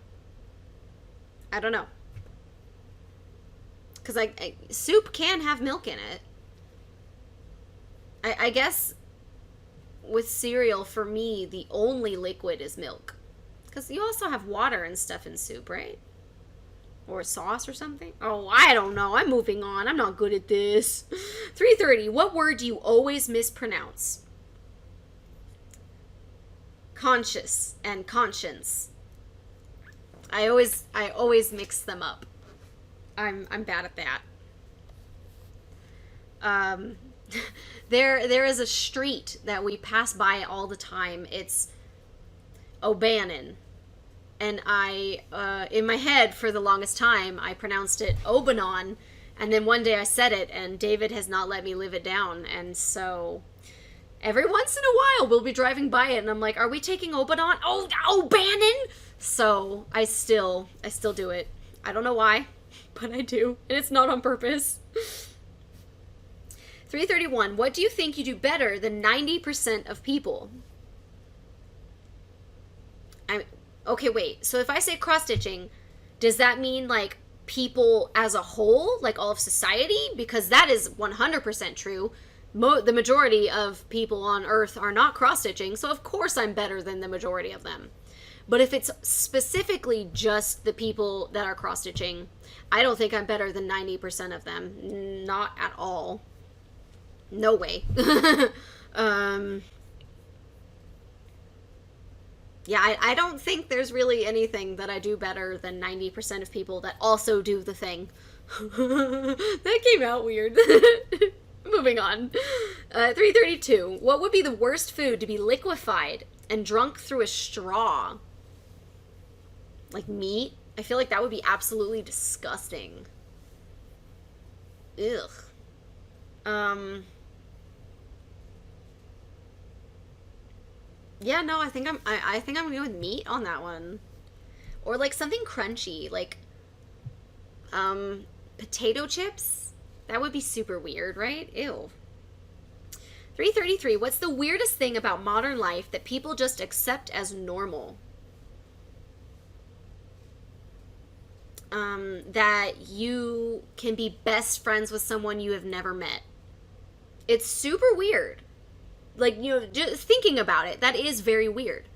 I don't know. Because soup can have milk in it. I guess with cereal, for me, the only liquid is milk. Because you also have water and stuff in soup, right? Or sauce or something? Oh, I don't know. I'm moving on. I'm not good at this. 330. What word do you always mispronounce? conscious and conscience. I always mix them up. I'm bad at that. There is a street that we pass by all the time. It's O'Bannon. And I, in my head, for the longest time, I pronounced it Obanon. And then one day I said it, and David has not let me live it down. And so every once in a while, we'll be driving by it, and I'm like, are we taking Obanon? Oh, O'Bannon! So I still do it. I don't know why, but I do. And it's not on purpose. 331. What do you think you do better than 90% of people? Okay, wait. So if I say cross-stitching, does that mean, like, people as a whole? Like, all of society? Because that is 100% true. The majority of people on Earth are not cross-stitching, so of course I'm better than the majority of them. But if it's specifically just the people that are cross-stitching, I don't think I'm better than 90% of them. Not at all. No way. Yeah, I don't think there's really anything that I do better than 90% of people that also do the thing. That came out weird. Moving on. 332. What would be the worst food to be liquefied and drunk through a straw? Like meat? I feel like that would be absolutely disgusting. Ugh. Yeah, no, I think I'm going with meat on that one. Or like something crunchy, like potato chips. That would be super weird, right? Ew. 333. What's the weirdest thing about modern life that people just accept as normal? That you can be best friends with someone you have never met. It's super weird. Like, you know, just thinking about it, that is very weird.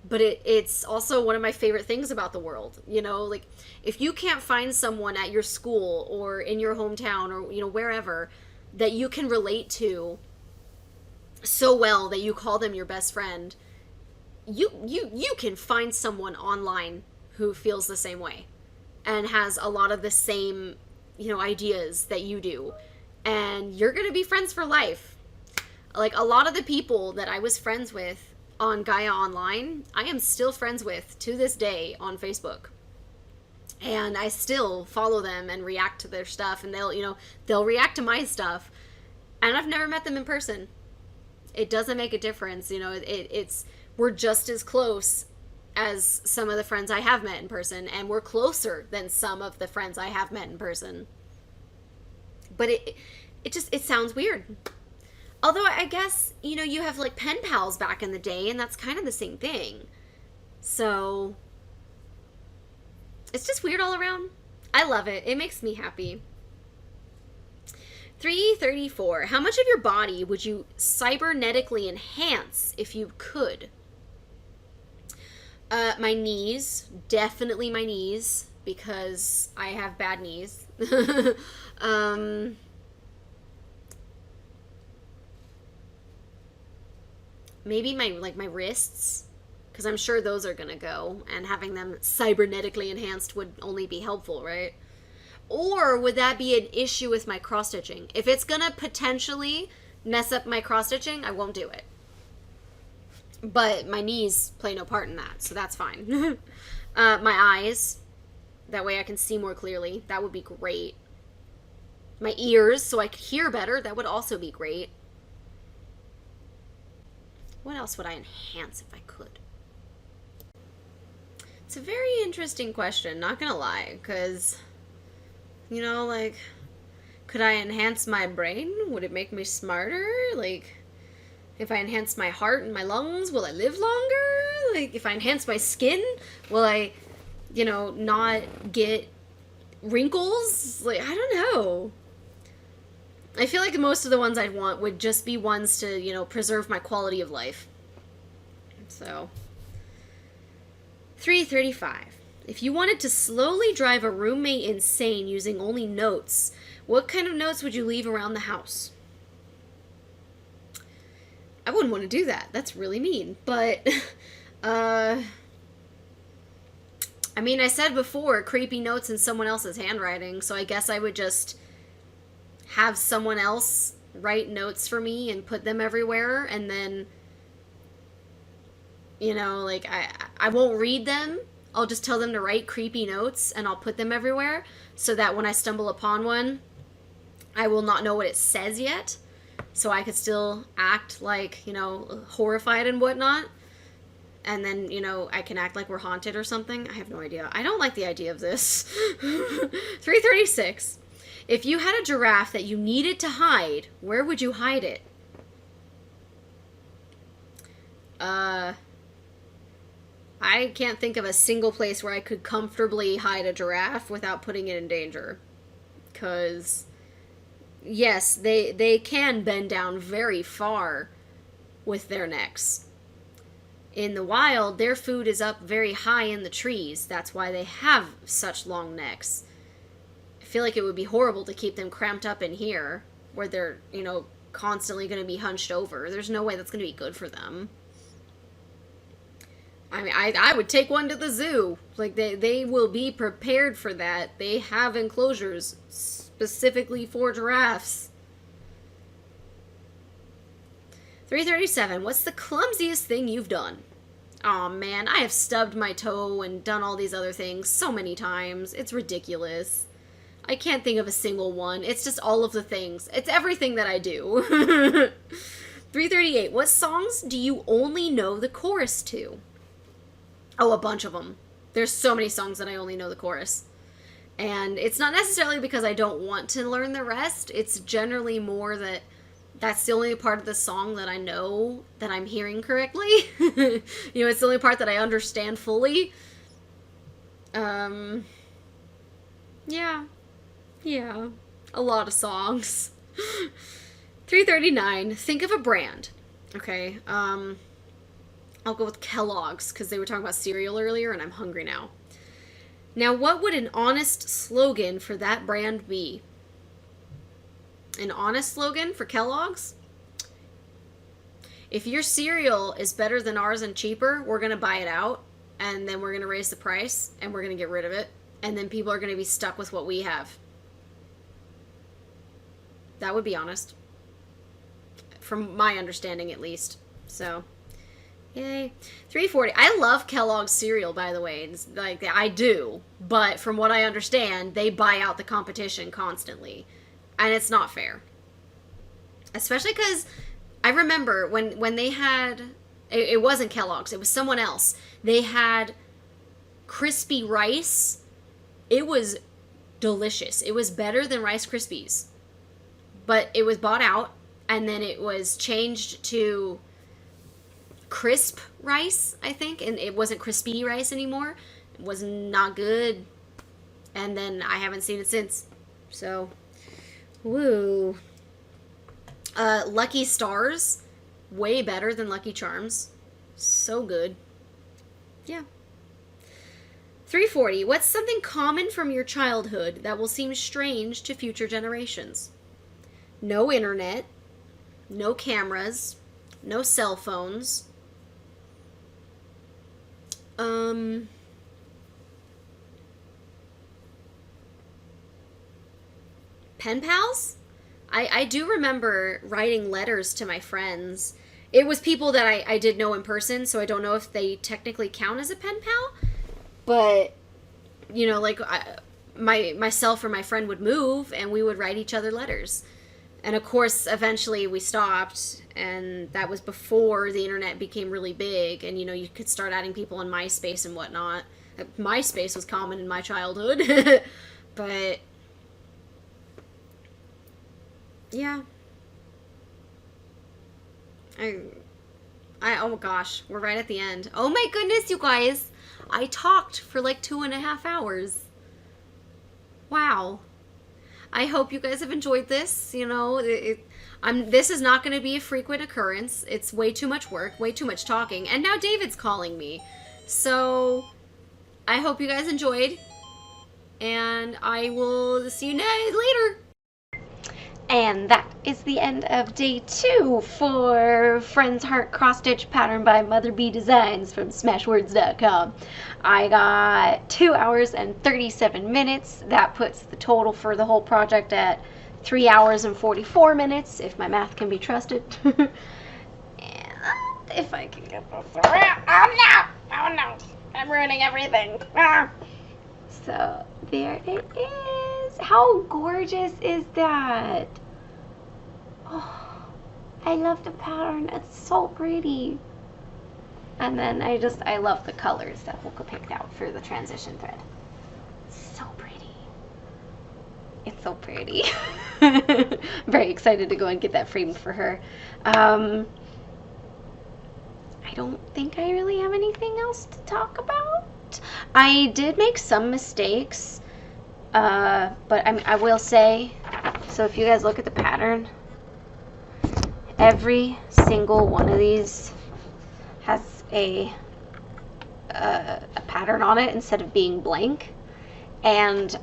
But it's also one of my favorite things about the world. You know, like, if you can't find someone at your school or in your hometown or, you know, wherever that you can relate to so well that you call them your best friend, you can find someone online who feels the same way and has a lot of the same, you know, ideas that you do. And you're going to be friends for life. Like, a lot of the people that I was friends with on Gaia Online, I am still friends with to this day on Facebook. And I still follow them and react to their stuff, and they'll react to my stuff. And I've never met them in person. It doesn't make a difference, you know, we're just as close as some of the friends I have met in person, and we're closer than some of the friends I have met in person. But it sounds weird. Although I guess, you know, you have like pen pals back in the day, and that's kind of the same thing. So it's just weird all around. I love it. It makes me happy. 334. How much of your body would you cybernetically enhance if you could? My knees. Definitely my knees, because I have bad knees. Maybe my wrists, because I'm sure those are gonna go, and having them cybernetically enhanced would only be helpful, right? Or would that be an issue with my cross-stitching? If it's gonna potentially mess up my cross-stitching, I won't do it. But my knees play no part in that, so that's fine. My eyes, that way I can see more clearly. That would be great. My ears, so I could hear better. That would also be great. What else would I enhance if I could? It's a very interesting question, not gonna lie, because, you know, like, could I enhance my brain? Would it make me smarter? Like, if I enhance my heart and my lungs, will I live longer? Like, if I enhance my skin, will I, you know, not get wrinkles? Like, I don't know. I feel like most of the ones I'd want would just be ones to, you know, preserve my quality of life. So, 335. If you wanted to slowly drive a roommate insane using only notes, what kind of notes would you leave around the house? I wouldn't want to do that. That's really mean. But, I mean, I said before, creepy notes in someone else's handwriting, so I guess I would just have someone else write notes for me and put them everywhere, and then, you know, like, I won't read them. I'll just tell them to write creepy notes, and I'll put them everywhere, so that when I stumble upon one, I will not know what it says yet, so I could still act like, you know, horrified and whatnot. And then, you know, I can act like we're haunted or something. I have no idea. I don't like the idea of this. 336. If you had a giraffe that you needed to hide, where would you hide it? I can't think of a single place where I could comfortably hide a giraffe without putting it in danger. Because, yes, they can bend down very far with their necks. In the wild, their food is up very high in the trees. That's why they have such long necks. I feel like it would be horrible to keep them cramped up in here, where they're, you know, constantly going to be hunched over. There's no way that's going to be good for them. I mean, I would take one to the zoo. Like, they will be prepared for that. They have enclosures specifically for giraffes. 337. What's the clumsiest thing you've done? Aw, man, I have stubbed my toe and done all these other things so many times. It's ridiculous. I can't think of a single one. It's just all of the things. It's everything that I do. 338. What songs do you only know the chorus to? Oh, a bunch of them. There's so many songs that I only know the chorus. And it's not necessarily because I don't want to learn the rest. It's generally more that that's the only part of the song that I know that I'm hearing correctly. You know, it's the only part that I understand fully. Yeah. Yeah. A lot of songs. 339. Think of a brand. Okay. I'll go with Kellogg's because they were talking about cereal earlier and I'm hungry now. Now, what would an honest slogan for that brand be? An honest slogan for Kellogg's? If your cereal is better than ours and cheaper, we're going to buy it out, and then we're going to raise the price, and we're going to get rid of it, and then people are going to be stuck with what we have. That would be honest. From my understanding, at least. So, yay. 340. I love Kellogg's cereal, by the way. It's like, I do. But from what I understand, they buy out the competition constantly. And it's not fair. Especially because I remember when they had... It wasn't Kellogg's. It was someone else. They had crispy rice. It was delicious. It was better than Rice Krispies. But it was bought out. And then it was changed to crisp rice, I think. And it wasn't crispy rice anymore. It was not good. And then I haven't seen it since. So... Woo. Lucky Stars, way better than Lucky Charms. So good. Yeah. 340. What's something common from your childhood that will seem strange to future generations? No internet, no cameras, no cell phones. Pen pals? I do remember writing letters to my friends. It was people that I did know in person, so I don't know if they technically count as a pen pal. But, you know, like, myself or my friend would move, and we would write each other letters. And, of course, eventually we stopped, and that was before the internet became really big, and, you know, you could start adding people on MySpace and whatnot. MySpace was common in my childhood. But... yeah. Oh gosh, we're right at the end. Oh my goodness, you guys. I talked for like 2.5 hours. Wow. I hope you guys have enjoyed this. You know, this is not going to be a frequent occurrence. It's way too much work, way too much talking. And now David's calling me. So, I hope you guys enjoyed. And I will see you later. And that is the end of day 2 for Friend's Heart Cross Stitch Pattern by Mother Bee Designs from Smashwords.com. I got 2 hours and 37 minutes. That puts the total for the whole project at 3 hours and 44 minutes, if my math can be trusted. And if I can get this around. Oh no! Oh no! I'm ruining everything. Ah. So there it is. How gorgeous is that? Oh, I love the pattern. It's so pretty. And then I love the colors that Holka picked out for the transition thread. So pretty. It's so pretty. Very excited to go and get that framed for her. I don't think I really have anything else to talk about. I did make some mistakes, but I will say, so if you guys look at the pattern, every single one of these has a pattern on it instead of being blank. And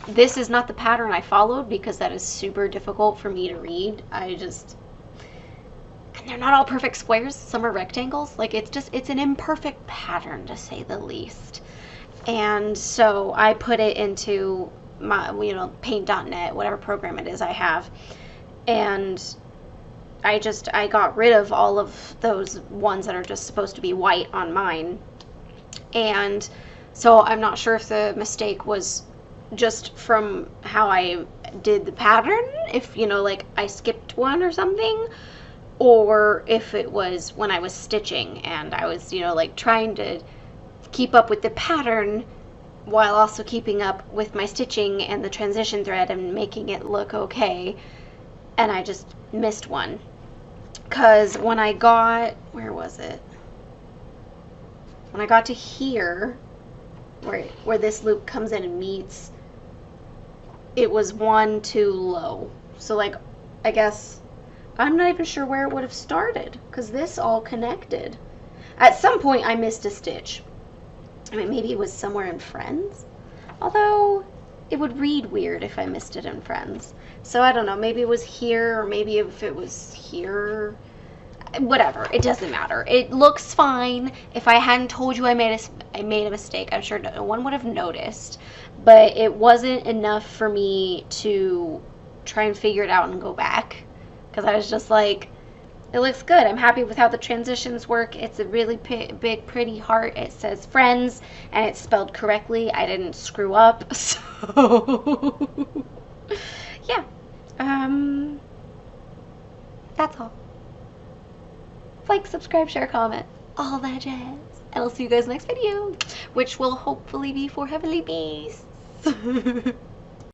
this is not the pattern I followed because that is super difficult for me to read. And they're not all perfect squares. Some are rectangles. Like, it's an imperfect pattern, to say the least. And so I put it into my, paint.net, whatever program it is I have. And I got rid of all of those ones that are just supposed to be white on mine. And so I'm not sure if the mistake was just from how I did the pattern, if, like I skipped one or something, or if it was when I was stitching and I was, trying to keep up with the pattern while also keeping up with my stitching and the transition thread and making it look okay. And I just missed one. Because when I got, where was it? When I got to here, where this loop comes in and meets, it was one too low. So, I guess I'm not even sure where it would have started, because this all connected. At some point I missed a stitch. I mean, maybe it was somewhere in Friends, although it would read weird if I missed it in Friends. So I don't know, maybe it was here, or maybe if it was here, whatever, it doesn't matter. It looks fine. If I hadn't told you I made a mistake, I'm sure no one would have noticed, but it wasn't enough for me to try and figure it out and go back, because I was just like, it looks good. I'm happy with how the transitions work. It's a really big, pretty heart. It says Friends, and it's spelled correctly. I didn't screw up, so yeah. That's all. Like, subscribe, share, comment, all that jazz. And I'll see you guys next video, which will hopefully be for Heavenly Beasts.